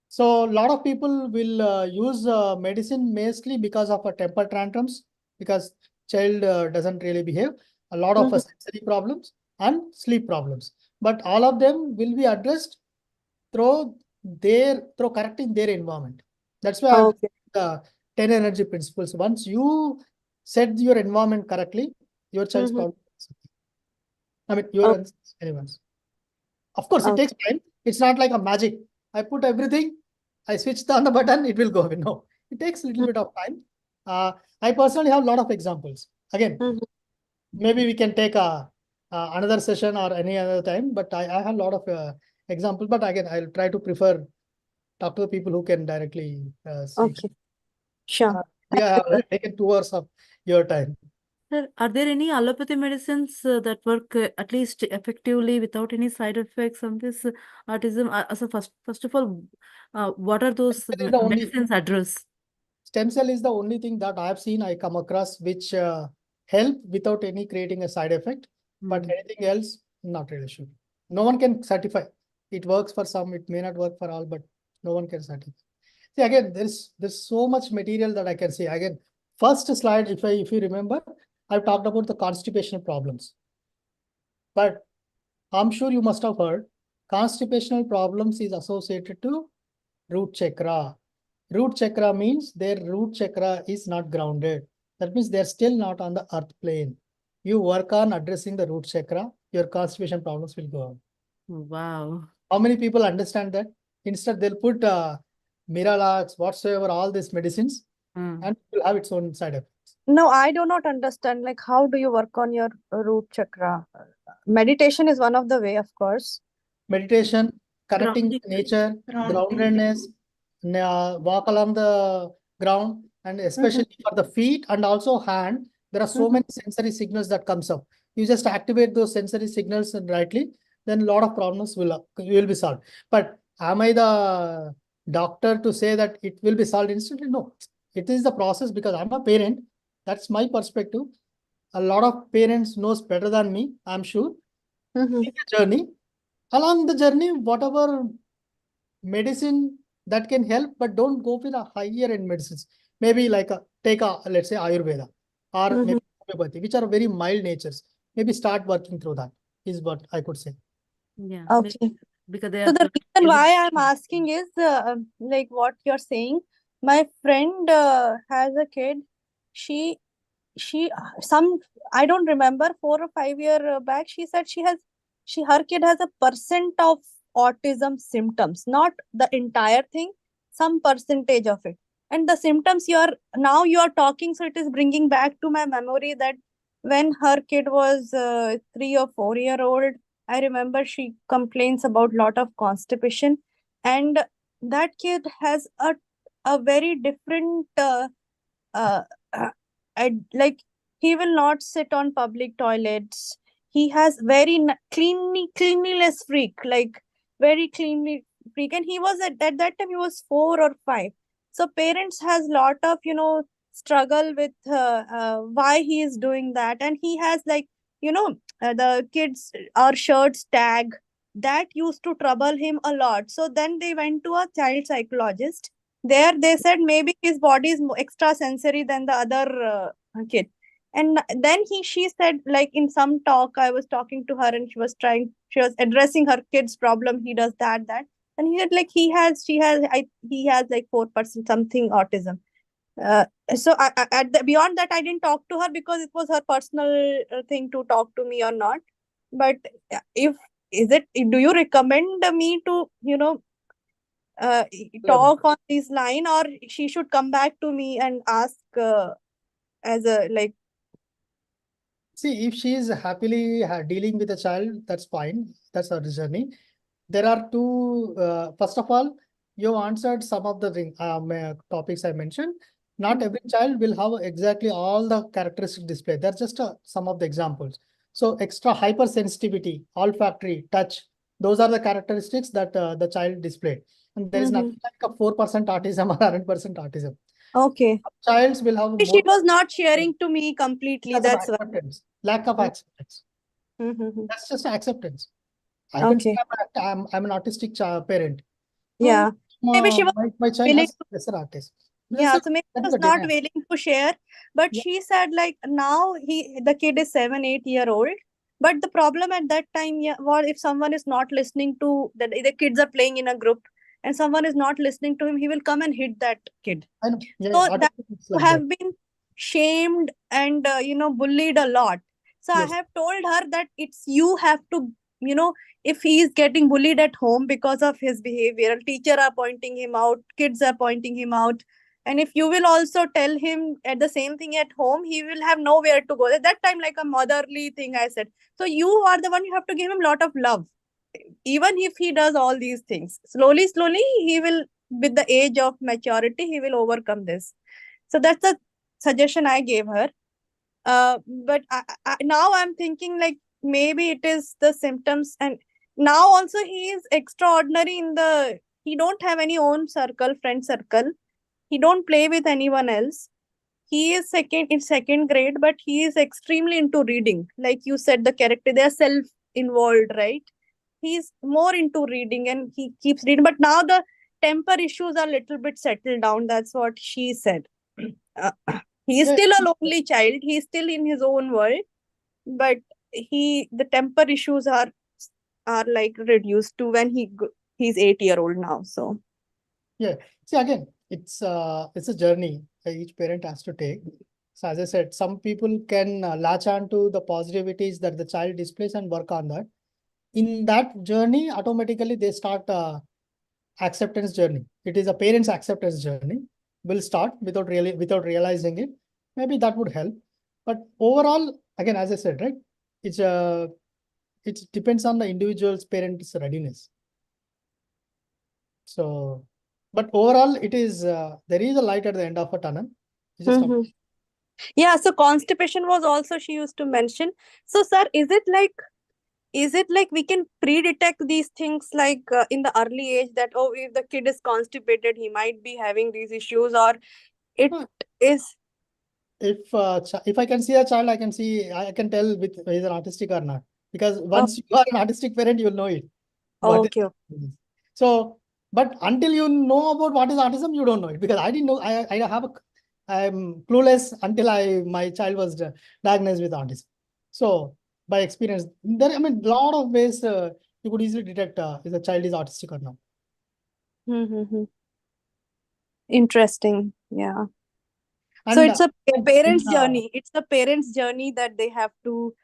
so a lot of people will use medicine mostly because of temper tantrums, because child doesn't really behave. A lot of sensory problems and sleep problems. But all of them will be addressed through correcting their environment. That's why I've the 10 energy principles. Once you set your environment correctly, your child's problem. I mean, your anyone's. Of course, it takes time. It's not like a magic. I put everything, I switched on the button, it will go away. No, it takes a little bit of time. I personally have a lot of examples. Again, maybe we can take another session or any other time, but I have a lot of examples. But again, I'll try to prefer talk to the people who can directly speak. Okay, sure. Yeah, I have taken 2 hours of your time. Sir, are there any allopathy medicines that work at least effectively without any side effects on this autism? So first of all, what are those Stem cell is the only- medicines address? Stem cell is the only thing that I have seen, I come across, which help without any creating a side effect. But anything else, not really sure. No one can certify. It works for some, it may not work for all, but no one can certify. See, again, there's so much material that I can say. Again, first slide, if you remember, I've talked about the constipational problems. But I'm sure you must have heard, constipational problems is associated to root chakra. Root chakra means their root chakra is not grounded. That means they're still not on the earth plane. You work on addressing the root chakra, your constipation problems will go on. Wow. How many people understand that? Instead, they'll put Miralax, whatsoever, all these medicines, and it will have its own side effects. No, I do not understand. Like, how do you work on your root chakra? Meditation is one of the way, of course. Meditation, connecting Grounding. with nature, groundedness, walk along the ground, and especially for the feet and also hand, there are so many sensory signals that comes up. You just activate those sensory signals and rightly, then a lot of problems will be solved. But am I the doctor to say that it will be solved instantly? No, it is the process, because I'm a parent. That's my perspective. A lot of parents knows better than me, I'm sure. Take a journey. Along the journey, whatever medicine that can help, but don't go with a higher end medicines. Maybe like let's say Ayurveda or maybe homeopathy, which are very mild natures. Maybe start working through that is what I could say. Yeah. Okay. Because they So are the reason why I'm asking is like what you're saying. My friend has a kid. She some, I don't remember, 4 or 5 year back, she said her kid has a percent of autism symptoms, not the entire thing, some percentage of it. And the symptoms you are talking, so it is bringing back to my memory that when her kid was 3 or 4 year old, I remember she complains about lot of constipation, and that kid has a very different uh, like, he will not sit on public toilets. He has very cleanliness freak, like very cleanly freak. And he was at that time he was 4 or 5. So parents has lot of struggle with why he is doing that, and he has like the kids or shirts tag that used to trouble him a lot. So then they went to a child psychologist. There they said maybe his body is extra sensory than the other kid. And then she said, like, in some talk, I was talking to her and she was addressing her kid's problem. He does that. And he said, like, he has like 4% something autism. So beyond that, I didn't talk to her because it was her personal thing to talk to me or not. But do you recommend me to, talk on this line, or she should come back to me and ask as a like? See, if she is happily dealing with a child, that's fine. That's her journey. There are two. First of all, you answered some of the topics I mentioned. Not every child will have exactly all the characteristics displayed. That's just some of the examples. So extra hypersensitivity, olfactory, touch, those are the characteristics that the child displayed. And there is nothing like a 4% autism or 100% autism. Okay. Childs will have She more was not sharing to me completely. because of That's why. acceptance, lack of acceptance. Mm-hmm. That's just acceptance. I can say Okay. I'm an autistic parent. Yeah. Maybe she was My child willing has lesser autism. Yeah, so maybe That he is was a not denial. willing to share, but Yeah. she said like now the kid is 7, 8 year old. But the problem at that time, yeah, was if someone is not listening to the kids are playing in a group and someone is not listening to him, he will come and hit that kid. I know. Yeah, So autism that is like have that. been shamed and bullied a lot. So Yes. I have told her that it's you have to if he is getting bullied at home because of his behavior, teacher are pointing him out, kids are pointing him out, and if you will also tell him at the same thing at home, he will have nowhere to go. At that time, like a motherly thing, I said. So you are the one, you have to give him a lot of love. Even if he does all these things, slowly, slowly, he will, with the age of maturity, he will overcome this. So that's the suggestion I gave her. But now I'm thinking like maybe it is the symptoms, and now also he is extraordinary in the he don't have any own circle, friend circle. He don't play with anyone else. He is second grade, but he is extremely into reading. Like you said, the character, they are self involved, right? He's more into reading and he keeps reading. But now the temper issues are a little bit settled down. That's what she said. He is still a lonely child. He's still in his own world, but the temper issues are like reduced to when he's 8 year old now. So yeah, see again, it's a journey each parent has to take. So as I said, some people can latch on to the positivities that the child displays and work on that. In that journey, automatically they start acceptance journey. It is a parent's acceptance journey. Will start without realizing it. Maybe that would help. But overall, again, as I said, right, it depends on the individual's parent's readiness. So, but overall, it is there is a light at the end of a tunnel. It's just yeah, so constipation was also she used to mention. So, sir, is it like we can pre-detect these things like in the early age that if the kid is constipated, he might be having these issues, or it is if I can see a child, I can tell with he's an autistic or not, because once you are an autistic parent, you will know it. Okay. So, but until you know about what is autism, you don't know it, because I didn't know. I'm clueless until my child was diagnosed with autism. So by experience, a lot of ways you could easily detect if the child is autistic or not. Interesting. Yeah. And so it's a parent's journey. It's a parent's journey that they have to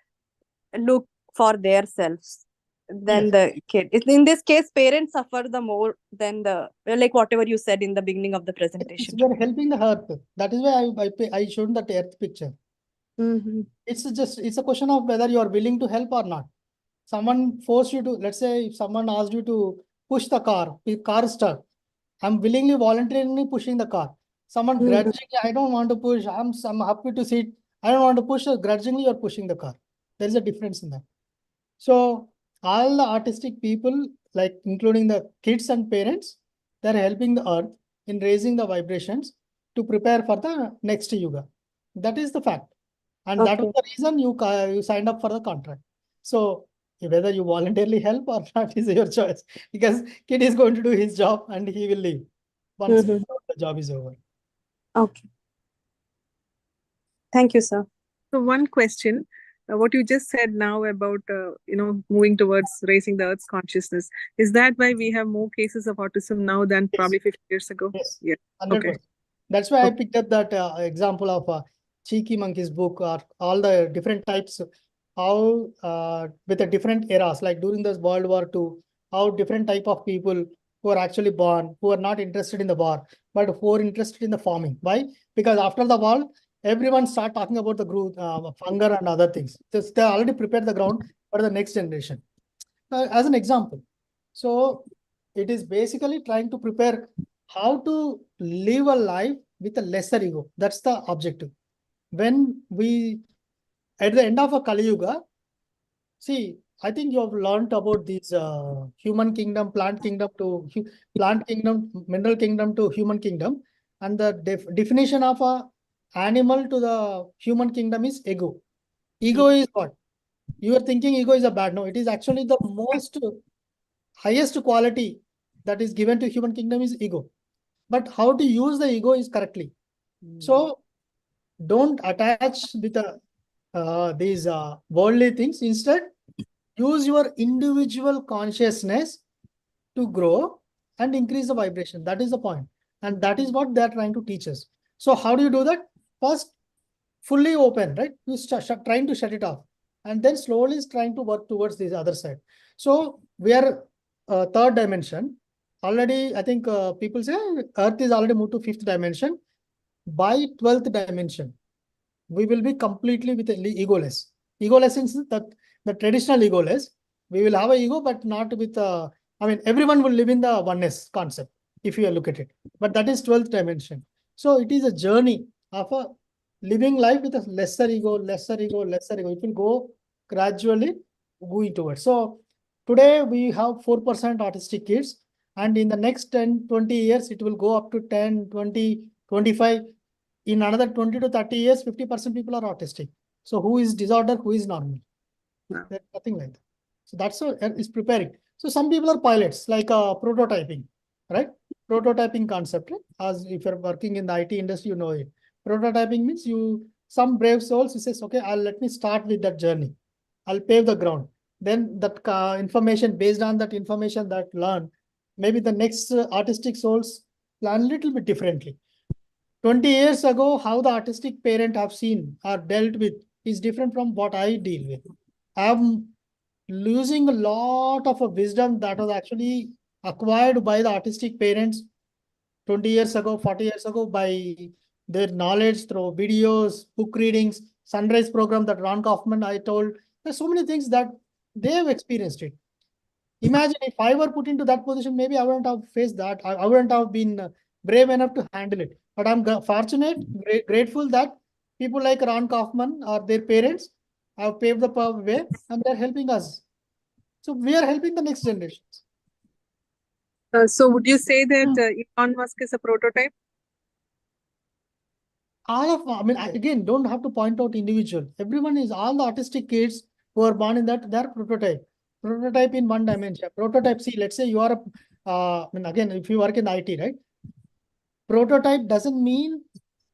look for their selves than the kid. In this case, parents suffer the more than like whatever you said in the beginning of the presentation. We are helping the earth. That is why I showed that earth picture. It's a question of whether you are willing to help or not. Someone forced you to, let's say, if someone asked you to push the car is stuck. I'm willingly, voluntarily pushing the car. Someone grudgingly, I don't want to push. I'm happy to sit. I don't want to push. Grudgingly, you're pushing the car. There is a difference in that. So all the artistic people, like including the kids and parents, they're helping the earth in raising the vibrations to prepare for the next yuga. That is the fact. And that was the reason you signed up for the contract. So whether you voluntarily help or not is your choice, because kid is going to do his job and he will leave once the job is over. Okay. Thank you, sir. So one question, what you just said now about, moving towards raising the earth's consciousness, is that why we have more cases of autism now than probably 50 years ago? Yes. Yeah. 100%. Okay. That's why I picked up that example of Cheeky Monkey's book, or all the different types, how with the different eras, like during this World War II, how different type of people who are actually born, who are not interested in the war, but who are interested in the farming. Why? Because after the war, everyone start talking about the growth, hunger and other things. They already prepared the ground for the next generation. As an example. So it is basically trying to prepare how to live a life with a lesser ego. That's the objective. When we, at the end of a Kali Yuga, see, I think you have learned about these human kingdom, plant kingdom to plant kingdom, mineral kingdom to human kingdom. And the definition of a animal to the human kingdom is ego. Ego is what? You are thinking ego is a bad. No, it is actually the most highest quality that is given to human kingdom is ego. But how to use the ego is correctly. So don't attach with these worldly things. Instead, use your individual consciousness to grow and increase the vibration. That is the point. And that is what they are trying to teach us. So how do you do that? First, fully open, right? You trying to shut it off. And then slowly is trying to work towards this other side. So we are third dimension. Already, I think people say Earth is already moved to fifth dimension. By 12th dimension, we will be completely with egoless. Egoless in that the traditional egoless, we will have an ego, but not with I mean, everyone will live in the oneness concept if you look at it. But that is 12th dimension. So it is a journey of a living life with a lesser ego, lesser ego, lesser ego. It will go gradually going towards. So today we have 4% autistic kids, and in the next 10, 20 years, it will go up to 10, 20, 25. In another 20 to 30 years, 50% people are autistic. So who is disorder, who is normal? Yeah. There's nothing like that. So that's what is preparing. So some people are pilots, like prototyping, right? Prototyping concept, right? As if you're working in the IT industry, you know it. Prototyping means some brave souls, he says, okay, let me start with that journey. I'll pave the ground. Then that information, based on that information that learn, maybe the next artistic souls plan a little bit differently. 20 years ago, how the artistic parent have seen or dealt with is different from what I deal with. I'm losing a lot of a wisdom that was actually acquired by the artistic parents 20 years ago, 40 years ago, by their knowledge through videos, book readings, sunrise program that Ron Kaufman I told. There's so many things that they have experienced it. Imagine if I were put into that position, maybe I wouldn't have faced that. I wouldn't have been brave enough to handle it. But I'm fortunate, grateful that people like Ron Kaufman or their parents have paved the way and they're helping us. So we are helping the next generations. So would you say that Elon Musk is a prototype? I mean, again, don't have to point out individual. Everyone is, all the autistic kids who are born in that, they're prototype. Prototype in one dimension. Prototype, see, let's say you are I mean, again, if you work in IT, right? Prototype doesn't mean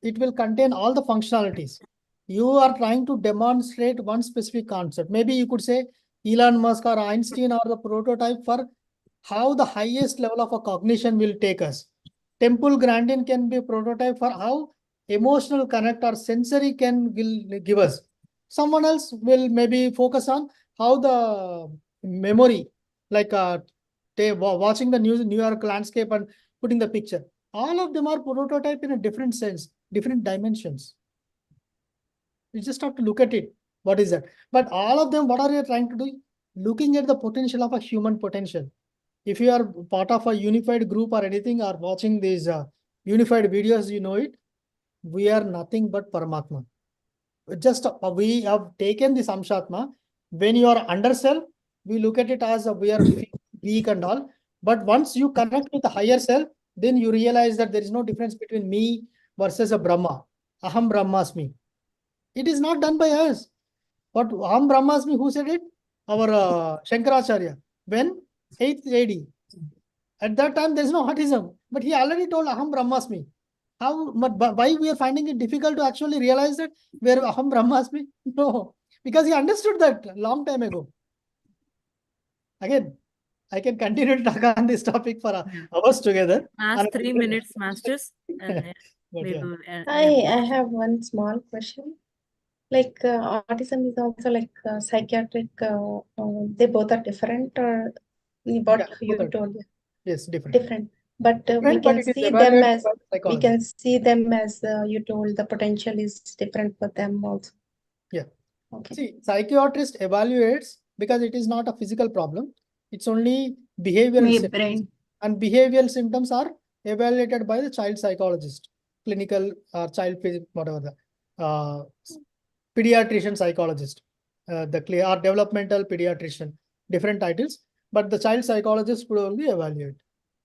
it will contain all the functionalities. You are trying to demonstrate one specific concept. Maybe you could say Elon Musk or Einstein are the prototype for how the highest level of a cognition will take us. Temple Grandin can be a prototype for how emotional connect or sensory will give us. Someone else will maybe focus on how the memory, like watching the New York landscape and putting the picture. All of them are prototype in a different sense, different dimensions. You just have to look at it. What is that? But all of them, what are you trying to do? Looking at the potential of a human potential. If you are part of a unified group or anything, or watching these unified videos, you know it. We are nothing but Paramatma. Just we have taken the Samshatma. When you are under self, we look at it as we are weak and all. But once you connect with the higher self, then you realize that there is no difference between me versus a Brahma. Aham Brahmasmi. It is not done by us. But Aham Brahmasmi, who said it? Our Shankaracharya. When? 8th AD. At that time, there is no autism. But he already told Aham Brahmasmi. Why we are finding it difficult to actually realize that where Aham Brahmasmi? No. Because he understood that long time ago. Again, I can continue to talk on this topic for hours together. Last 3 minutes, masters. And But we yeah. will I have one small question. Like autism is also like psychiatric. They both are different, or what Yeah, you both are told? yes, different. Different, but we Different, but can it is see them evaluated as by we psychology. can see them as you told. The potential is different for them also. Yeah. Okay. See, psychiatrist evaluates because it is not a physical problem. It's only behavioral symptoms. Brain. And behavioral symptoms are evaluated by the child psychologist. clinical or child whatever the pediatrician psychologist, or developmental pediatrician, different titles, but the child psychologist would only evaluate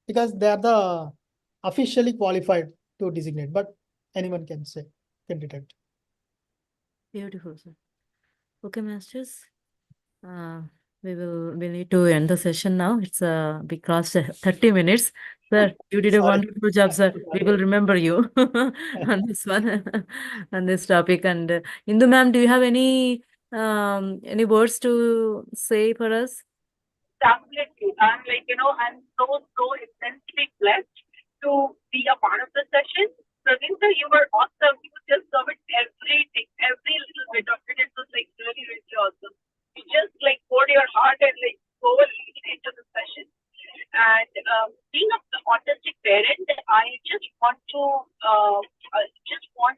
because they are the officially qualified to designate, but anyone can detect. Beautiful, sir. Okay, masters. We need to end the session now. It's we crossed 30 minutes. Sir, you did a wonderful job, sir. We will remember you on this one, on this topic. And Indu ma'am, do you have any words to say for us? Absolutely. I'm I'm so immensely blessed to be a part of the session. Praveen sir, you were awesome. You just covered everything, every little bit of it. It was really, really awesome. You just poured your heart and so into the session. And being an autistic parent, I just want to everyone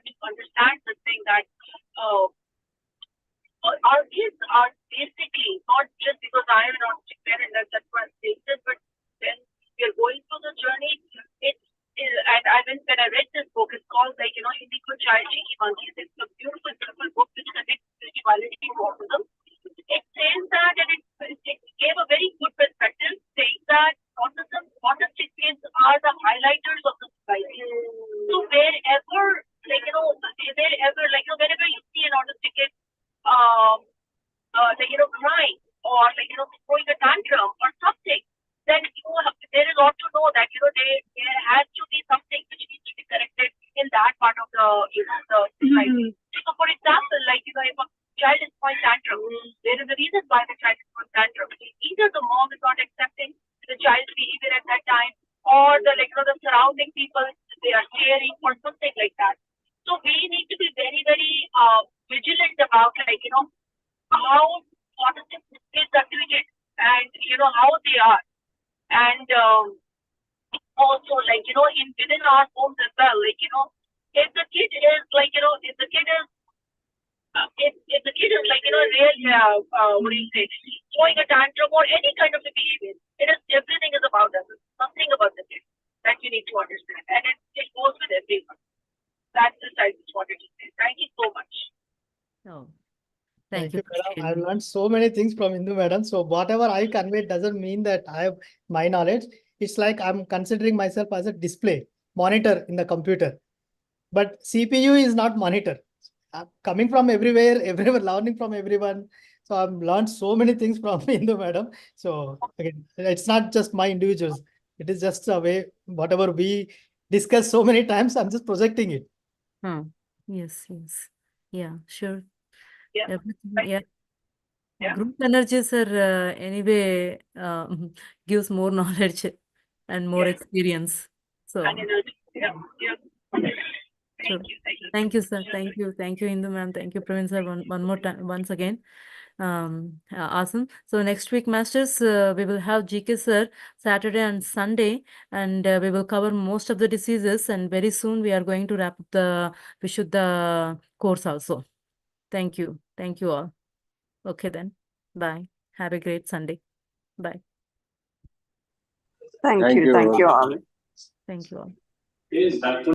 to understand the thing that our kids are basically not just because I am an autistic parent that's why I'm saying this, but when we are going through the journey, when I read this book, it's called Hindi Ko Child Cheeky Monkeys. It's a beautiful, beautiful book which connects spirituality to autism. It says that, and it gave a very good perspective, saying that autistic kids are the highlighters of the society. So wherever, whenever you see an autistic kid, crying or throwing a tantrum or something, then there is ought to know that there has to be something which needs to be corrected in that part of the the society. So for example, if a child is throwing tantrum, there is a reason why the child is throwing tantrum. Either the mom is not accepting the child's behavior at that time, or the the surrounding people, they are caring or something like that. So we need to be very, very vigilant about how autistic kids are treated and how they are, and also within our homes as well. If the kid is if the kid is really what do you say, throwing a tantrum or any kind of a behavior, everything is about us. Something about the kid that you need to understand, and it goes with everyone. That's the I just wanted to say. Thank you so much. Oh, Thank you you, for madam. I've sharing. learned so many things from Indu madam. So whatever I convey doesn't mean that I have my knowledge. It's like I'm considering myself as a display monitor in the computer. But CPU is not monitor. I'm coming from everywhere, everyone learning from everyone. So I've learned so many things from Indu madam. So again, it's not just my individuals. It is just a way, whatever we discuss so many times, I'm just projecting it. Yes. Yeah, sure. Yeah. Everything, yeah. Yeah. Group energies are anyway gives more knowledge and more experience. So And yeah. sure. Thank you, sir. Thank you, Indu ma'am. Thank you, Praveen sir. One more time, once again. Awesome. So next week, masters, we will have GK sir Saturday and Sunday, and we will cover most of the diseases. And very soon we are going to wrap up the Vishuddha course also. Thank you all. Okay then. Bye. Have a great Sunday. Bye. Thank you all. Thank you all.